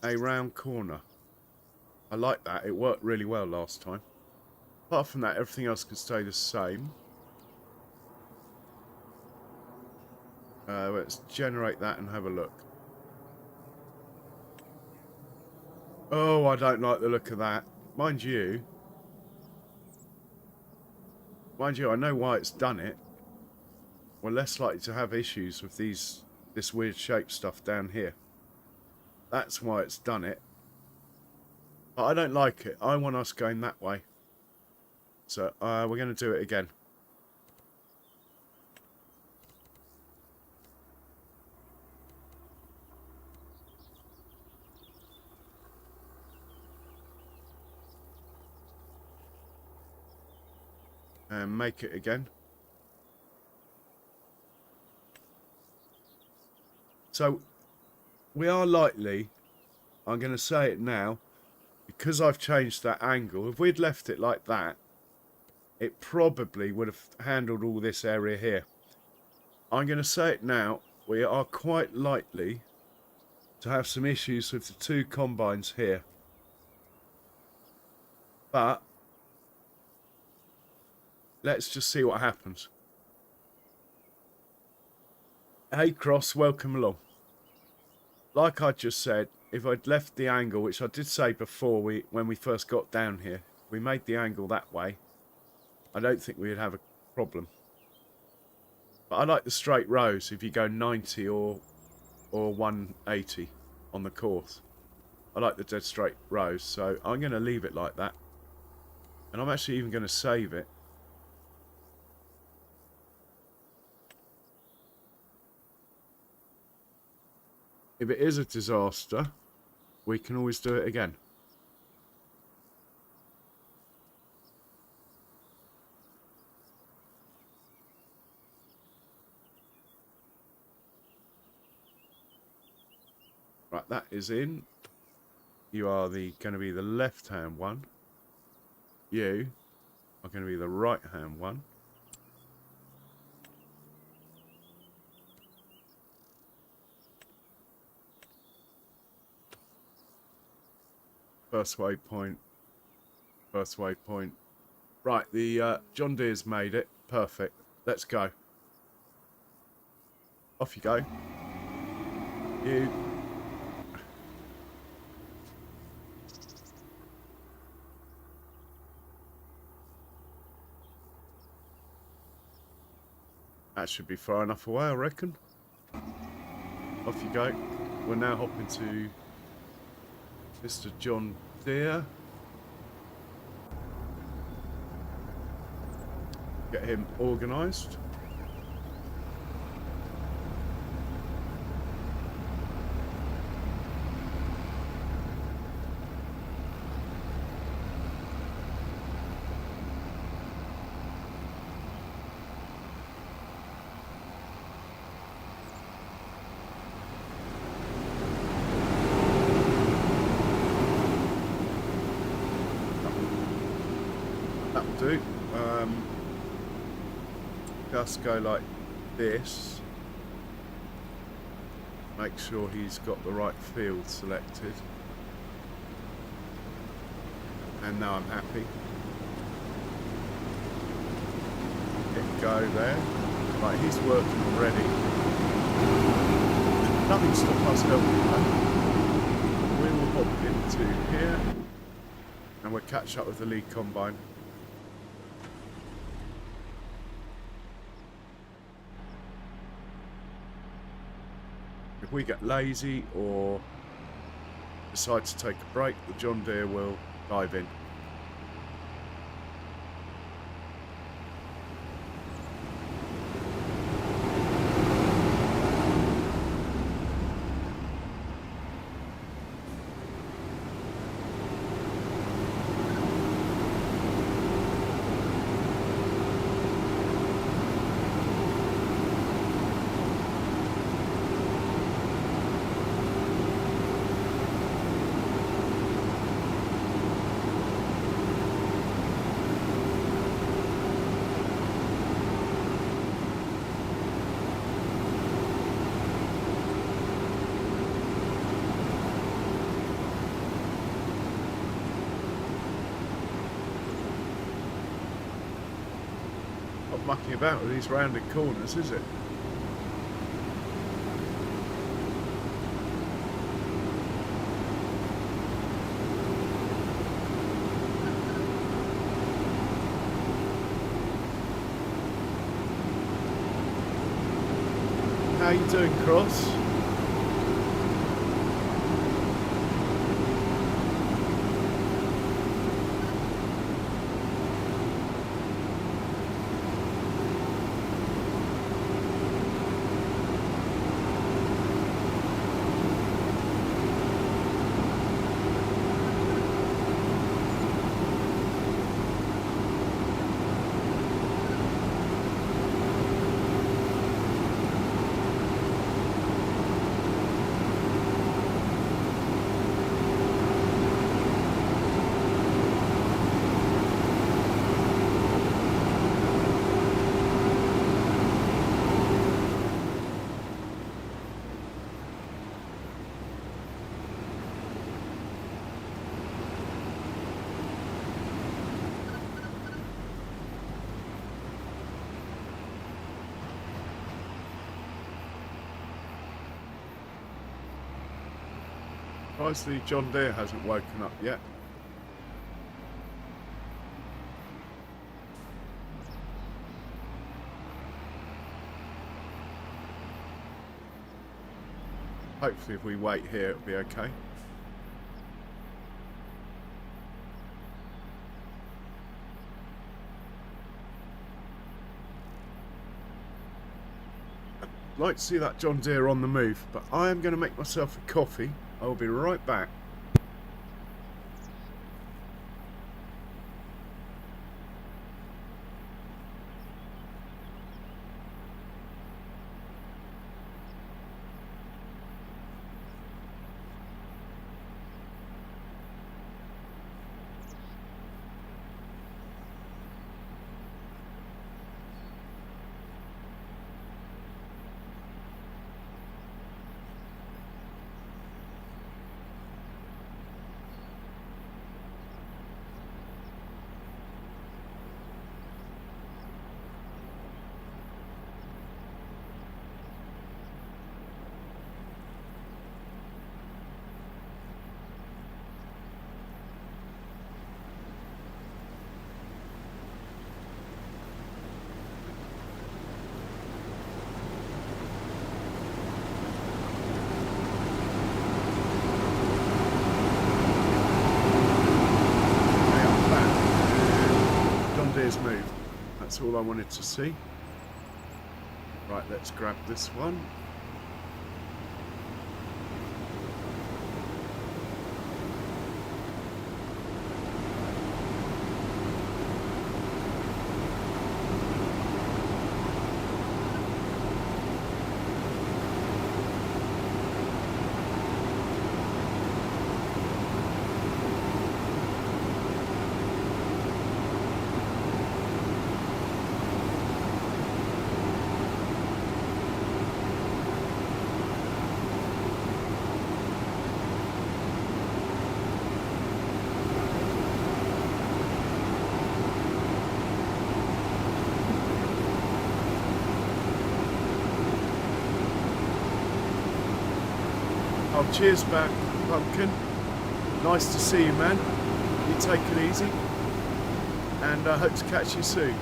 a round corner. I like that. It worked really well last time. Apart from that, everything else can stay the same. Let's generate that and have a look. Oh, I don't like the look of that. Mind you, I know why it's done it. We're less likely to have issues with this weird shape stuff down here. That's why it's done it. But I don't like it. I want us going that way. So we're going to do it again. And make it again. So we are likely, I'm going to say it now, because I've changed that angle, if we'd left it like that, it probably would have handled all this area here. I'm going to say it now, we are quite likely to have some issues with the two combines here. But let's just see what happens. Hey Cross, welcome along. Like I just said, if I'd left the angle, which I did say before when we first got down here, we made the angle that way, I don't think we'd have a problem. But I like the straight rows if you go 90 or 180 on the course. I like the dead straight rows, so I'm going to leave it like that. And I'm actually even going to save it. If it is a disaster, we can always do it again. Right, that is in. You are going to be the left-hand one. You are going to be the right-hand one. First waypoint. First waypoint. Right, the John Deere's made it. Perfect. Let's go. Off you go. You. That should be far enough away, I reckon. Off you go. We're now hopping to Mr. John Deere. Get him organised. That'll do. Just go like this. Make sure he's got the right field selected. And now I'm happy. Hit go there. Right, he's working already. Nothing stopped us helping though. We will hop into here and we'll catch up with the lead combine. If we get lazy or decide to take a break, the John Deere will dive in. Not mucking about with these rounded corners, is it? How you doing, Cross? Surprisingly, John Deere hasn't woken up yet. Hopefully if we wait here it'll be okay. I'd like to see that John Deere on the move, but I am going to make myself a coffee. I will be right back. Move. That's all I wanted to see. Right, let's grab this one. Oh, cheers back, Pumpkin. Nice to see you, man. You take it easy. And I hope to catch you soon.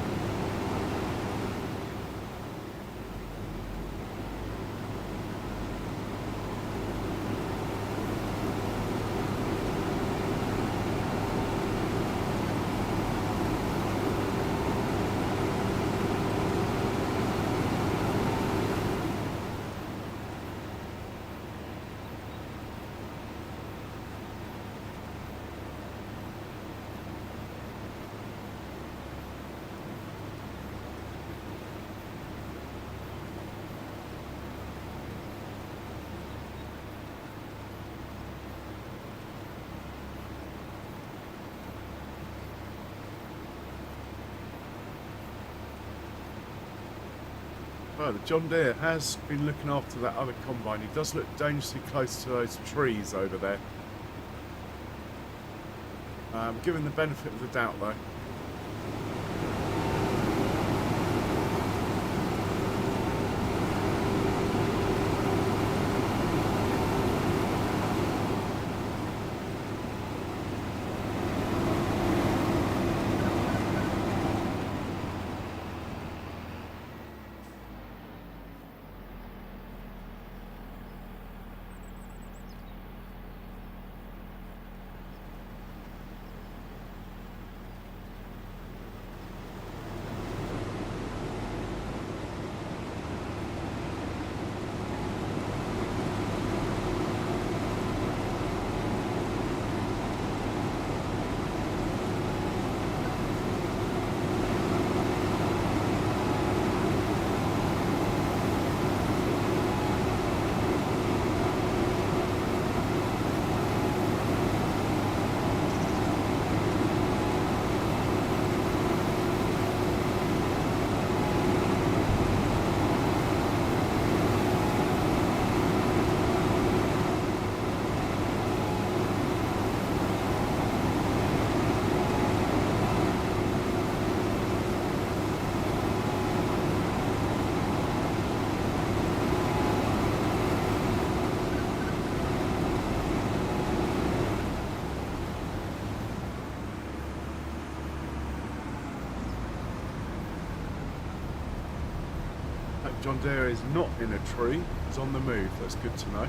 Well, the John Deere has been looking after that other combine. He does look dangerously close to those trees over there. Given the benefit of the doubt, though. John Deere is not in a tree. He's on the move. That's good to know.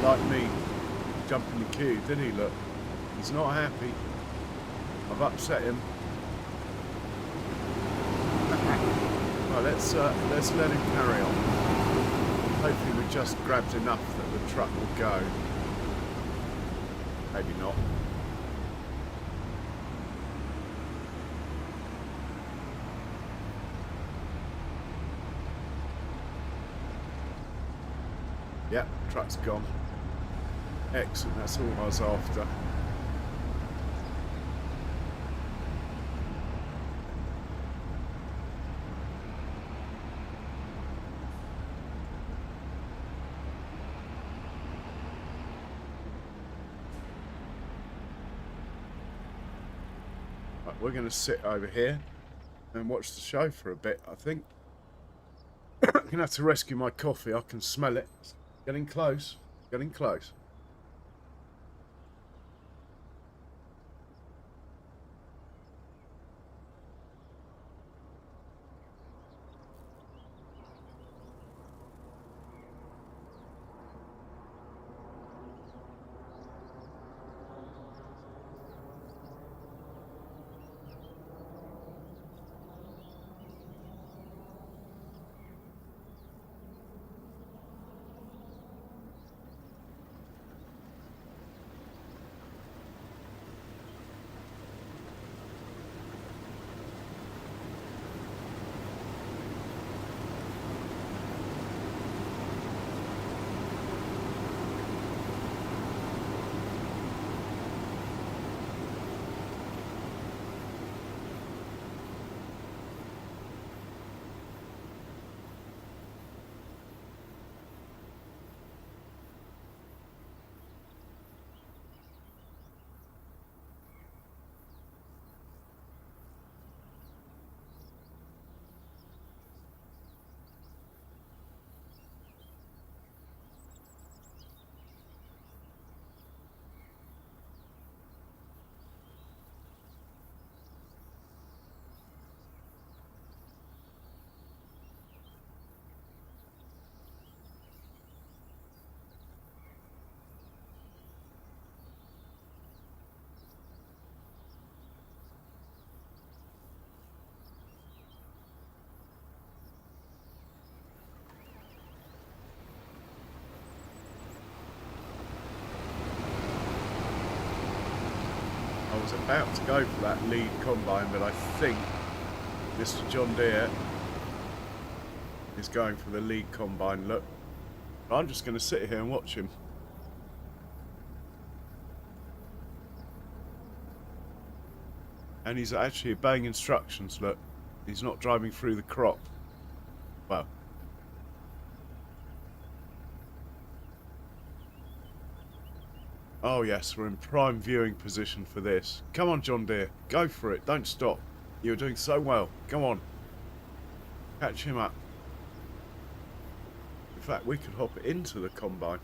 Like me jumping the queue, did he? Look, he's not happy. I've upset him. Well, let's let him carry on. Hopefully we just grabbed enough that the truck will go. Maybe not. Yep, truck's gone. Excellent, that's all I was after. Right, we're going to sit over here and watch the show for a bit, I think. I'm going to have to rescue my coffee. I can smell it. It's getting close. Getting close. I was about to go for that lead combine, but I think Mr. John Deere is going for the lead combine look. I'm just going to sit here and watch him. And he's actually obeying instructions, look. He's not driving through the crop. Well. Oh yes, we're in prime viewing position for this. Come on, John Deere. Go for it. Don't stop. You're doing so well. Come on. Catch him up. In fact, we could hop into the combine.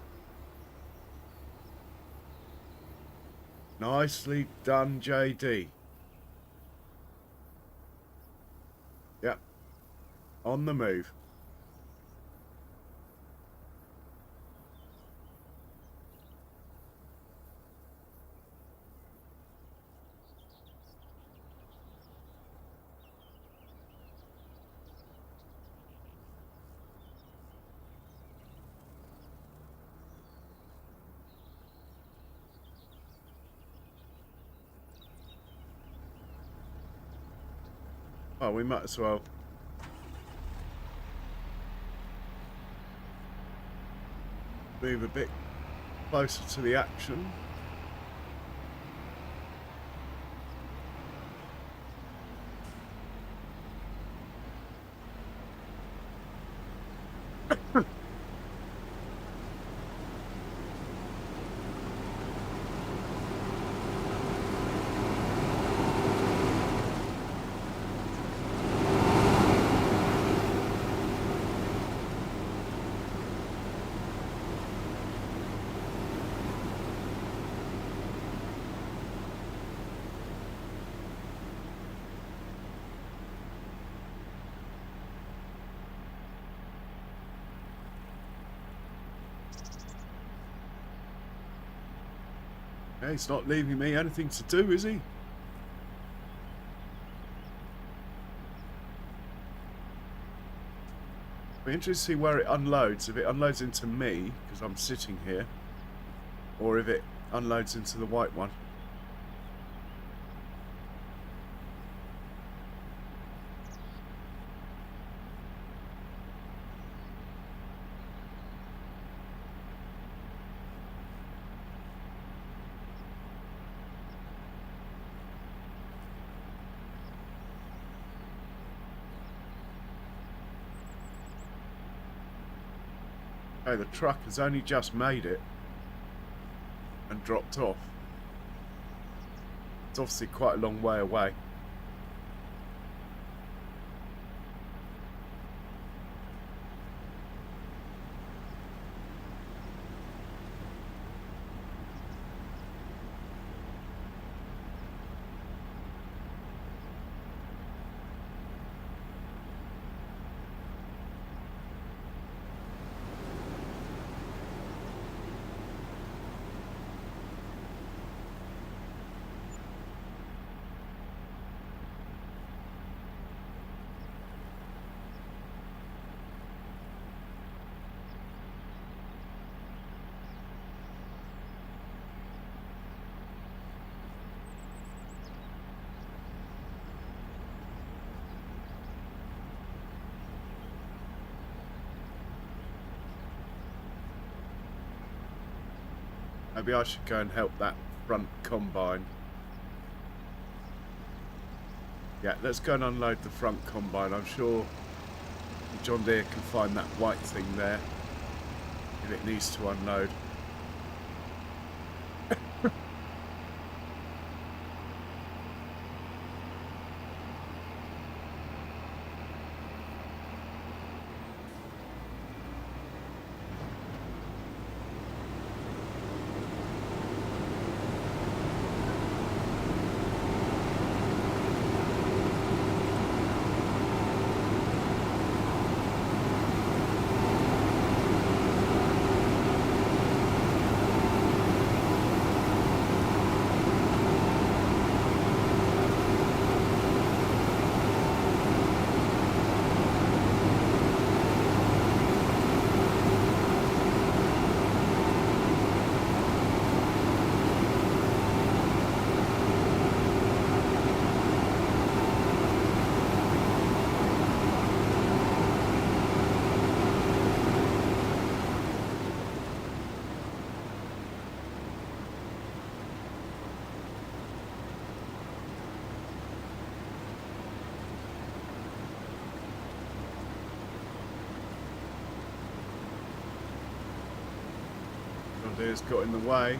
Nicely done, JD. Yep. On the move. Oh, we might as well move a bit closer to the action. Yeah, he's not leaving me anything to do, is he? Be interested to see where it unloads. If it unloads into me, because I'm sitting here, or if it unloads into the white one. Oh, the truck has only just made it and dropped off. It's obviously quite a long way away. Maybe I should go and help that front combine. Yeah, let's go and unload the front combine. I'm sure John Deere can find that white thing there if it needs to unload. John Deere's got in the way.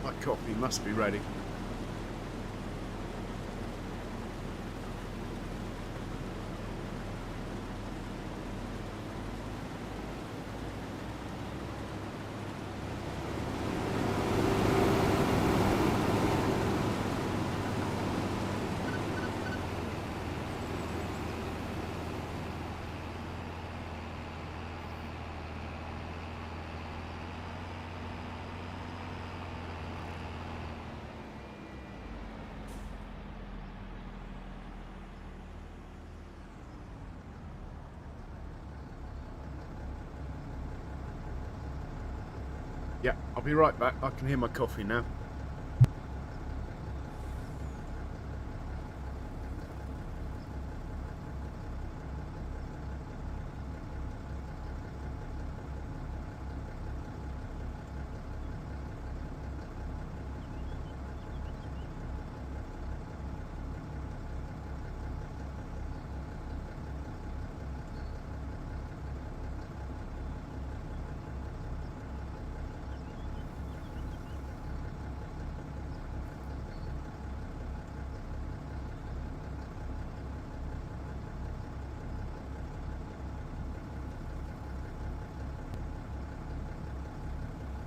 My coffee must be ready. Yeah, I'll be right back. I can hear my coffee now.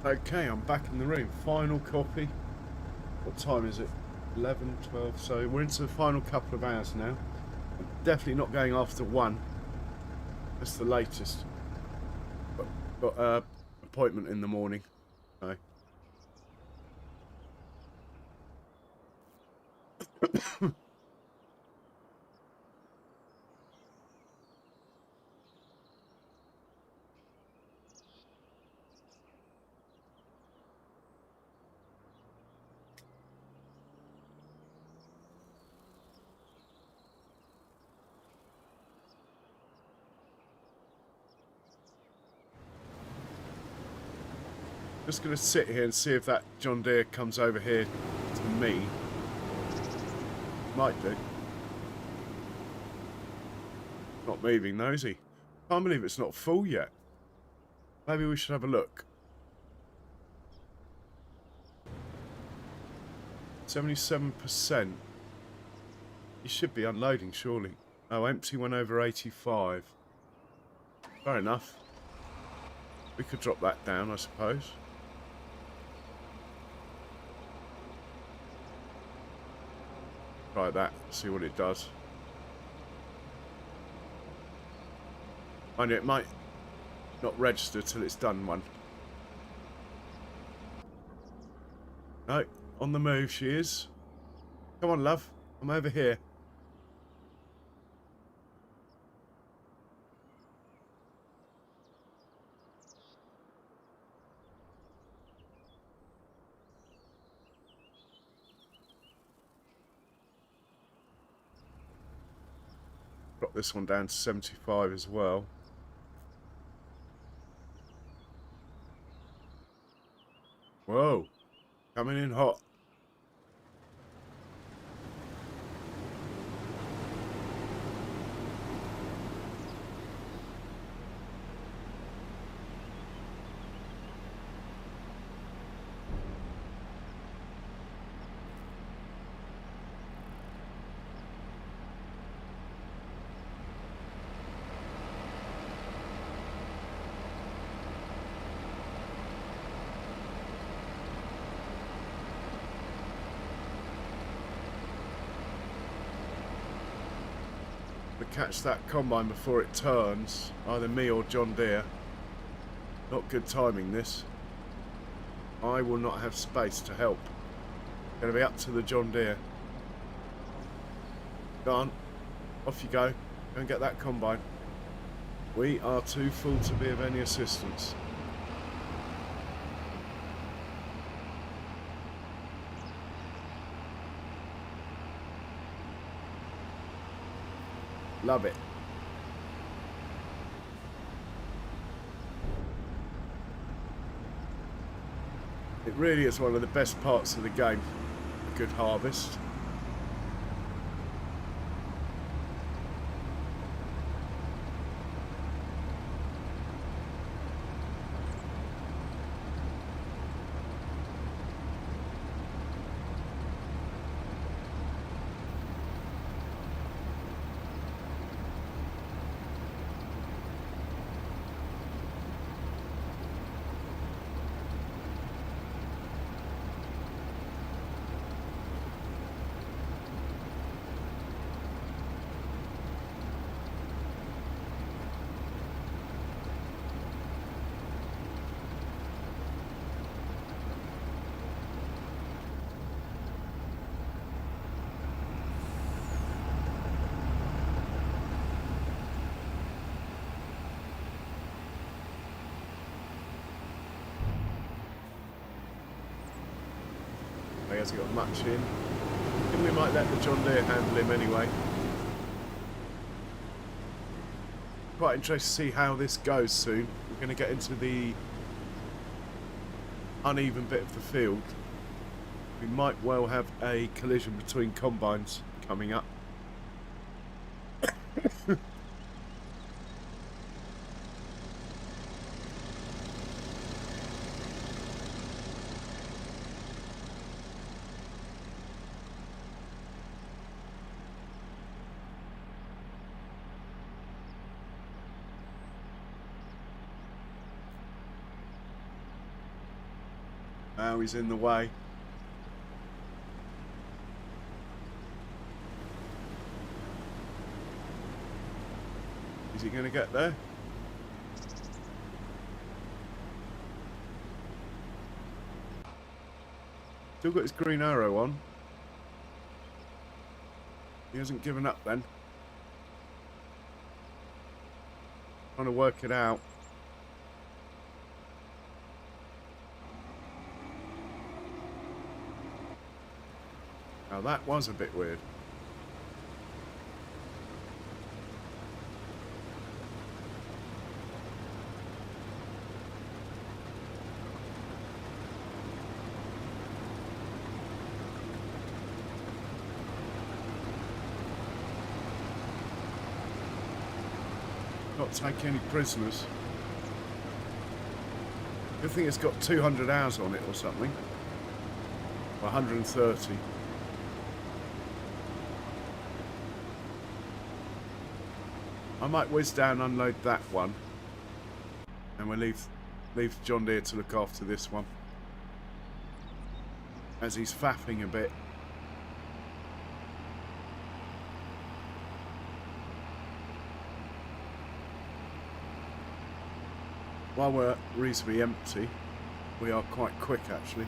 Okay, I'm back in the room. Final copy. What time is it? 11, 12. So we're into the final couple of hours now. I'm definitely not going after 1. That's the latest. Got an appointment in the morning. So. Just going to sit here and see if that John Deere comes over here to me. Might do. Not moving though, is he? Can't believe it's not full yet. Maybe we should have a look. 77%. You should be unloading, surely. Oh, empty one over 85. Fair enough. We could drop that down, I suppose. Try that, see what it does. Mind you, it might not register till it's done one. No, on the move she is. Come on, love. I'm over here. Drop this one down to 75 as well. Whoa, coming in hot. Catch that combine before it turns, either me or John Deere. Not good timing this. I will not have space to help. Going to be up to the John Deere. Go on, off you go. Go and get that combine. We are too full to be of any assistance. Love it. It really is one of the best parts of the game, a good harvest. hasn't got much in. I think we might let the John Deere handle him anyway. Quite interested to see how this goes soon. We're going to get into the uneven bit of the field. We might well have a collision between combines coming up. Now he's in the way. Is he going to get there? Still got his green arrow on. He hasn't given up then. Trying to work it out. Now that was a bit weird. Not take any prisoners. Good thing it's got 200 hours on it or something. 130. I might whiz down, unload that one, and we'll leave John Deere to look after this one, as he's faffing a bit. While we're reasonably empty, we are quite quick actually.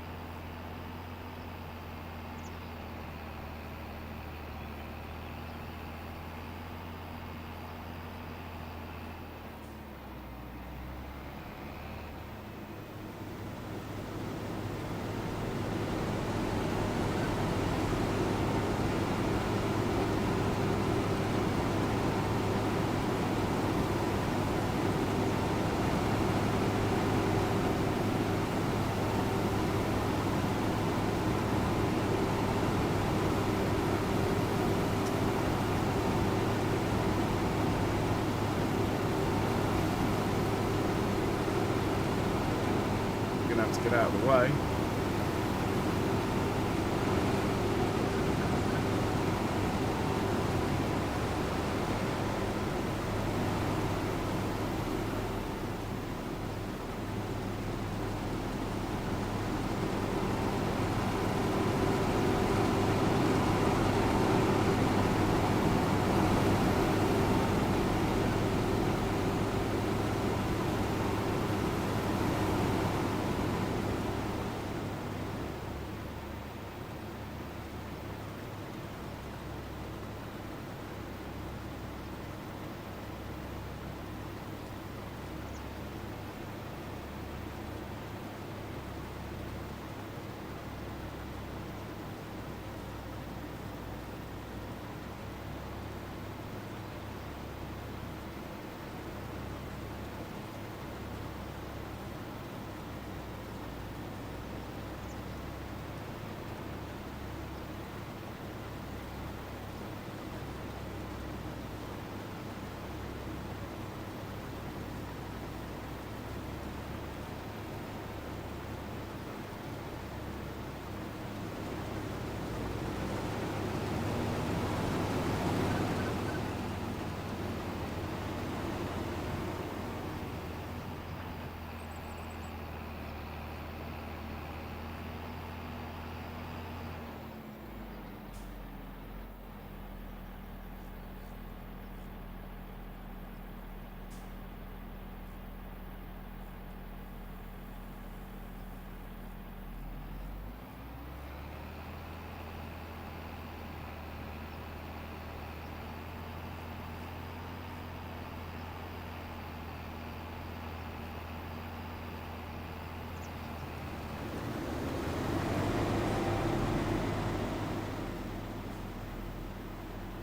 Have to get out of the way.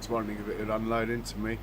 was wondering if it would unload into me.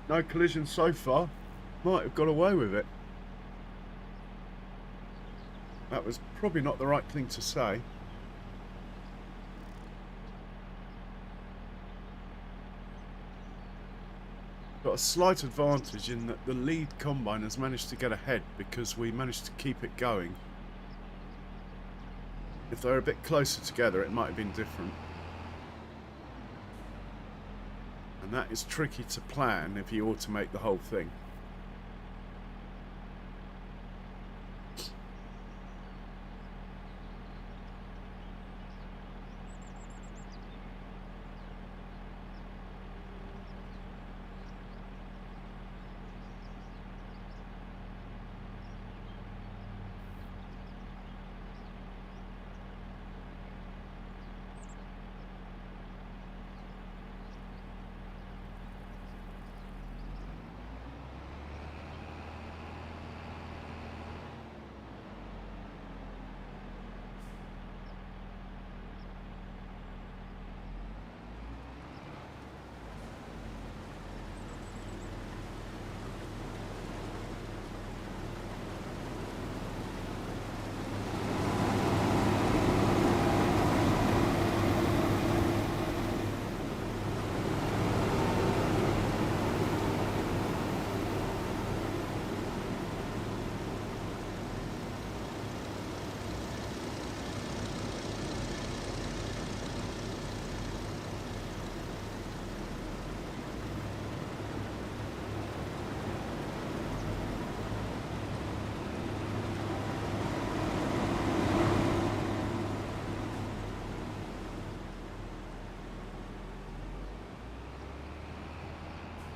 No collision so far. Might have got away with it. That was probably not the right thing to say. Got a slight advantage in that the lead combine has managed to get ahead because we managed to keep it going. If they were a bit closer together, it might have been different. And that is tricky to plan if you automate the whole thing.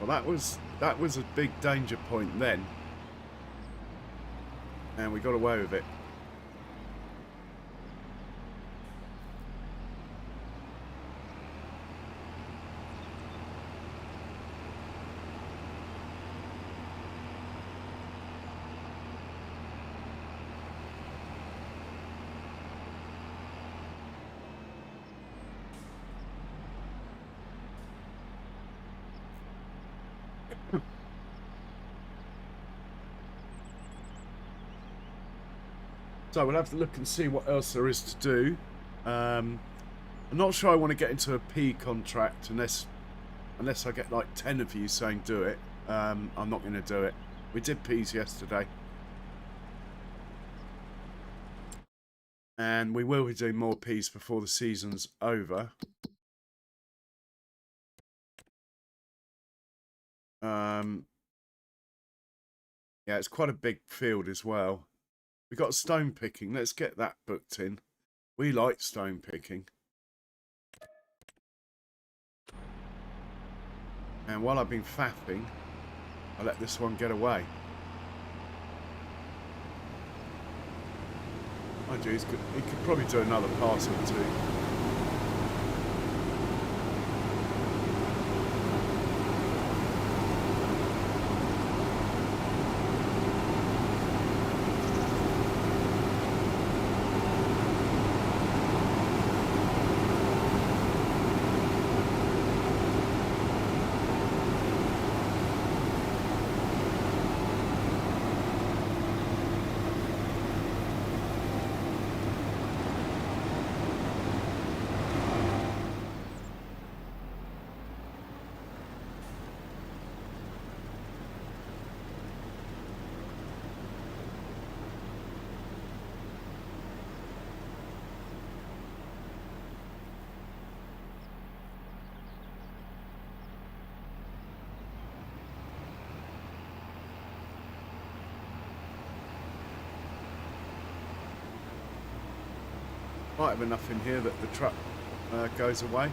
Well, that was a big danger point then, and we got away with it. So we'll have to look and see what else there is to do. I'm not sure I want to get into a P contract unless I get like 10 of you saying do it. I'm not going to do it. We did P's yesterday. And we will be doing more P's before the season's over. Yeah, it's quite a big field as well. We've got stone picking. Let's get that booked in. We like stone picking. And while I've been faffing, I let this one get away. Oh geez, he could probably do another pass or two. Might have enough in here that the truck goes away.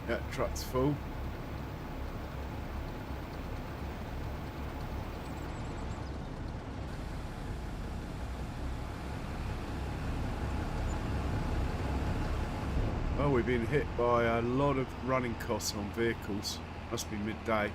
Yeah, truck's full. Oh, we've been hit by a lot of running costs on vehicles. Must be midday.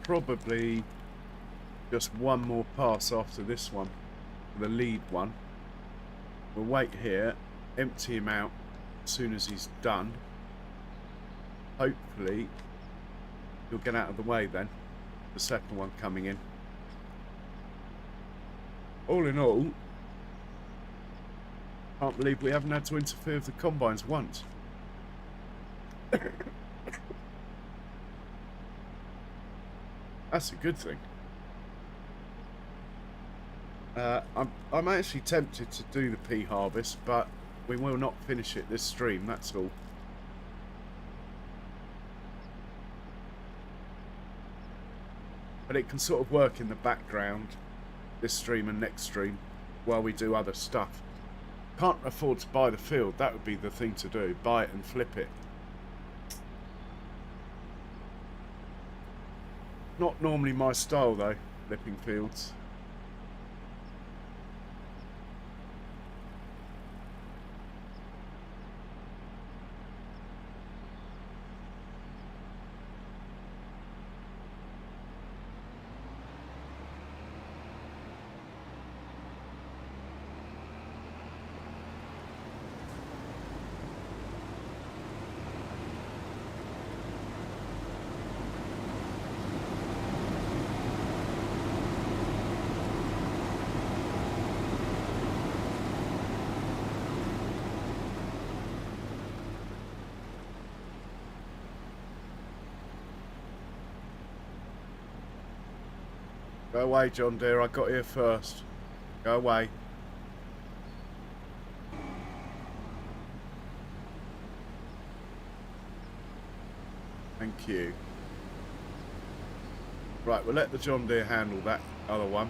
Probably just one more pass after this one, the lead one. We'll wait here, empty him out as soon as he's done. Hopefully he'll get out of the way then, the second one coming in. All in all, can't believe we haven't had to interfere with the combines once. That's a good thing. I'm actually tempted to do the pea harvest, but we will not finish it this stream, that's all. But it can sort of work in the background, this stream and next stream, while we do other stuff. Can't afford to buy the field, that would be the thing to do, buy it and flip it. Not normally my style though, flipping fields. Go away, John dear, I got here first. Go away. Thank you. Right, we'll let the John Deere handle that other one.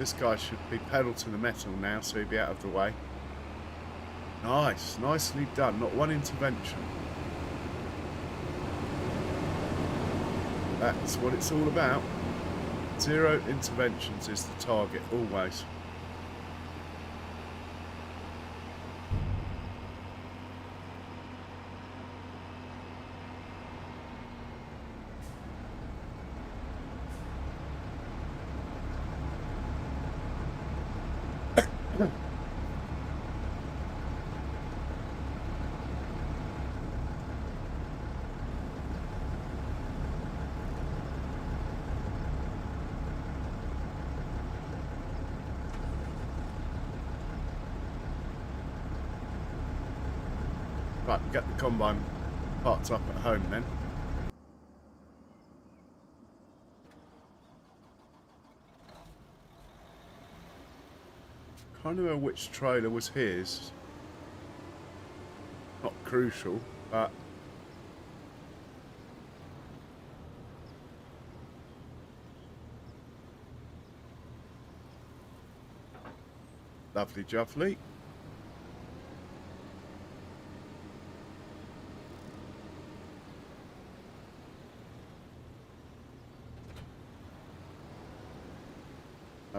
This guy should be pedal to the metal now, so he'll be out of the way. Nice, nicely done. Not one intervention. That's what it's all about. 0 interventions is the target, always. Right, get the combine parts up at home then. Can't remember which trailer was his. Not crucial, but lovely jubbly.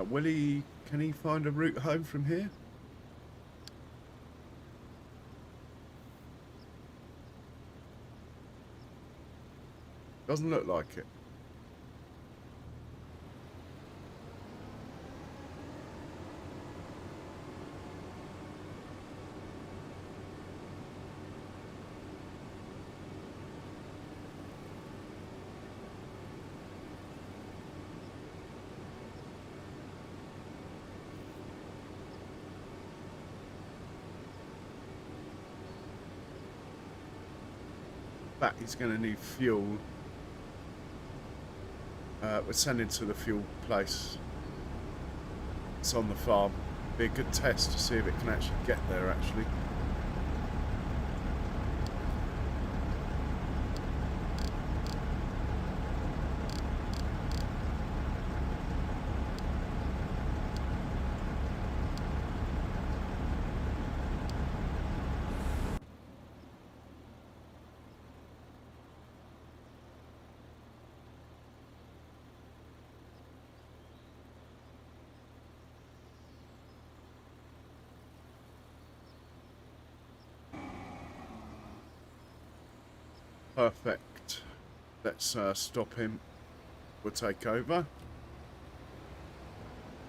Willie, can he find a route home from here? Doesn't look like it. That he's going to need fuel. We're sending to the fuel place. It's on the farm. Be a good test to see if it can actually get there actually. Perfect. Let's stop him. We'll take over.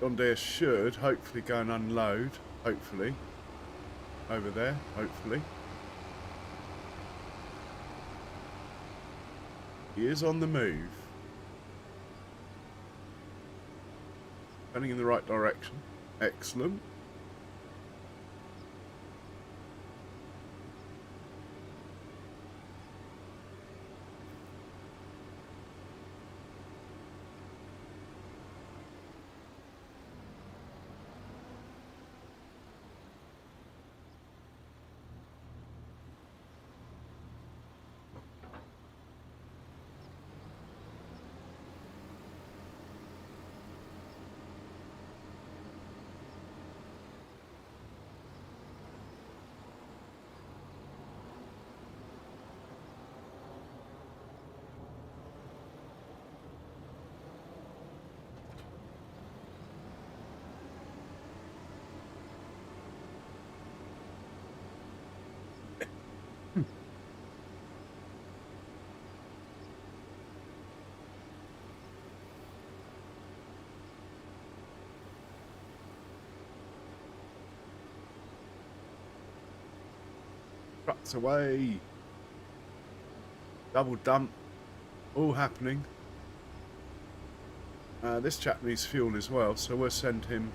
John Deere should hopefully go and unload. Hopefully. Over there. Hopefully. He is on the move. Heading in the right direction. Excellent. Trucks away. Double dump. All happening. This chap needs fuel as well, so we'll send him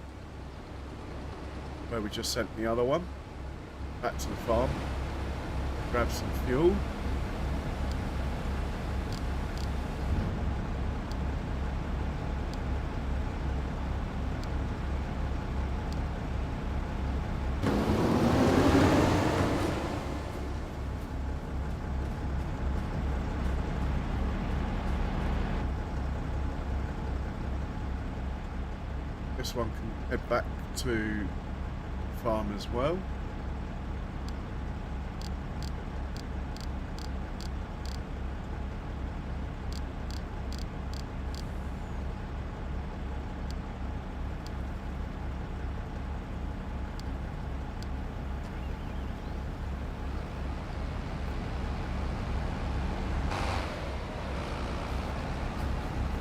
where we just sent the other one. Back to the farm. Grab some fuel. this one can head back to the farm as well.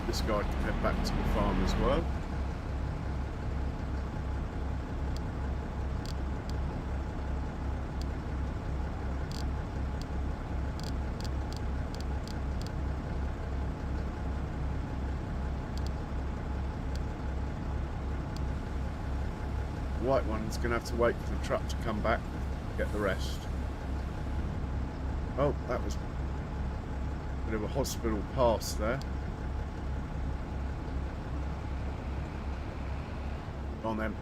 This guy can head back to the farm as well. The white one's going to have to wait for the truck to come back to get the rest. Oh, that was a bit of a hospital pass there. On then.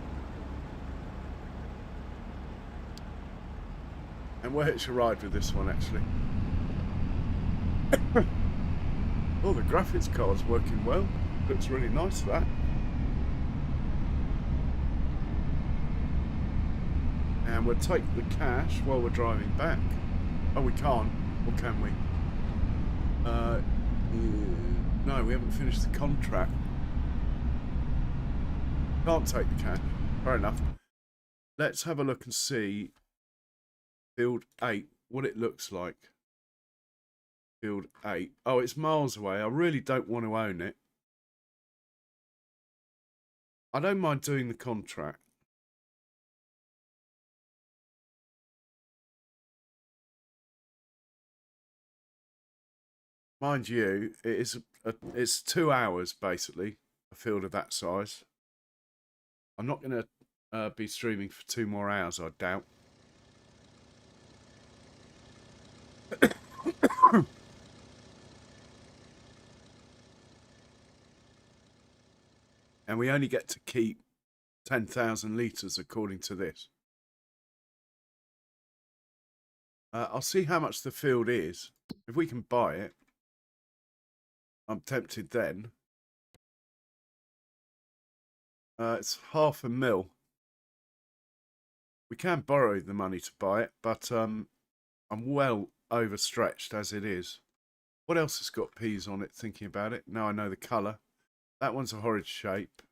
And we'll hitch a ride with this one actually. Oh, the graphics card's working well. Looks really nice, that. And we'll take the cash while we're driving back. Oh, we can't. Or can we? No, we haven't finished the contract. Can't take the cash. Fair enough. Let's have a look and see Field 8, what it looks like. Field 8. Oh, it's miles away. I really don't want to own it. I don't mind doing the contract. Mind you, it's 2 hours basically, a field of that size. I'm not going to be streaming for 2 more hours, I doubt. And we only get to keep 10,000 litres according to this. I'll see how much the field is. If we can buy it, I'm tempted then. It's 500,000. We can borrow the money to buy it, but I'm well overstretched as it is. What else has got peas on it, thinking about it? Now I know the colour. That one's a horrid shape.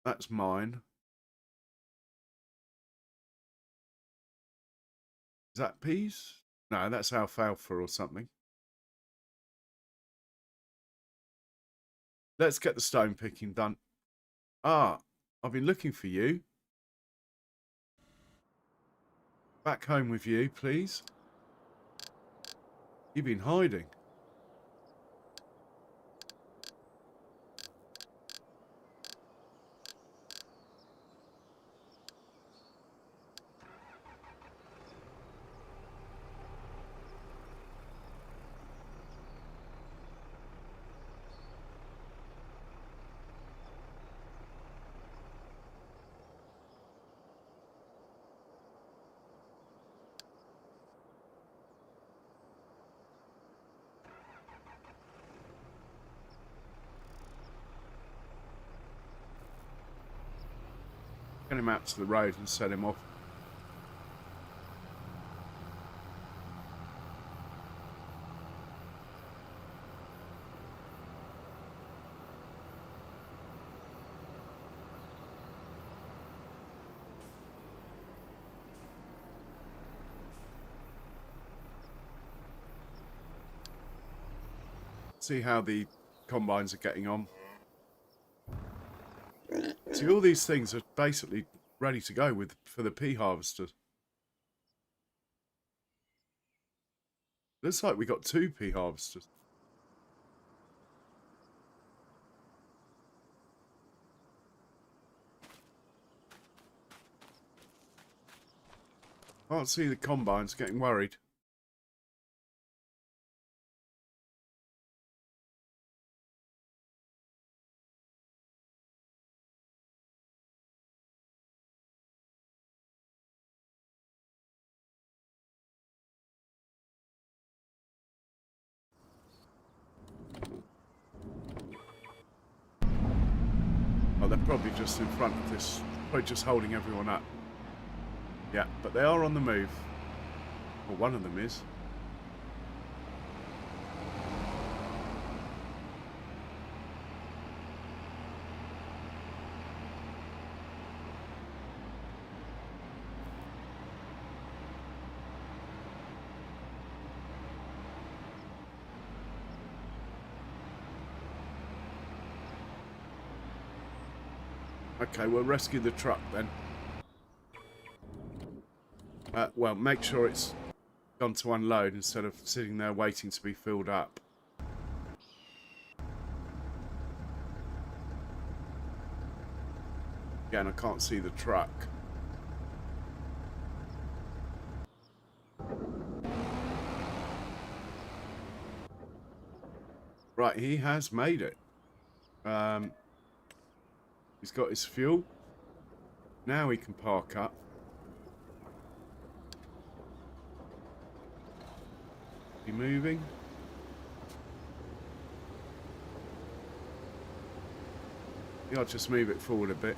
That's mine. Is that peas? No, that's alfalfa or something. Let's get the stone picking done. Ah, I've been looking for you. Back home with you, please. You've been hiding. Get him out to the road and set him off. See how the combines are getting on. See, all these things are basically ready to go for the pea harvesters. Looks like we got 2 pea harvesters. Can't see the combines getting worried. they're probably just in front of this, probably just holding everyone up. Yeah, but they are on the move. Well, one of them is. Okay, we'll rescue the truck then. Well, make sure it's gone to unload instead of sitting there waiting to be filled up. Again, I can't see the truck. Right, he has made it. He's got his fuel. Now he can park up. Be moving. Yeah, I'll just move it forward a bit.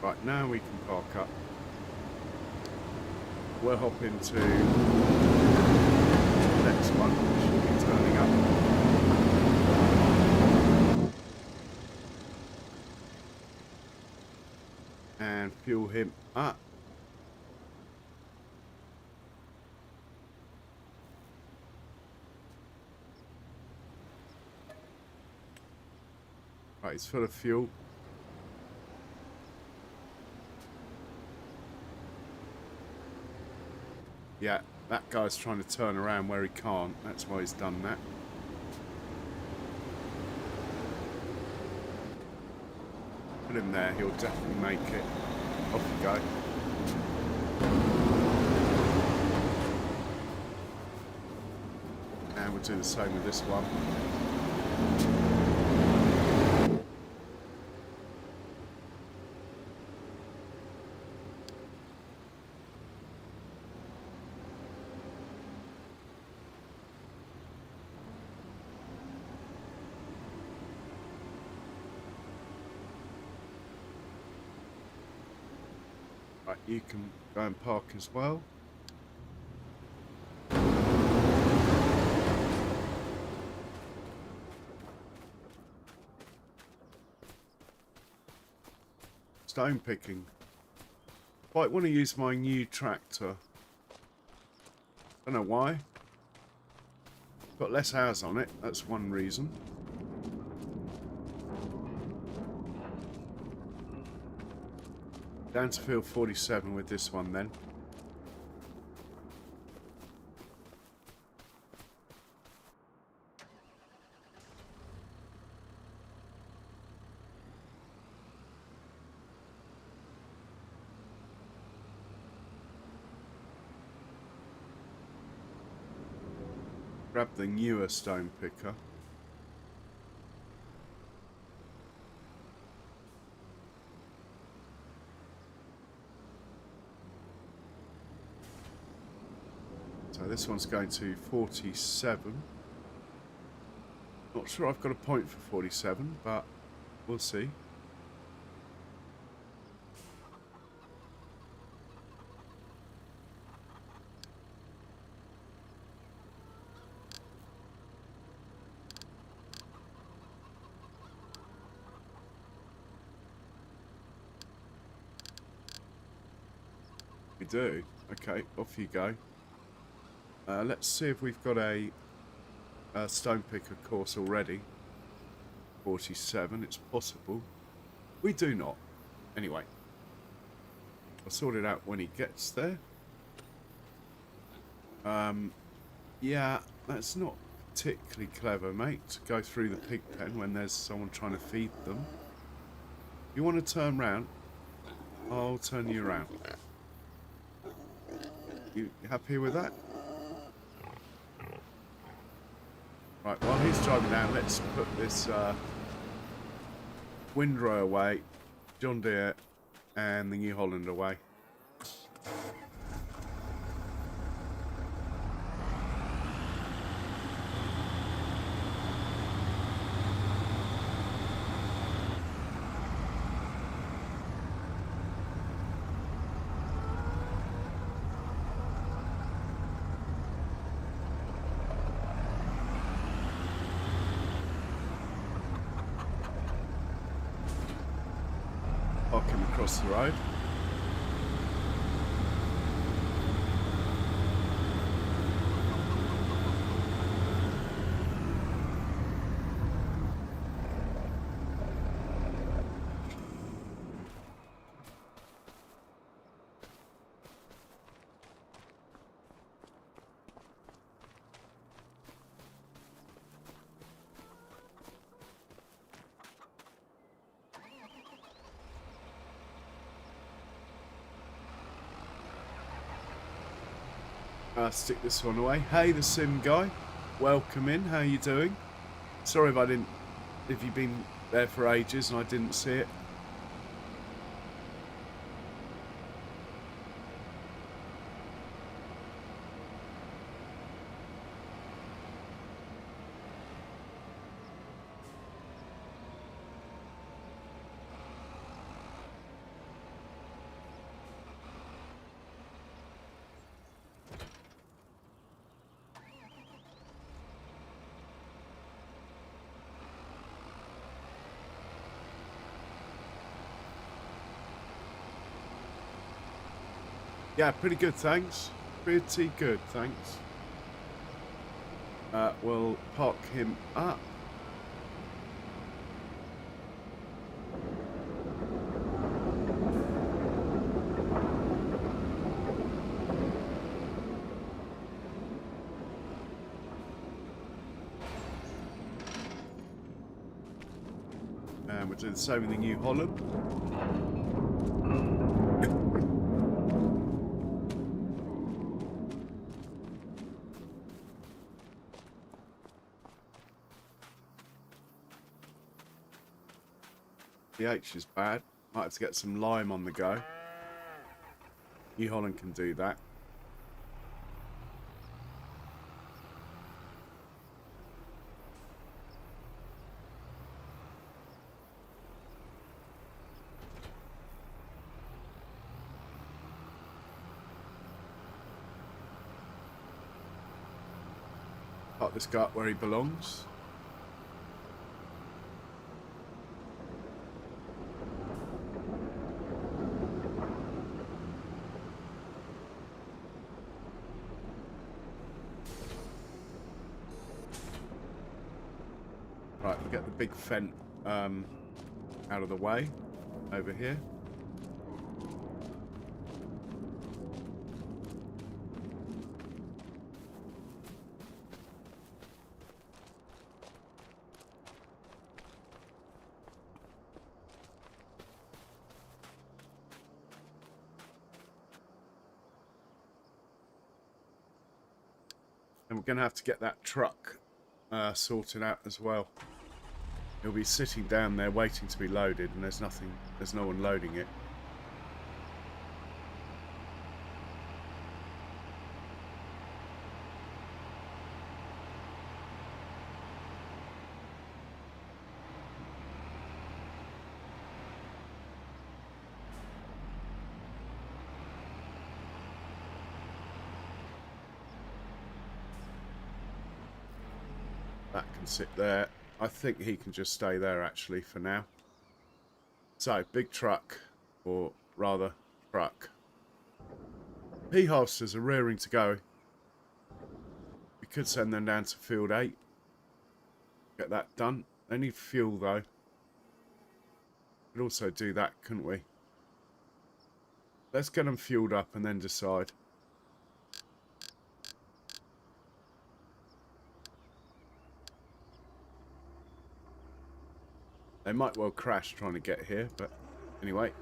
Right, now we can park up. We'll hop into the next one, which should be turning up. And fuel him up. Right, he's full of fuel. Yeah, that guy's trying to turn around where he can't. That's why he's done that. Put him there, he'll definitely make it. Off you go. And we'll do the same with this one. Right, you can go and park as well. Stone picking. Quite want to use my new tractor. Don't know why. Got less hours on it, that's one reason. Down to field 47 with this one then. Grab the newer stone picker. So this one's going to 47. Not sure I've got a point for 47, but we'll see. We do. Okay, off you go. Let's see if we've got a stone picker course already. 47, it's possible. We do not. Anyway, I'll sort it out when he gets there. Yeah, that's not particularly clever, mate, to go through the pig pen when there's someone trying to feed them. You want to turn round? I'll turn you around. You happy with that? Right, while he's driving down, let's put this windrow away, John Deere, and the New Holland away. park him across the road. Stick this one away. Hey, the sim guy, welcome in. How you doing? Sorry if you've been there for ages and I didn't see it. Yeah, pretty good, thanks. Pretty good, thanks. We'll park him up. And we'll do the same in the New Holland. The H is bad. Might have to get some lime on the go. New Holland can do that. Park this guy up where he belongs. Right, we'll get the big fence out of the way over here. And we're going to have to get that truck sorted out as well. It'll be sitting down there waiting to be loaded, and there's no one loading it. That can sit there. I think he can just stay there actually for now. So, big truck, or rather truck. P-hosters are rearing to go. We could send them down to field 8. Get that done. They need fuel though. Could also do that, couldn't we? Let's get them fueled up and then decide. They might well crash trying to get here, but anyway.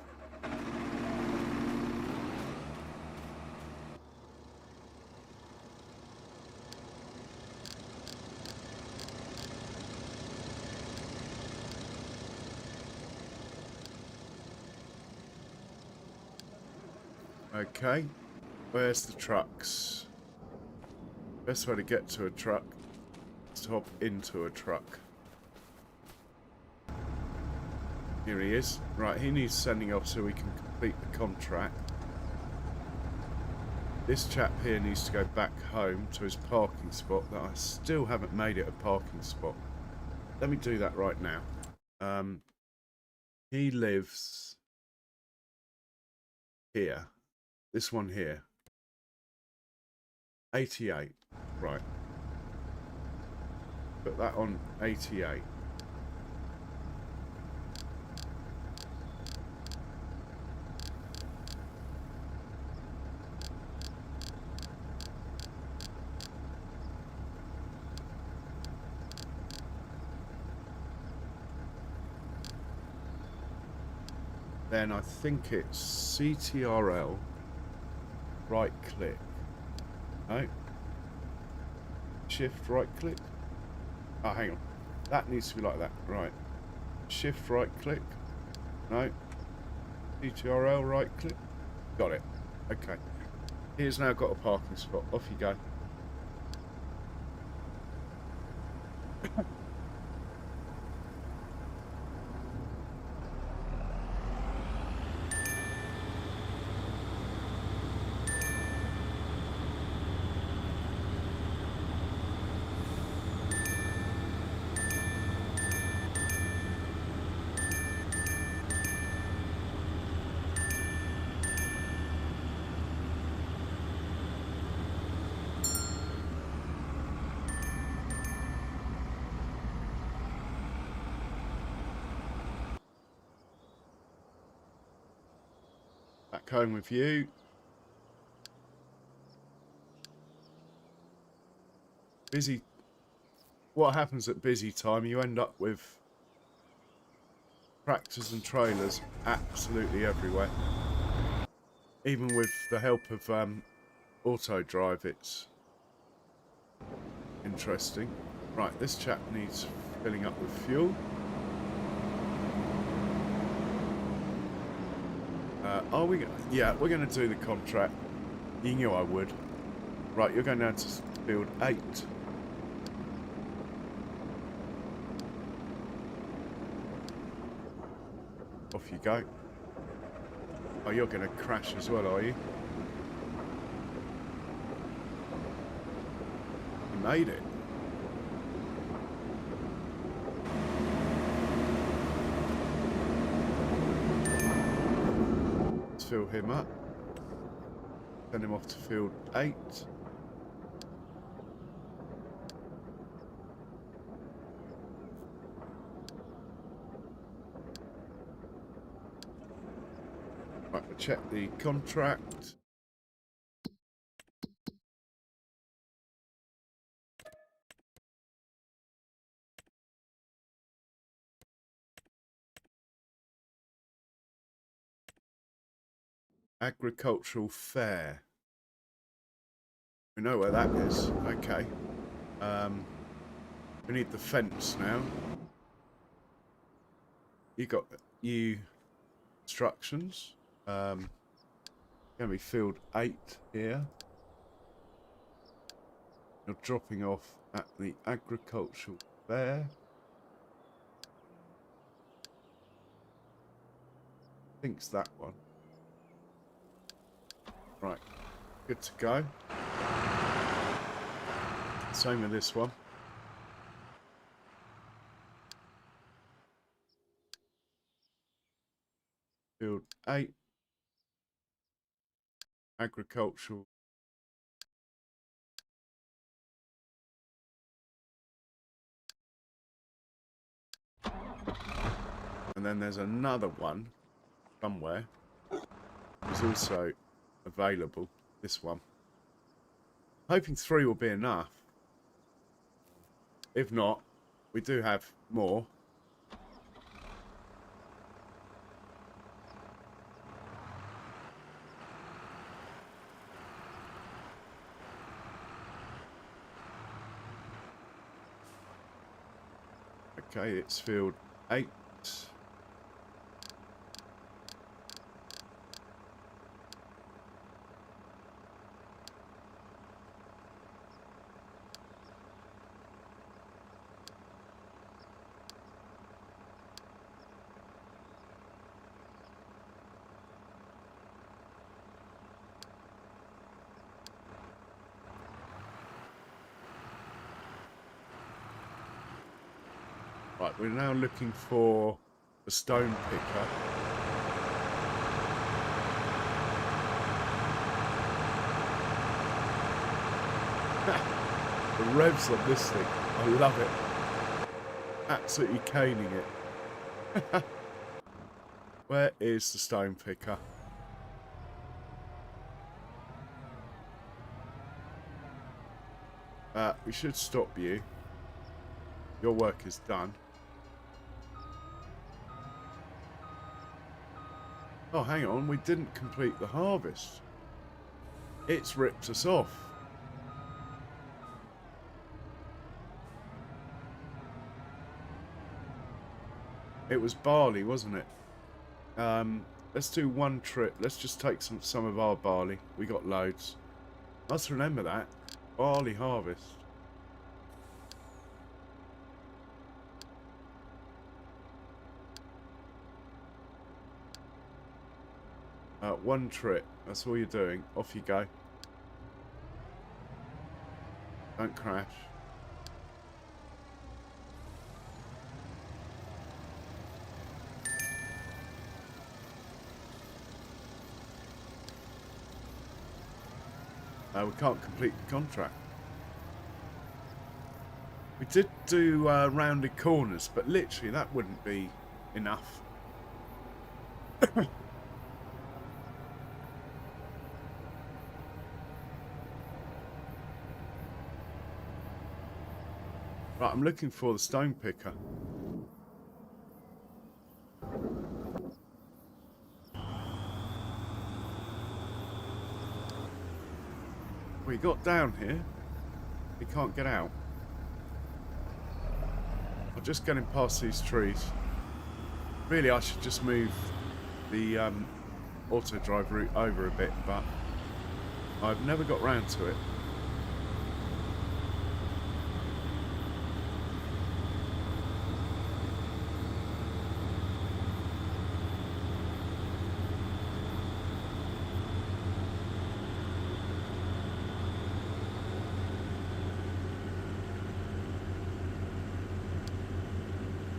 Okay, where's the trucks? Best way to get to a truck is to hop into a truck. Here he is. Right, he needs sending off so we can complete the contract. This chap here needs to go back home to his parking spot that I still haven't made it a parking spot. Let me do that right now. He lives here. This one here. 88. Right. Put that on 88. Then I think it's CTRL, right click. No. Shift right click. Oh, hang on. That needs to be like that. Right. Shift right click. No. CTRL right click. Got it. Okay. Here's now got a parking spot. Off you go. Back home with you. Busy. What happens at busy time? You end up with tractors and trailers absolutely everywhere. Even with the help of auto drive, it's interesting. Right, this chap needs filling up with fuel. Are we? Yeah, we're going to do the contract. You knew I would. Right, you're going down to field 8. Off you go. Oh, you're going to crash as well, are you? You made it. Let's fill him up. Send him off to field 8. Right, we'll check the contract. Agricultural fair. We know where that is. Okay. We need the fence now. You got new instructions. Going to be field 8 here. You're dropping off at the agricultural fair. I think it's that one. Right, good to go. Same with this one. Field 8. Agricultural. And then there's another one somewhere. It's also available. This one. Hoping 3 will be enough. If not, we do have more. Okay, it's field 8. Right, we're now looking for the stone picker. The revs on this thing, I love it. Absolutely caning it. Where is the stone picker? We should stop you. Your work is done. Oh, hang on. We didn't complete the harvest. It's ripped us off. It was barley, wasn't it? Let's do one trip. Let's just take some of our barley. We got loads. Let's remember that. Barley harvest. One trip. That's all you're doing. Off you go. Don't crash. We can't complete the contract. We did do rounded corners, but literally that wouldn't be enough. Right, I'm looking for the stone picker. We got down here. He can't get out. I'll just get him past these trees. Really, I should just move the auto drive route over a bit, but I've never got round to it.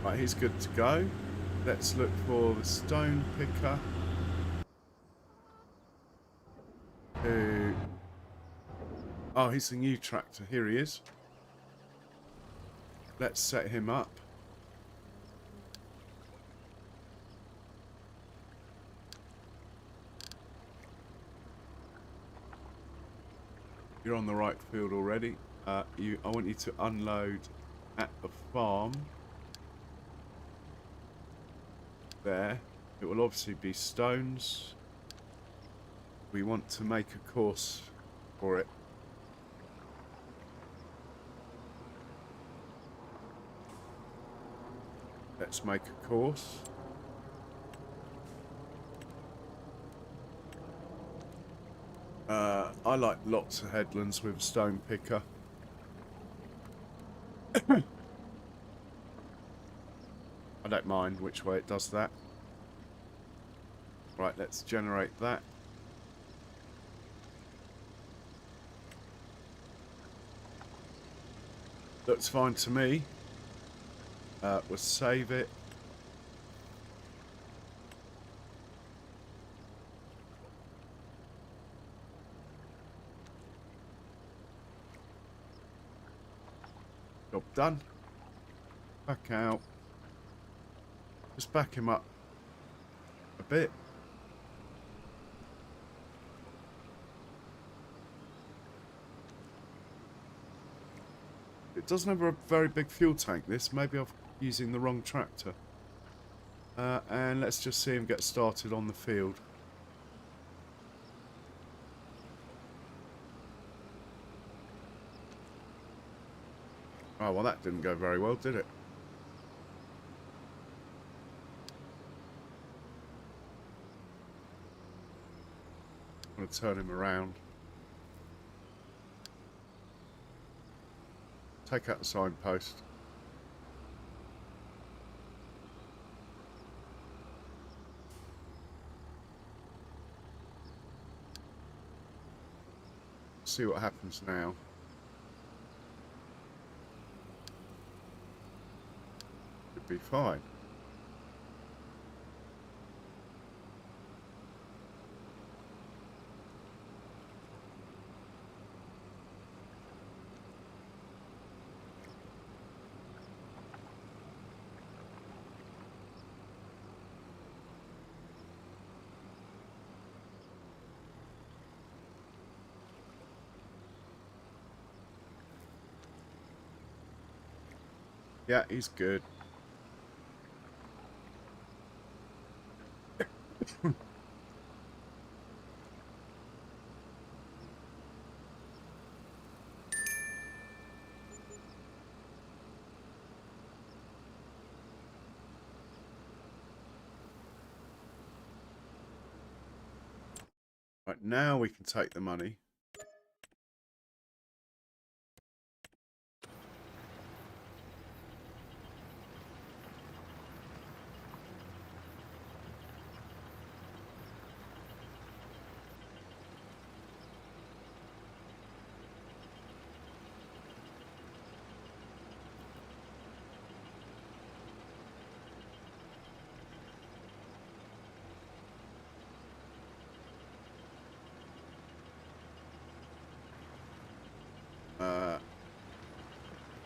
Right, he's good to go. Let's look for the stone picker. Who... Oh, he's the new tractor. Here he is. Let's set him up. You're on the right field already. I want you to unload at the farm. There. It will obviously be stones. We want to make a course for it. Let's make a course. I like lots of headlands with a stone picker. I don't mind which way it does that. Right, let's generate that. Looks fine to me. We'll save it. Job done. Back out. Just back him up a bit. It doesn't have a very big fuel tank, this. Maybe I'm using the wrong tractor. And let's just see him get started on the field. Oh, well, that didn't go very well, did it? I'm going to turn him around. Take out the signpost. See what happens now. Should be fine. Yeah, he's good. Right, now we can take the money.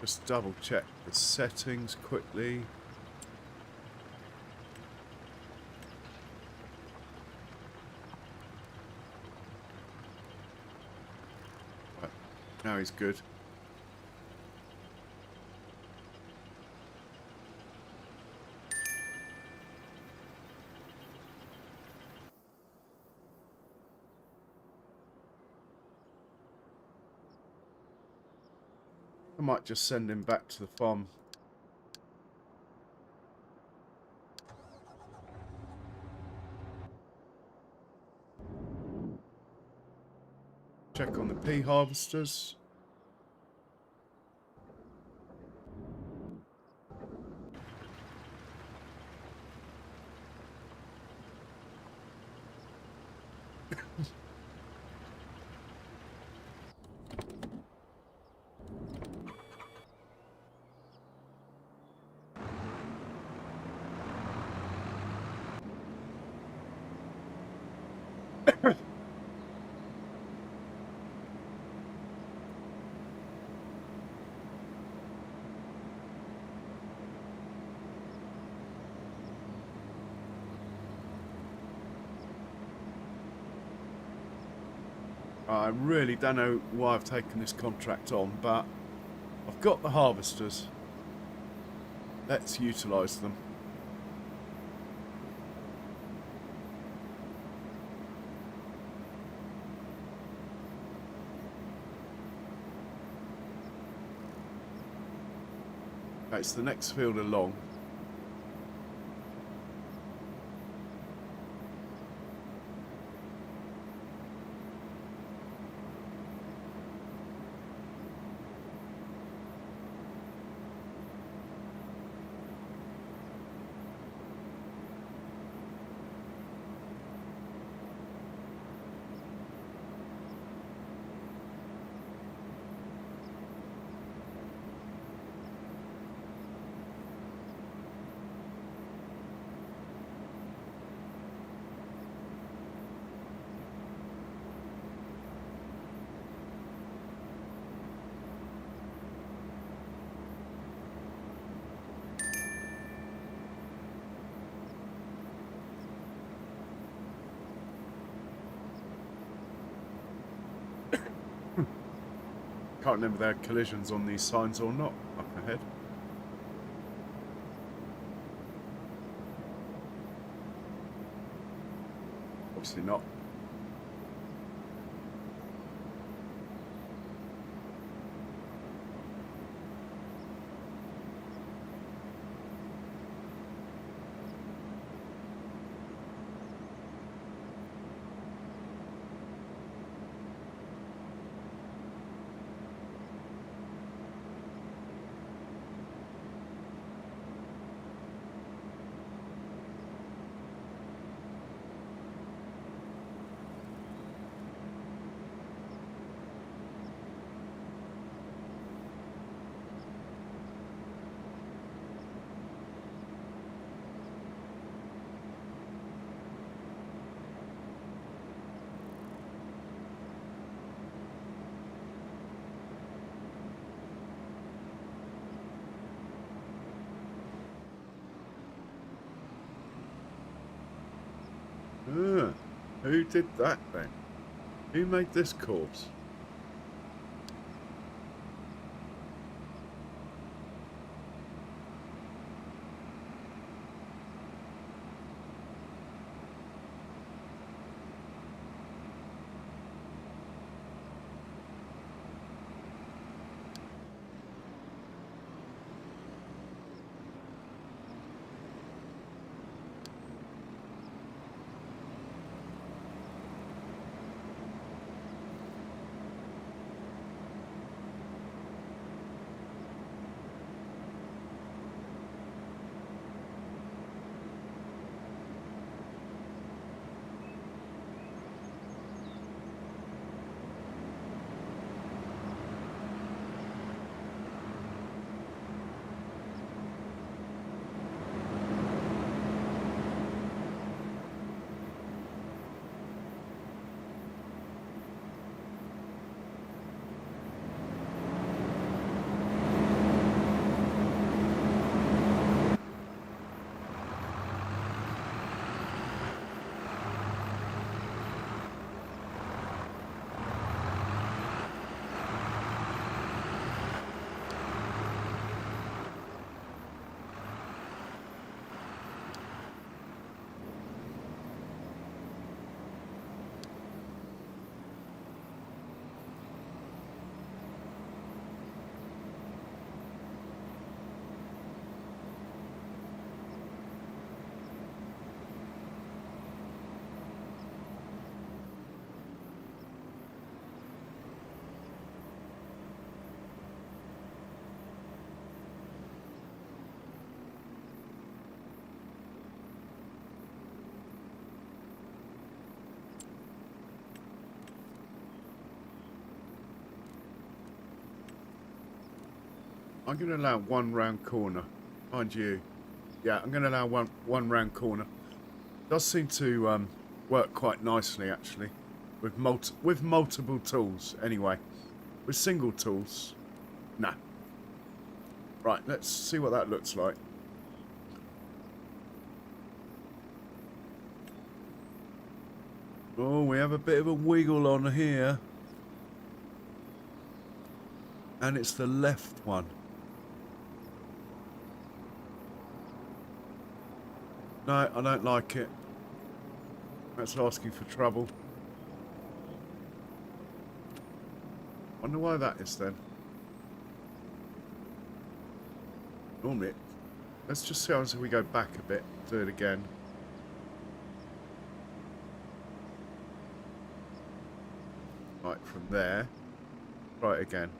Just double check the settings quickly. Right, now he's good. I might just send him back to the farm. Check on the pea harvesters. I really don't know why I've taken this contract on, but I've got the harvesters. Let's utilise them. Okay, it's the next field along. Can't remember there are collisions on these signs or not up ahead. Obviously not. Who did that then? Who made this course? I'm going to allow one round corner. Mind you, yeah, I'm going to allow one round corner. Does seem to work quite nicely actually, with multiple tools. Anyway, with single tools, nah. Right, let's see what that looks like. Oh, we have a bit of a wiggle on here. And it's the left one. No, I don't like it. That's asking for trouble. Wonder why that is then. Normally, let's just see how we go back a bit. Do it again. Right, from there. Try it again.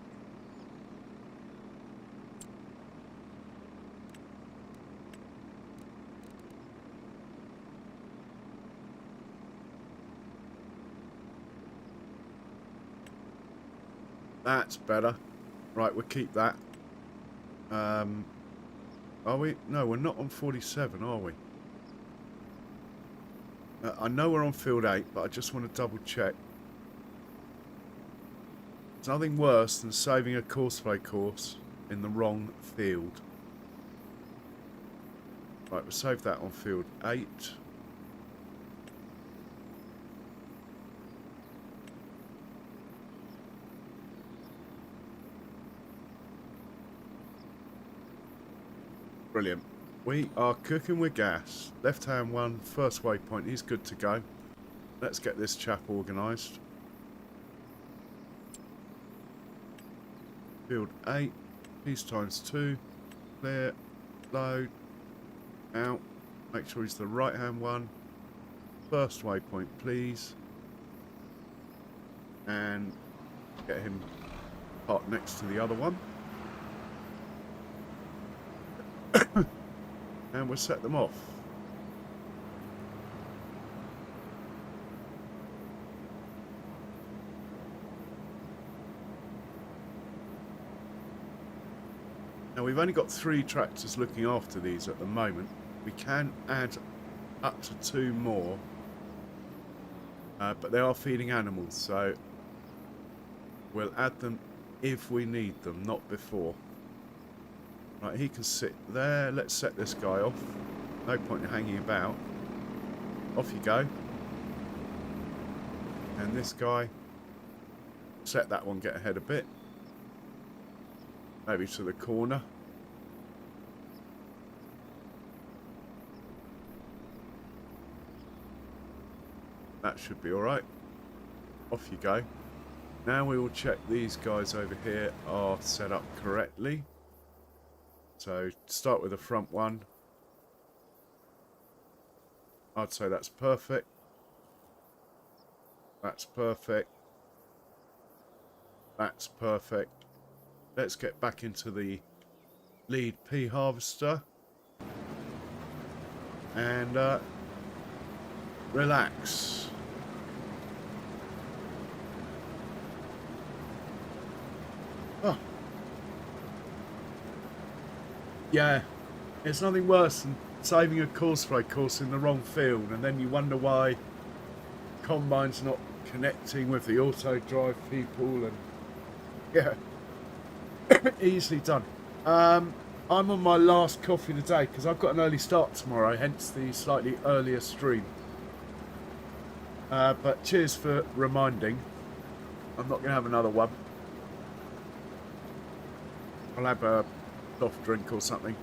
That's better. Right, we'll keep that. Are we? No, we're not on 47, are we? I know we're on field 8, but I just want to double check. There's nothing worse than saving a courseplay course in the wrong field. Right, we'll save that on field 8. Brilliant. We are cooking with gas. Left hand one, first waypoint, he's good to go. Let's get this chap organised. Field 8, piece times 2, clear, load, out. Make sure he's the right hand one. First waypoint, please. And get him parked next to the other one. And we'll set them off. Now we've only got 3 tractors looking after these at the moment. We can add up to 2 more, but they are feeding animals, so we'll add them if we need them, not before. Right, he can sit there. Let's set this guy off. No point in hanging about. Off you go. And this guy, set that one, get ahead a bit. Maybe to the corner. That should be alright. Off you go. Now we will check these guys over here are set up correctly. So start with the front one. I'd say that's perfect. That's perfect. That's perfect. Let's get back into the lead pea harvester. And relax. Oh. Yeah, it's nothing worse than saving a courseplay course in the wrong field, and then you wonder why combine's not connecting with the auto drive people, and yeah, easily done. I'm on my last coffee of the day because I've got an early start tomorrow, hence the slightly earlier stream. But cheers for reminding. I'm not going to have another one. I'll have a soft drink or something.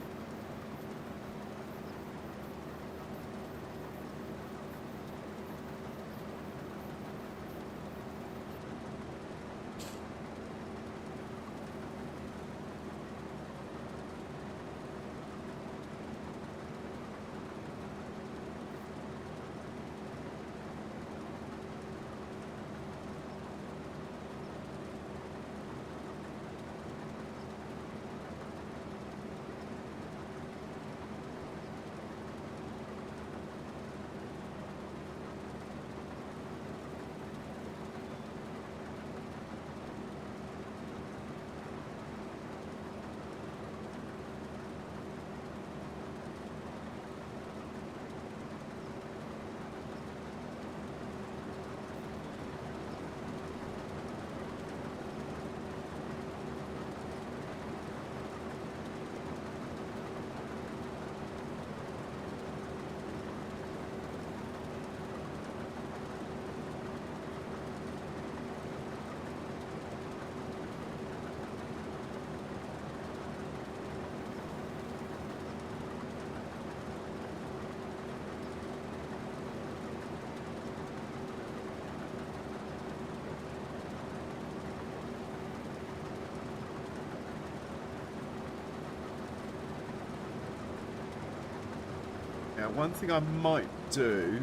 Now, one thing I might do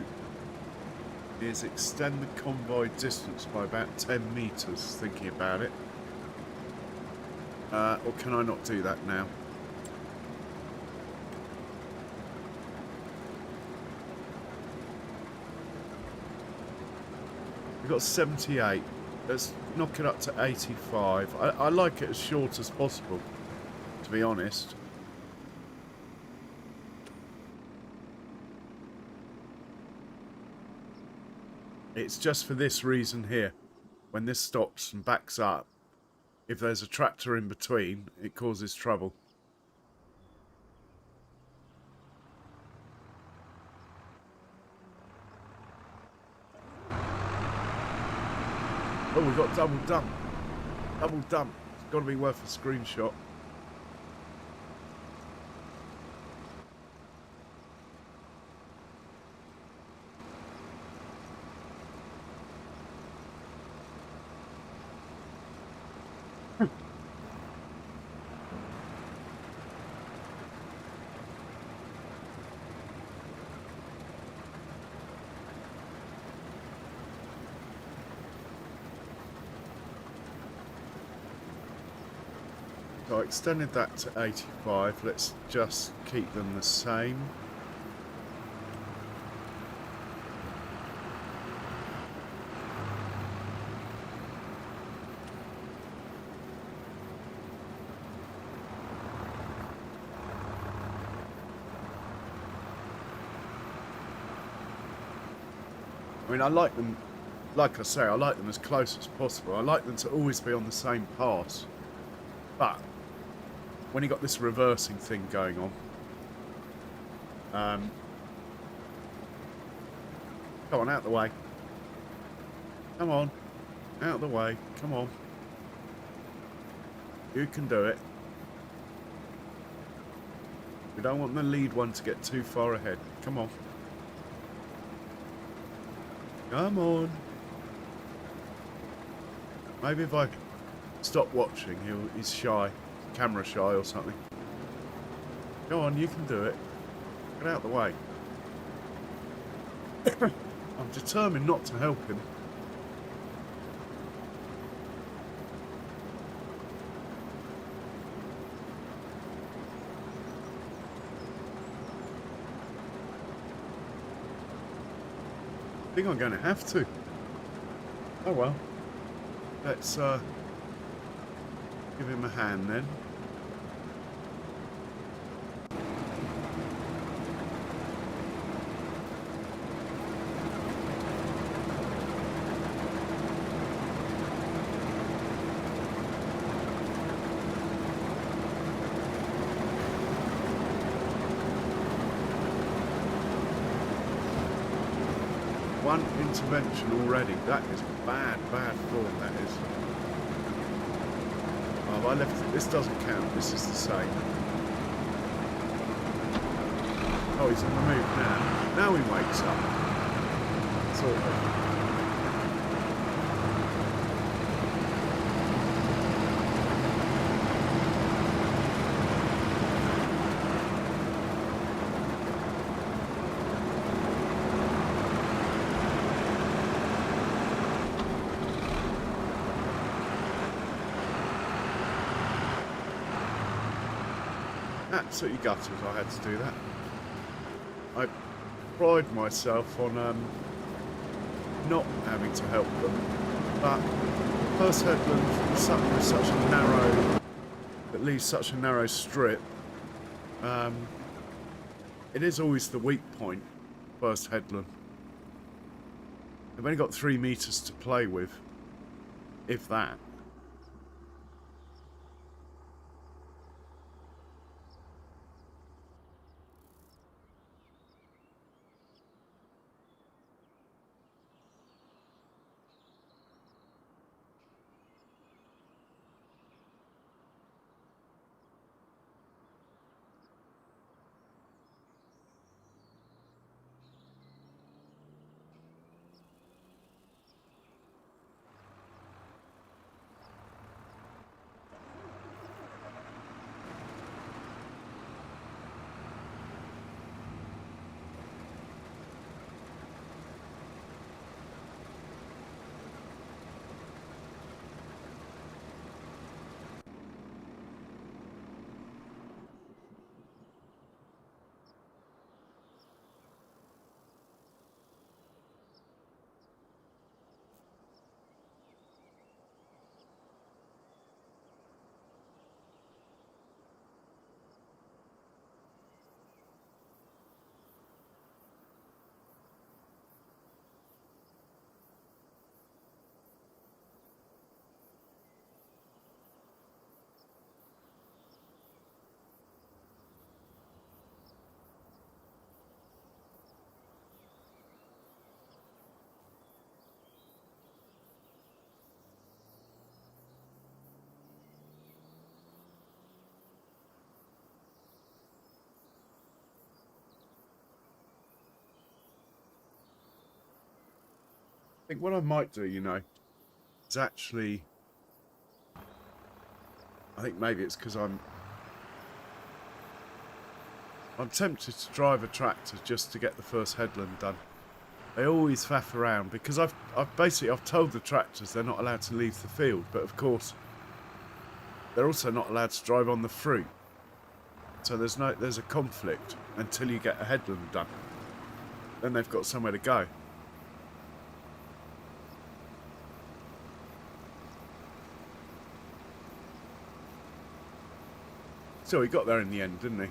is extend the convoy distance by about 10 metres, thinking about it. Or can I not do that now? We've got 78. Let's knock it up to 85. I like it as short as possible, to be honest. It's just for this reason here. When this stops and backs up, if there's a tractor in between, it causes trouble. Oh, we've got double dump. Double dump. It's got to be worth a screenshot. So I extended that to 85. Let's just keep them the same. I mean, I like them, like I say, I like them as close as possible. I like them to always be on the same pass. But when you got this reversing thing going on, come on, out the way. Come on, out the way. Come on. You can do it. We don't want the lead one to get too far ahead. Come on. Come on. Maybe if I stop watching, he's shy. Camera shy or something. Go on, you can do it. Get out of the way. I'm determined not to help him. I think I'm going to have to. Oh well. Let's give him a hand then. One intervention already. That is bad form, that is. Oh, I left it. This doesn't count. This is the same. Oh, he's on the move now. Now he wakes up. Sort of. Absolutely gutted I had to do that. I pride myself on not having to help them, but First Headland is such a narrow, that leaves such a narrow strip. It is always the weak point, First Headland. They've only got 3 meters to play with, if that. think what I might do, is actually, I think maybe it's because I'm tempted to drive a tractor just to get the first headland done. They always faff around because I've told the tractors they're not allowed to leave the field, but of course they're also not allowed to drive on the fruit. So there's a conflict until you get a headland done. Then they've got somewhere to go. So he got there in the end, didn't he?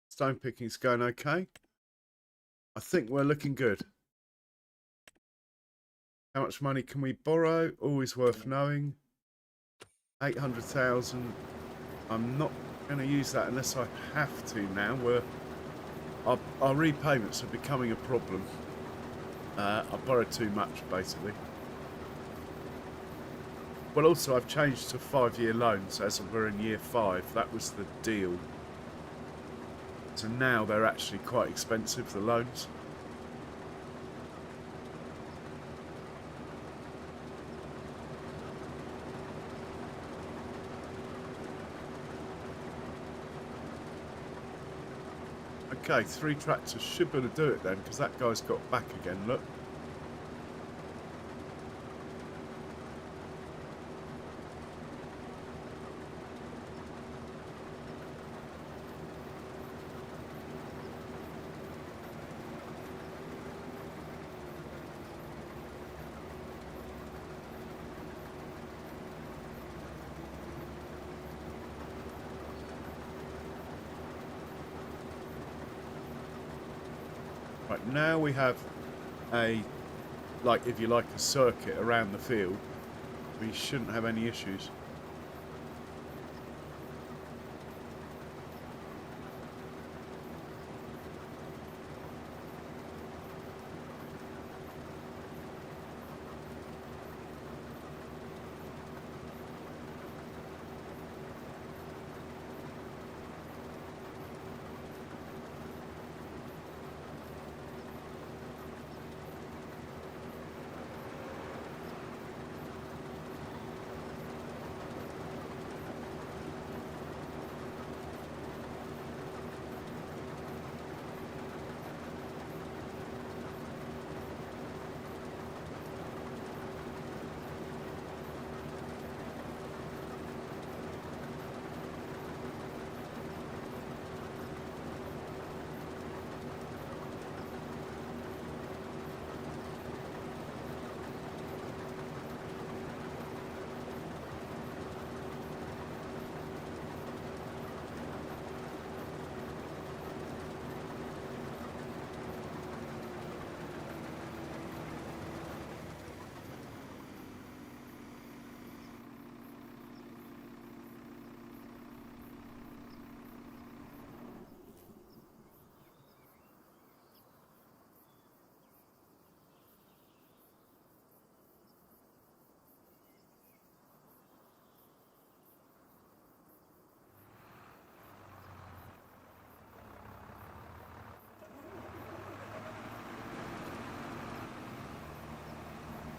Stone picking's going okay. I think we're looking good. How much money can we borrow? Always worth knowing. 800,000. I'm not going to use that unless I have to now. Our repayments are becoming a problem. I borrowed too much, basically. Well, also, I've changed to 5-year loans as we're in year 5. That was the deal. So now they're actually quite expensive, the loans. Okay, 3 tractors should be able to do it then, because that guy's got back again, look. Right, now we have if you like, a circuit around the field. We shouldn't have any issues.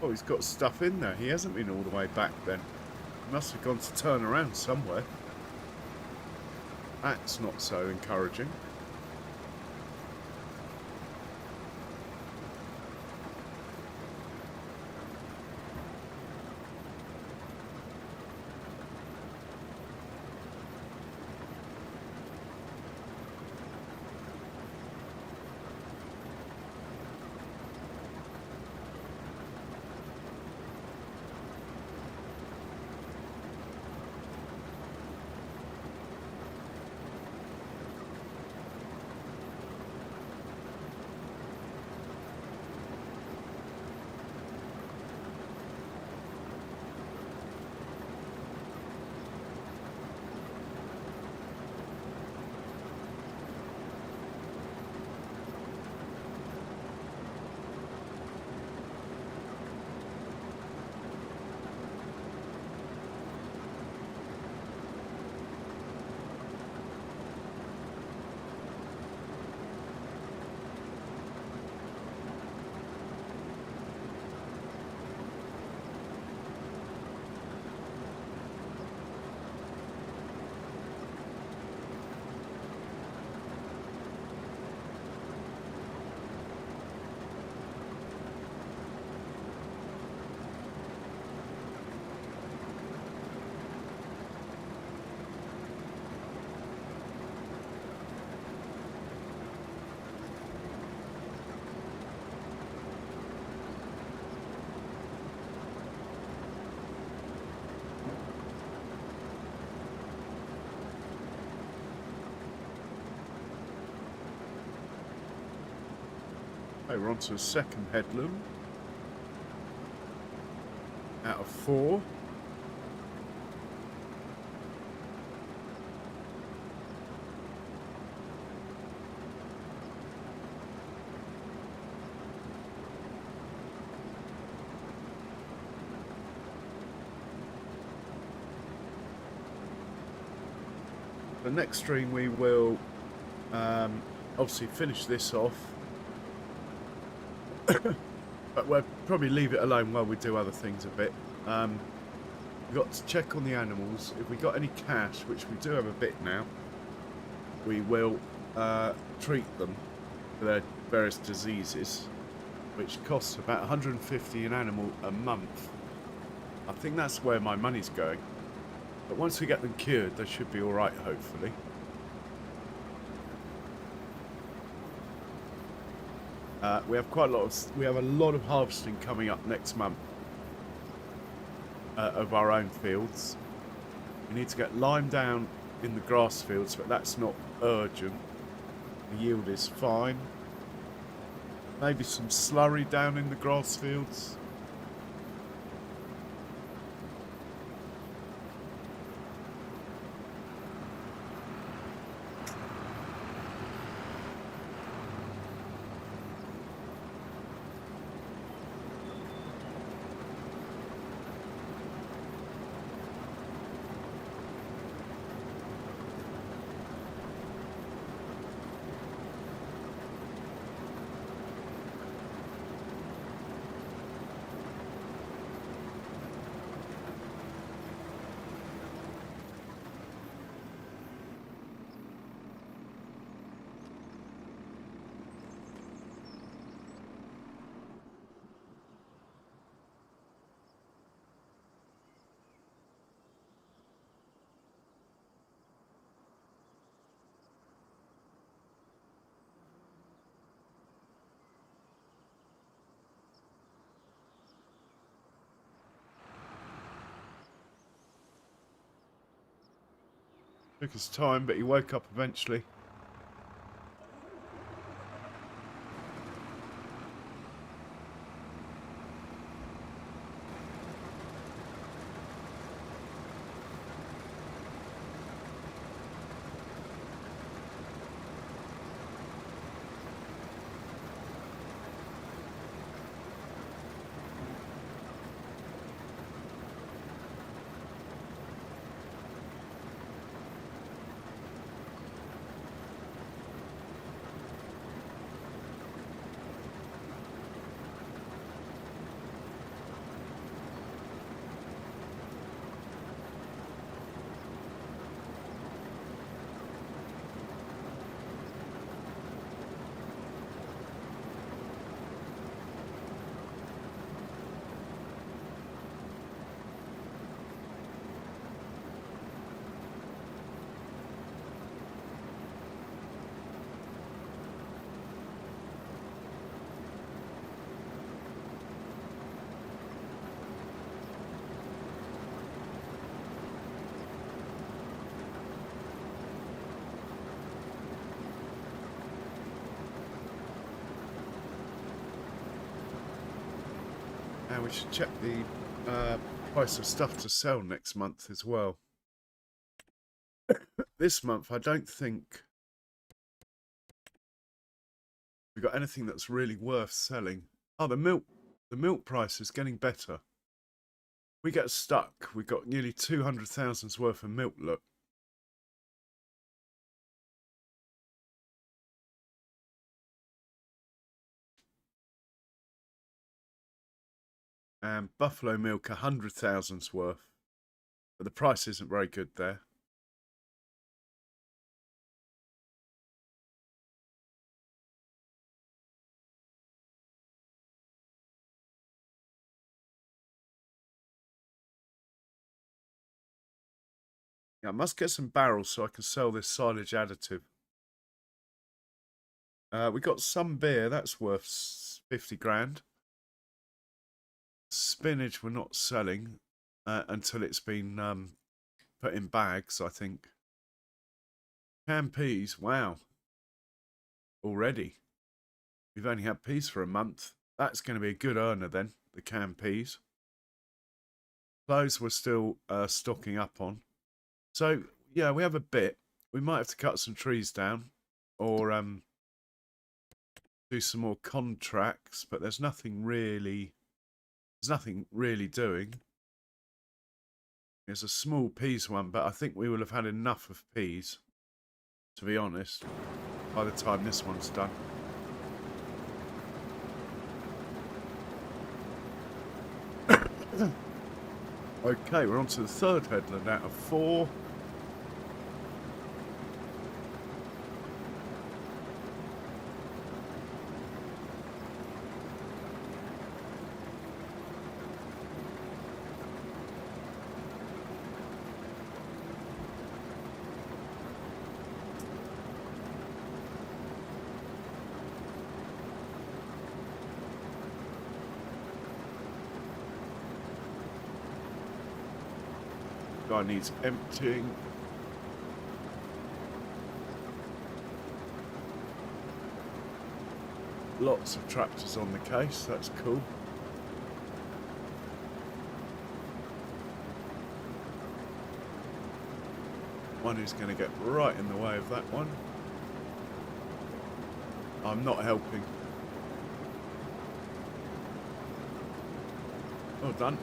Oh, he's got stuff in there. He hasn't been all the way back then. He must have gone to turn around somewhere. That's not so encouraging. Okay, we're on to a second headland. Out of 4. The next stream we will obviously finish this off. But we'll probably leave it alone while we do other things a bit. We've got to check on the animals. If we got any cash, which we do have a bit now, we will treat them for their various diseases, which costs about 150 an animal a month. I think that's where my money's going. But once we get them cured, they should be alright, hopefully. We have quite a lot of. We have a lot of harvesting coming up next month of our own fields. We need to get lime down in the grass fields, but that's not urgent. The yield is fine. Maybe some slurry down in the grass fields. Took his time, but he woke up eventually. And we should check the price of stuff to sell next month as well. This month, I don't think we've got anything that's really worth selling. Oh, the milk price is getting better. We get stuck. We've got nearly 200,000's worth of milk, look. And buffalo milk, 100,000's worth. But the price isn't very good there. Yeah, I must get some barrels so I can sell this silage additive. We got some beer, that's worth 50 grand. Spinach we're not selling until it's been put in bags, I think. Canned peas, wow. Already. We've only had peas for a month. That's going to be a good earner then, the canned peas. Those we're still stocking up on. So, yeah, we have a bit. We might have to cut some trees down or do some more contracts, but there's nothing really doing. There's a small peas one, but I think we will have had enough of peas, to be honest, by the time this one's done. Okay, we're on to the third headland out of 4. Guy needs emptying. Lots of tractors on the case, that's cool. One is going to get right in the way of that one. I'm not helping. Well done.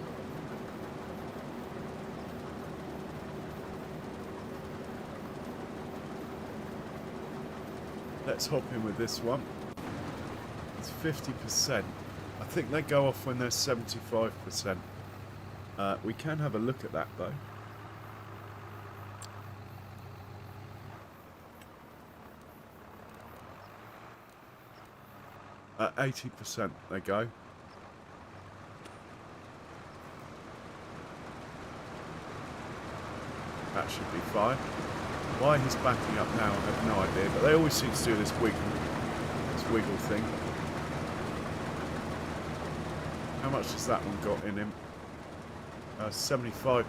Let's hop in with this one. It's 50%. I think they go off when they're 75%. We can have a look at that though. At 80% they go. That should be fine. Why he's backing up now, I have no idea, but they always seem to do this wiggle thing. How much has that one got in him? 75%.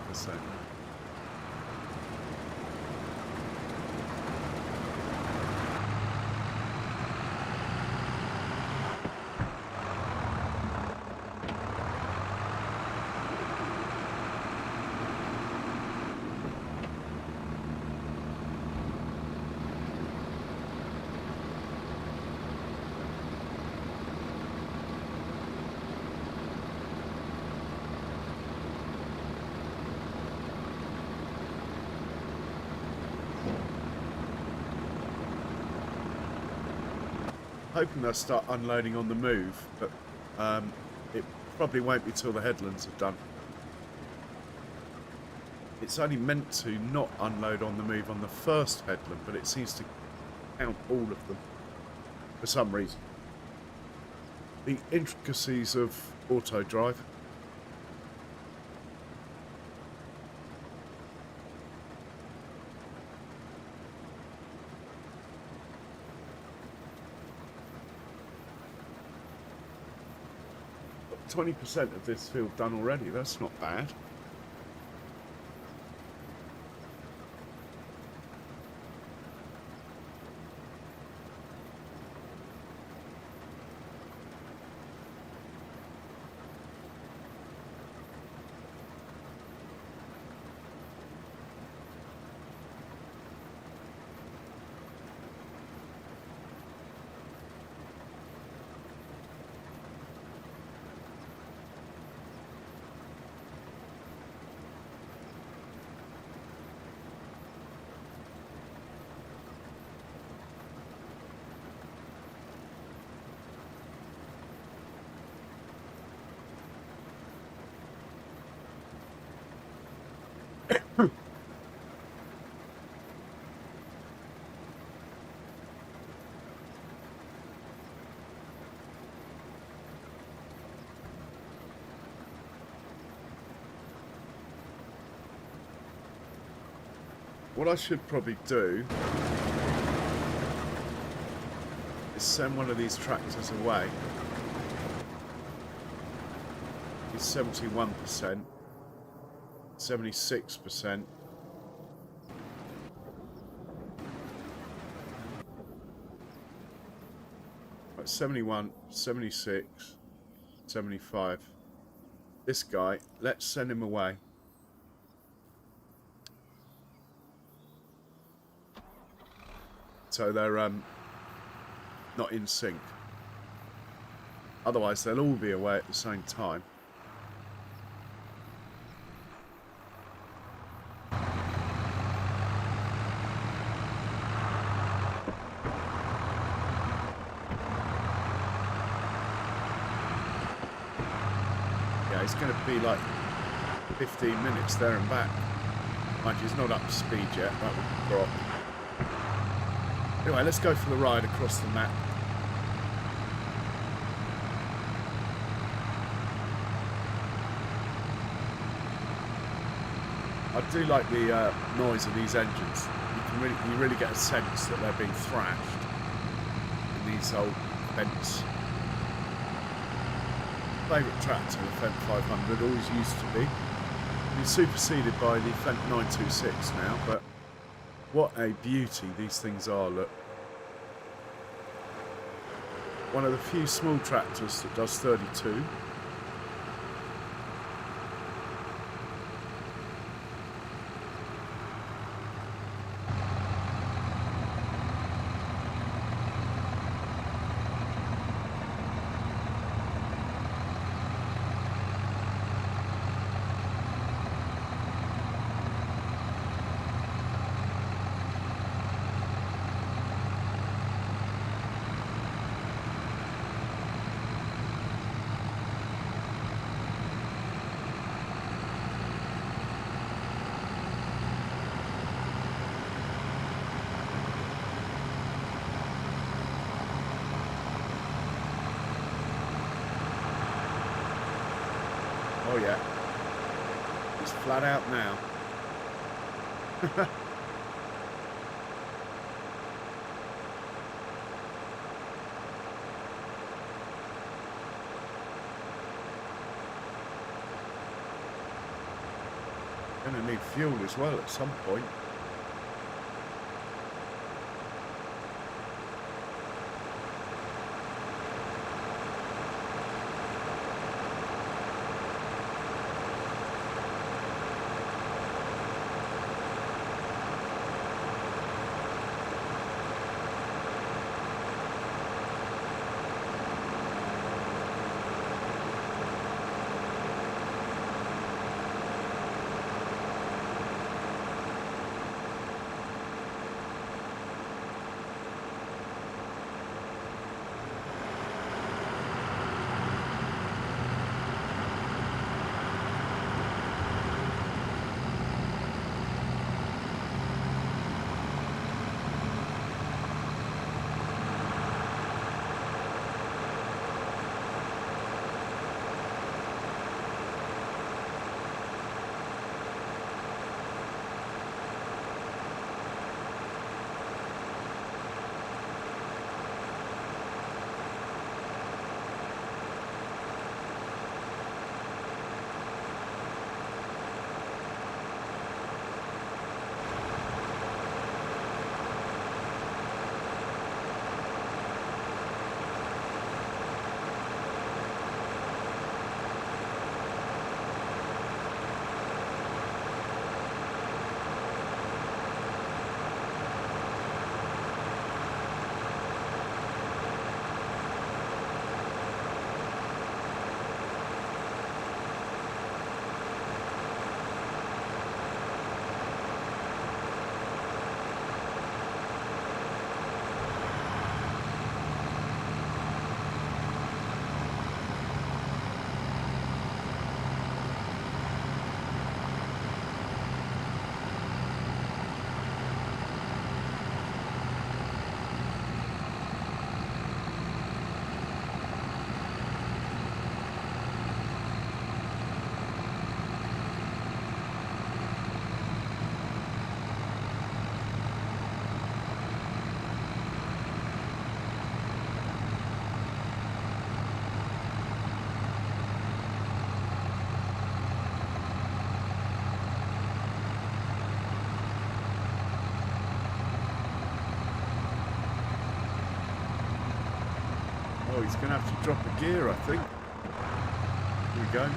Hoping they'll start unloading on the move, but it probably won't be till the headlands are done. It's only meant to not unload on the move on the first headland, but it seems to count all of them for some reason. The intricacies of auto drive. Got 20% of this field done already, that's not bad. What I should probably do is send one of these tractors away. It's 71%, 76%. Right, 71, 76, 75. This guy, let's send him away. So they're not in sync. Otherwise, they'll all be away at the same time. Yeah, it's going to be like 15 minutes there and back. Mind you, he's not up to speed yet. That would drop. Anyway, let's go for the ride across the map. I do like the noise of these engines. You really get a sense that they're being thrashed in these old vents. Favourite tractor, the Fendt 500, always used to be. It's superseded by the Fendt 926 now, but what a beauty these things are, look. One of the few small tractors that does 32. Oh yeah, it's flat out now. Gonna need fuel as well at some point. Oh, he's going to have to drop a gear, I think. Here we go.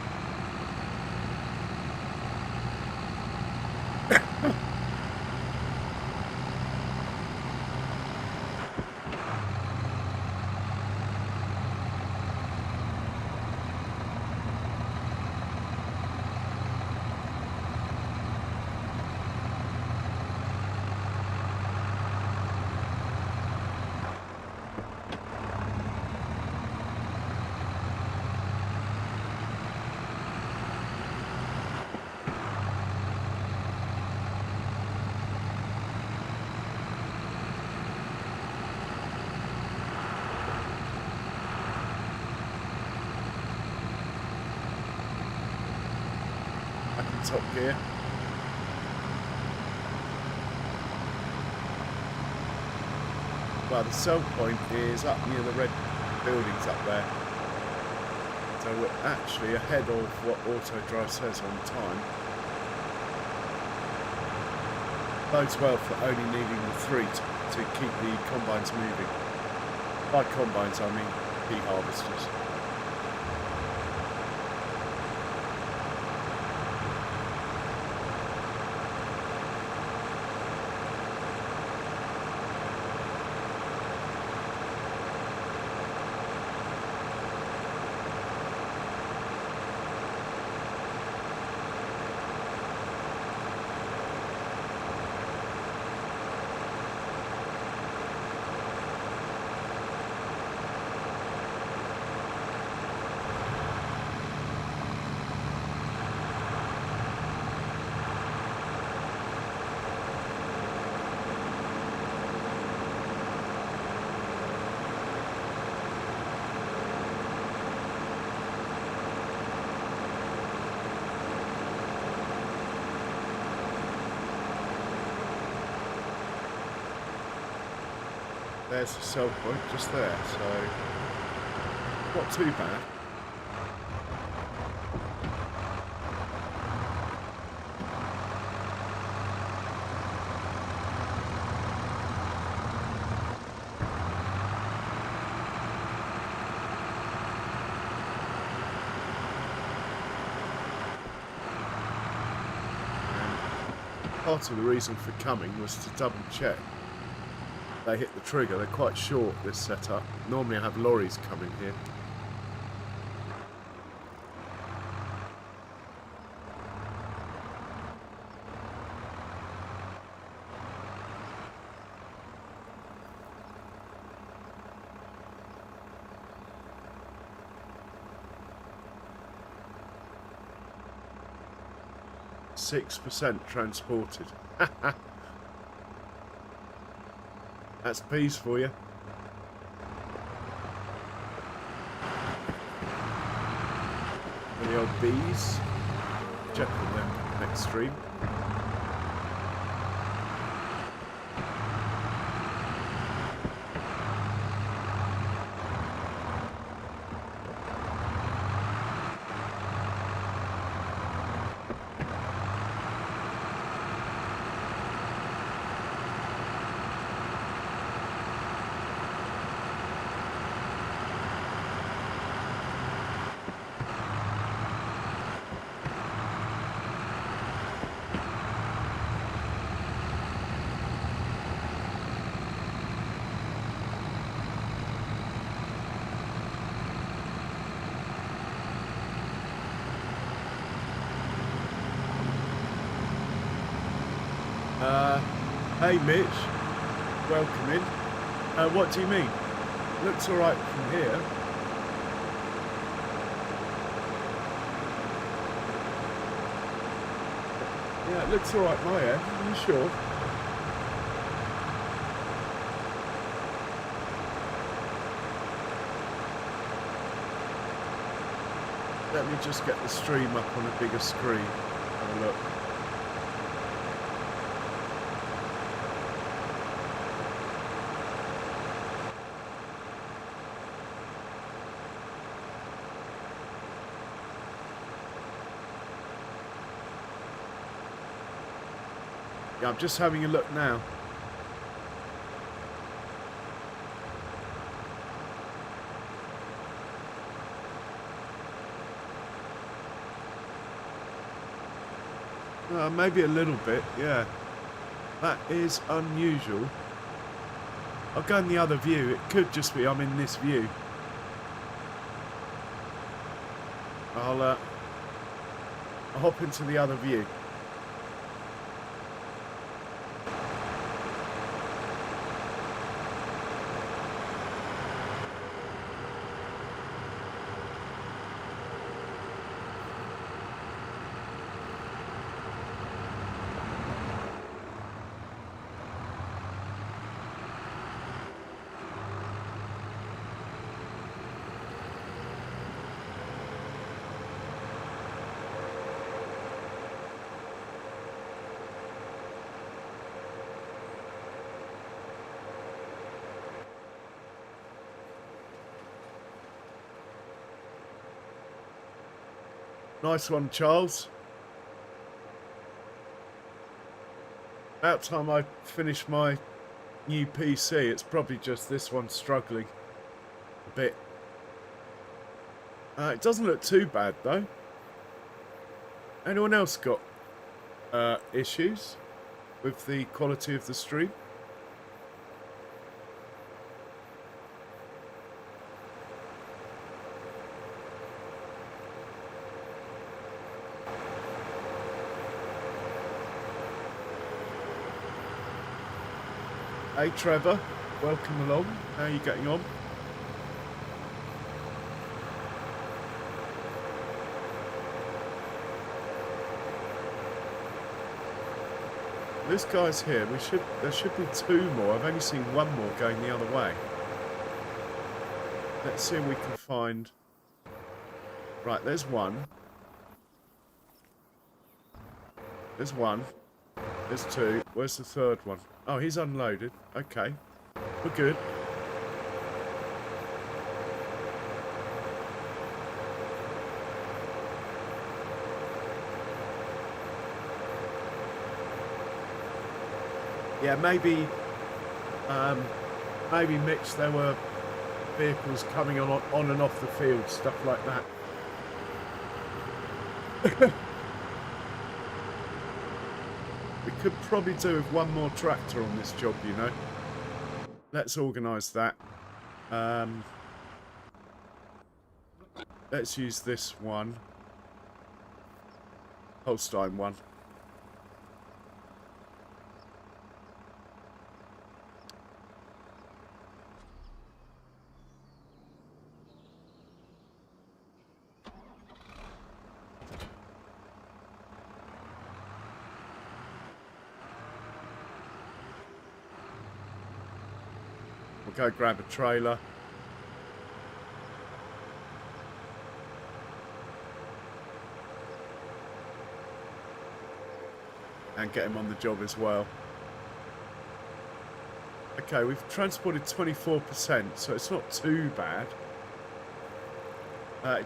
Top gear. Well, the sell point is up near the red buildings up there. So we're actually ahead of what Autodrive says on time. Bodes well for only needing the 3 to keep the combines moving. By combines I mean pea harvesters. There's the sell point just there, so not too bad. And part of the reason for coming was to double check they hit the trigger. They're quite short, this setup. Normally I have lorries coming here. %6 transported. That's peas for you. And the old bees. Check on them next stream. Hey Mitch, welcome in. What do you mean? Looks alright from here. Yeah, it looks alright my end, are you sure? Let me just get the stream up on a bigger screen. Have a look. Yeah, I'm just having a look now. Maybe a little bit, yeah. That is unusual. I'll go in the other view. It could just be I'm in this view. I'll hop into the other view. Nice one, Charles. About time I finish my new PC. It's probably just this one struggling a bit. It doesn't look too bad though. Anyone else got issues with the quality of the stream? Hey Trevor, welcome along. How are you getting on? This guy's here. There should be two more. I've only seen one more going the other way. Let's see if we can find. Right, there's one. There's one. There's two. Where's the third one? Oh, he's unloaded. Okay. We're good. Yeah, maybe Mitch, there were vehicles coming on and off the field, stuff like that. We could probably do with one more tractor on this job, you know. Let's organise that. Let's use this one. Holstein one. Go grab a trailer. And get him on the job as well. Okay, we've transported 24%, so it's not too bad.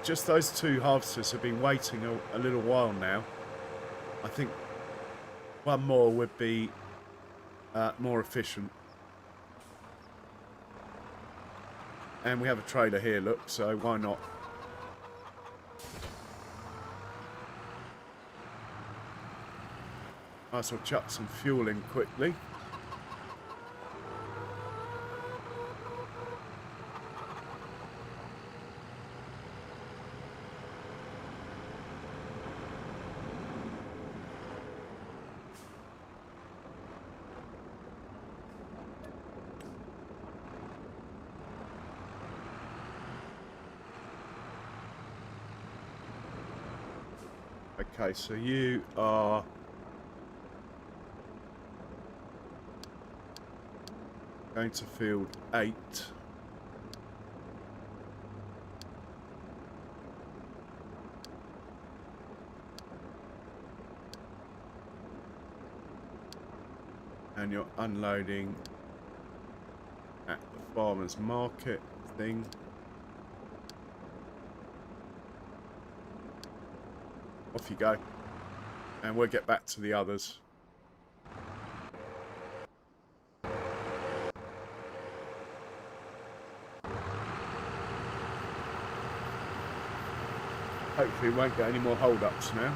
Just those two harvesters have been waiting a little while now. I think one more would be more efficient. And we have a trailer here, look, so why not? Might as well chuck some fuel in quickly. Okay, so you are going to field 8. And you're unloading at the farmer's market thing. Off you go, and we'll get back to the others. Hopefully we won't get any more hold-ups now.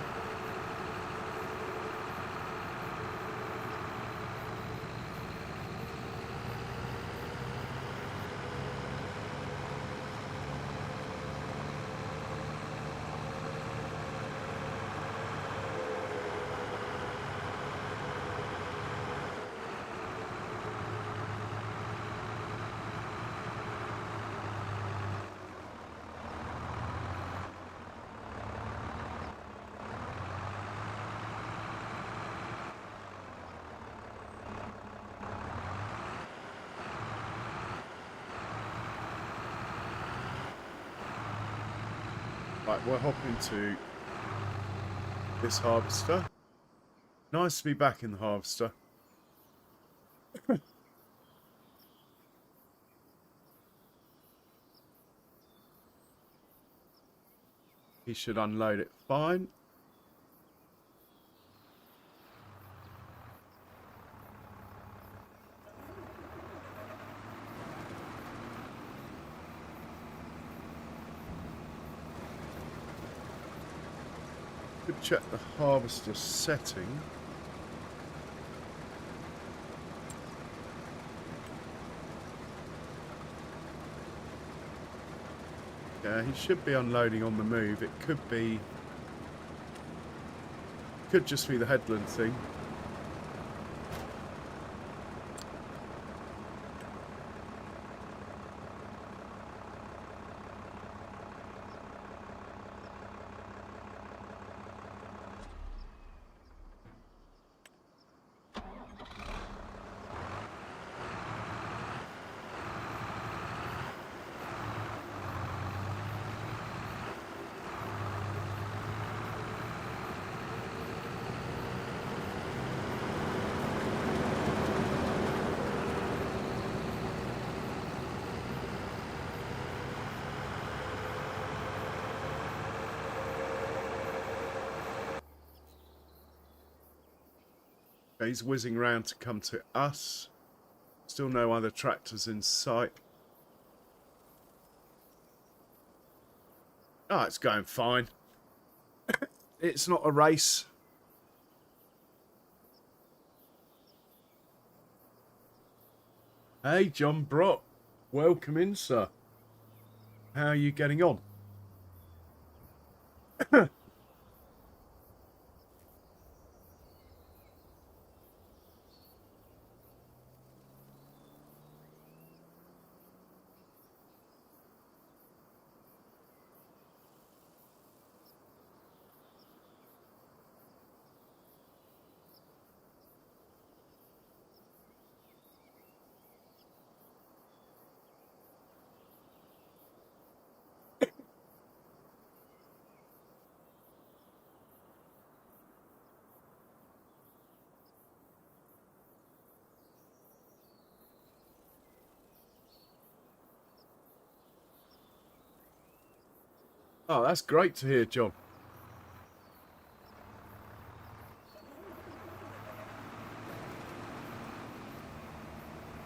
Right, we'll hop into this harvester. Nice to be back in the harvester. He should unload it fine. Could check the harvester setting. Yeah, he should be unloading on the move. It could just be the headland thing. He's whizzing round to come to us. Still no other tractors in sight. Oh, it's going fine. It's not a race. Hey, John Brock. Welcome in, sir. How are you getting on? Oh, that's great to hear, John.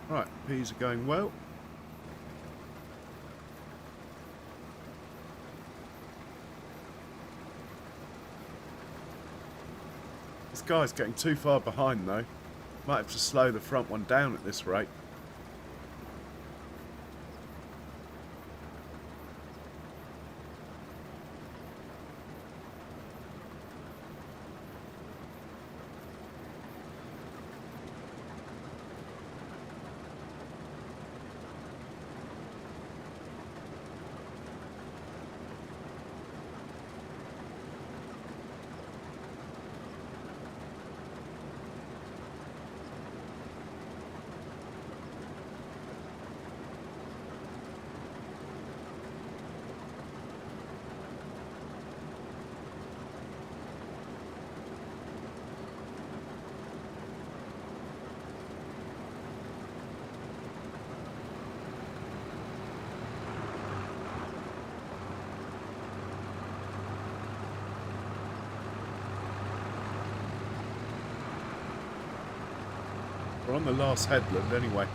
Right, peas are going well. This guy's getting too far behind, though. Might have to slow the front one down at this rate. We're on the last headland anyway.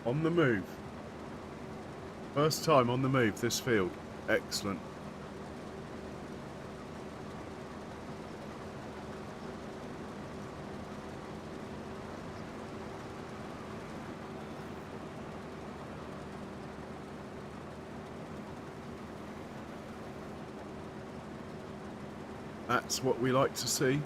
On the move. First time on the move, this field. Excellent. That's what we like to see.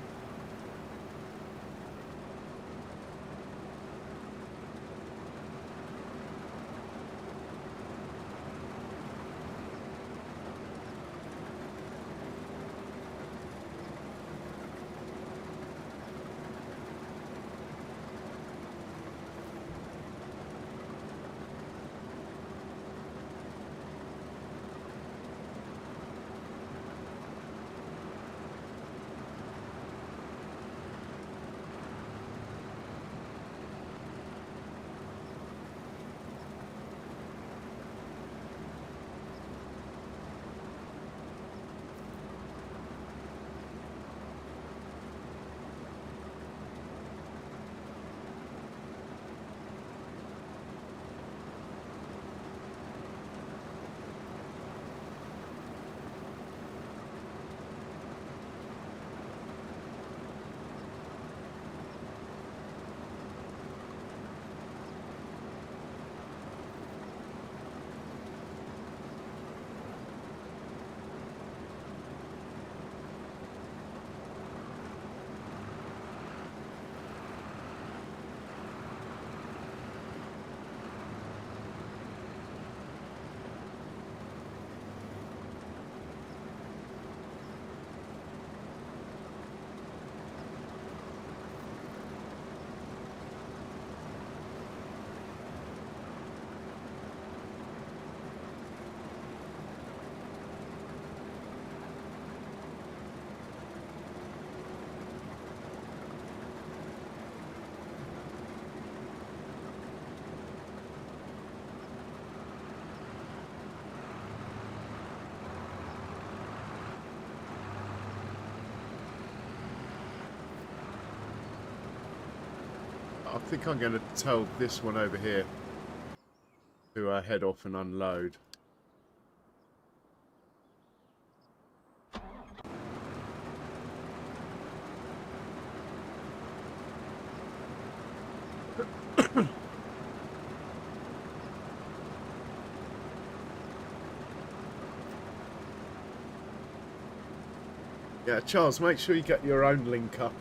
I think I'm going to tell this one over here to head off and unload. Yeah, Charles, make sure you get your own link up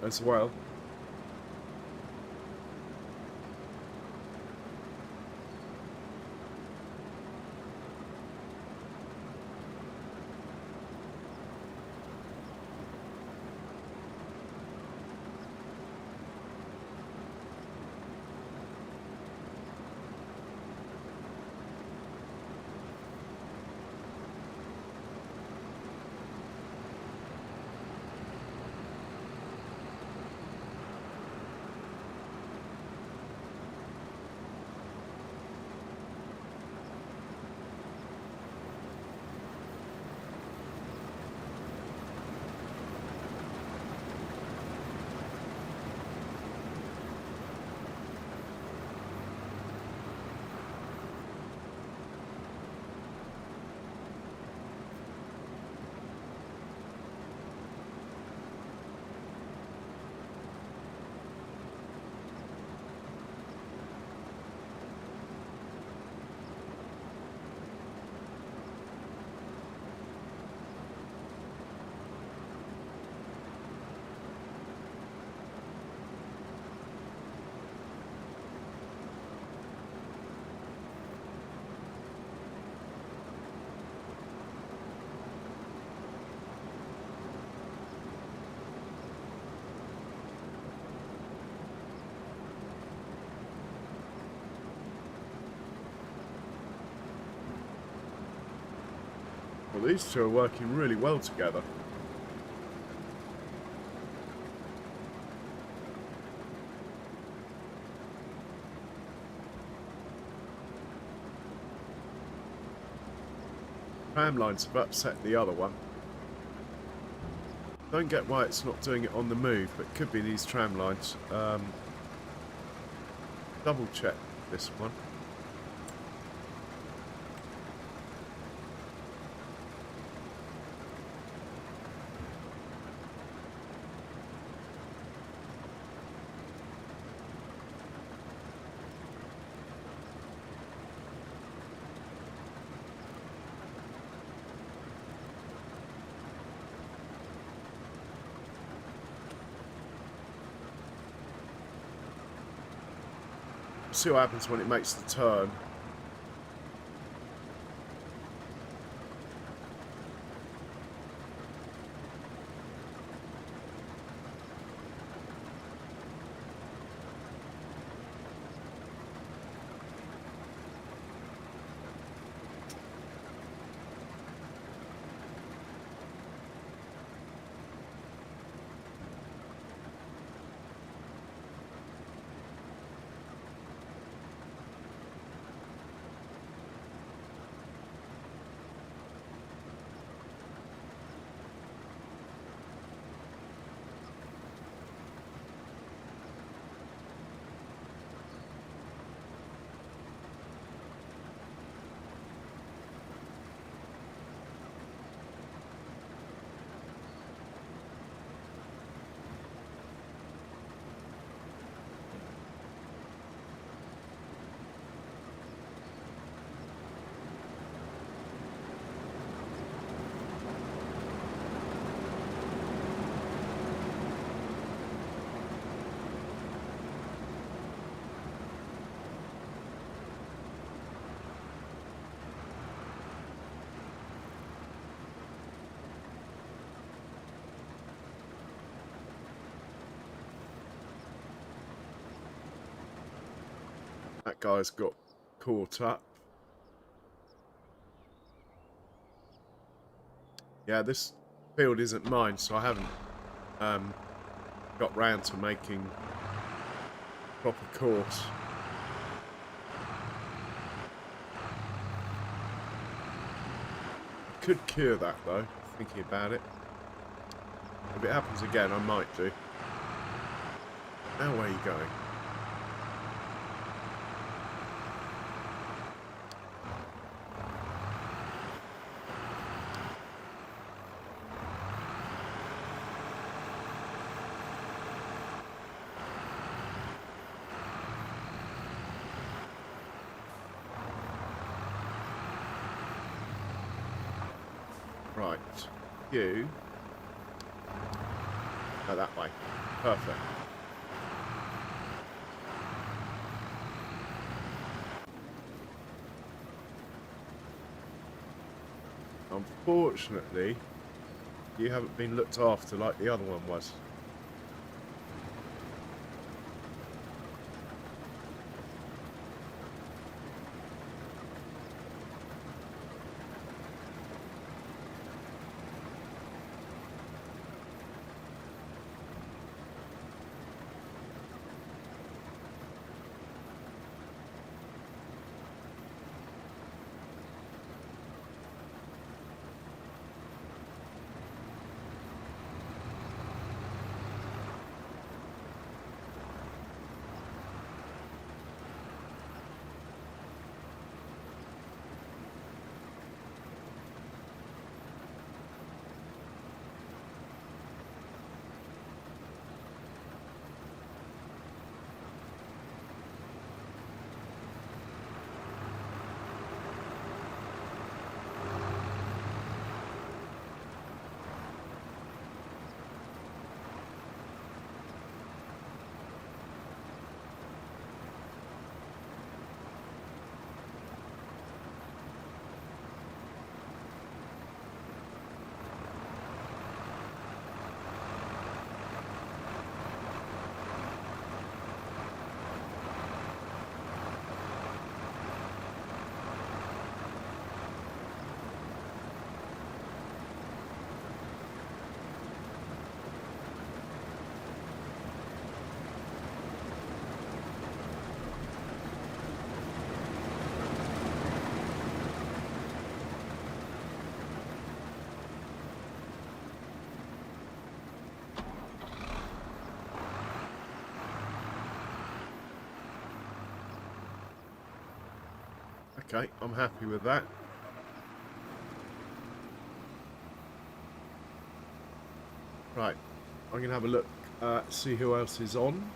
as well. Well, these two are working really well together. Tram lines have upset the other one. Don't get why it's not doing it on the move, but it could be these tram lines. Double check this one. See what happens when it makes the turn. That guy's got caught up. Yeah, this field isn't mine, so I haven't got round to making proper course. Could cure that though, thinking about it. If it happens again, I might do. Now where are you going? Right, you go that way. Perfect. Unfortunately, you haven't been looked after like the other one was. Okay, I'm happy with that. Right, I'm going to have a look, see who else is on.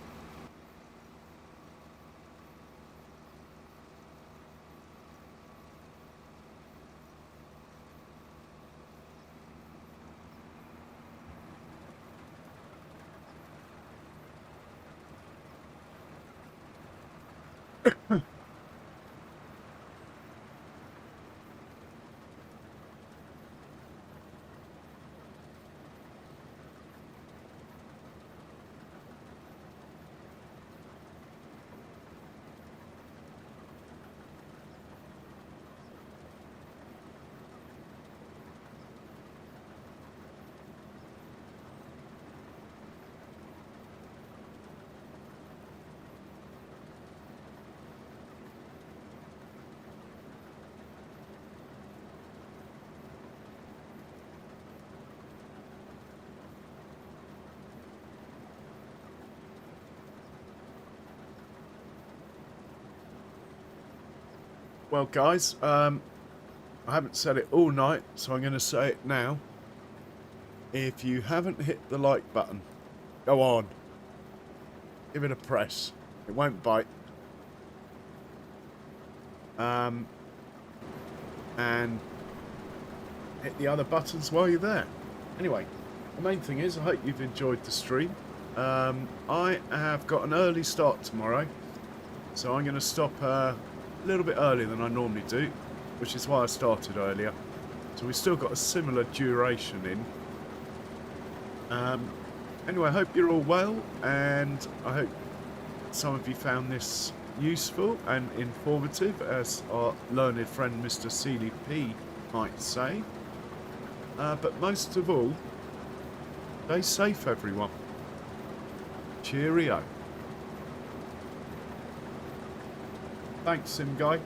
Well, guys, I haven't said it all night, so I'm going to say it now. If you haven't hit the like button, go on. Give it a press. It won't bite. And hit the other buttons while you're there. Anyway, the main thing is I hope you've enjoyed the stream. I have got an early start tomorrow, so I'm going to stop a little bit earlier than I normally do, which is why I started earlier. So we've still got a similar duration in. Anyway, I hope you're all well, and I hope some of you found this useful and informative, as our learned friend Mr. Seeley P might say. But most of all, stay safe, everyone. Cheerio. Thanks, Sim Guy.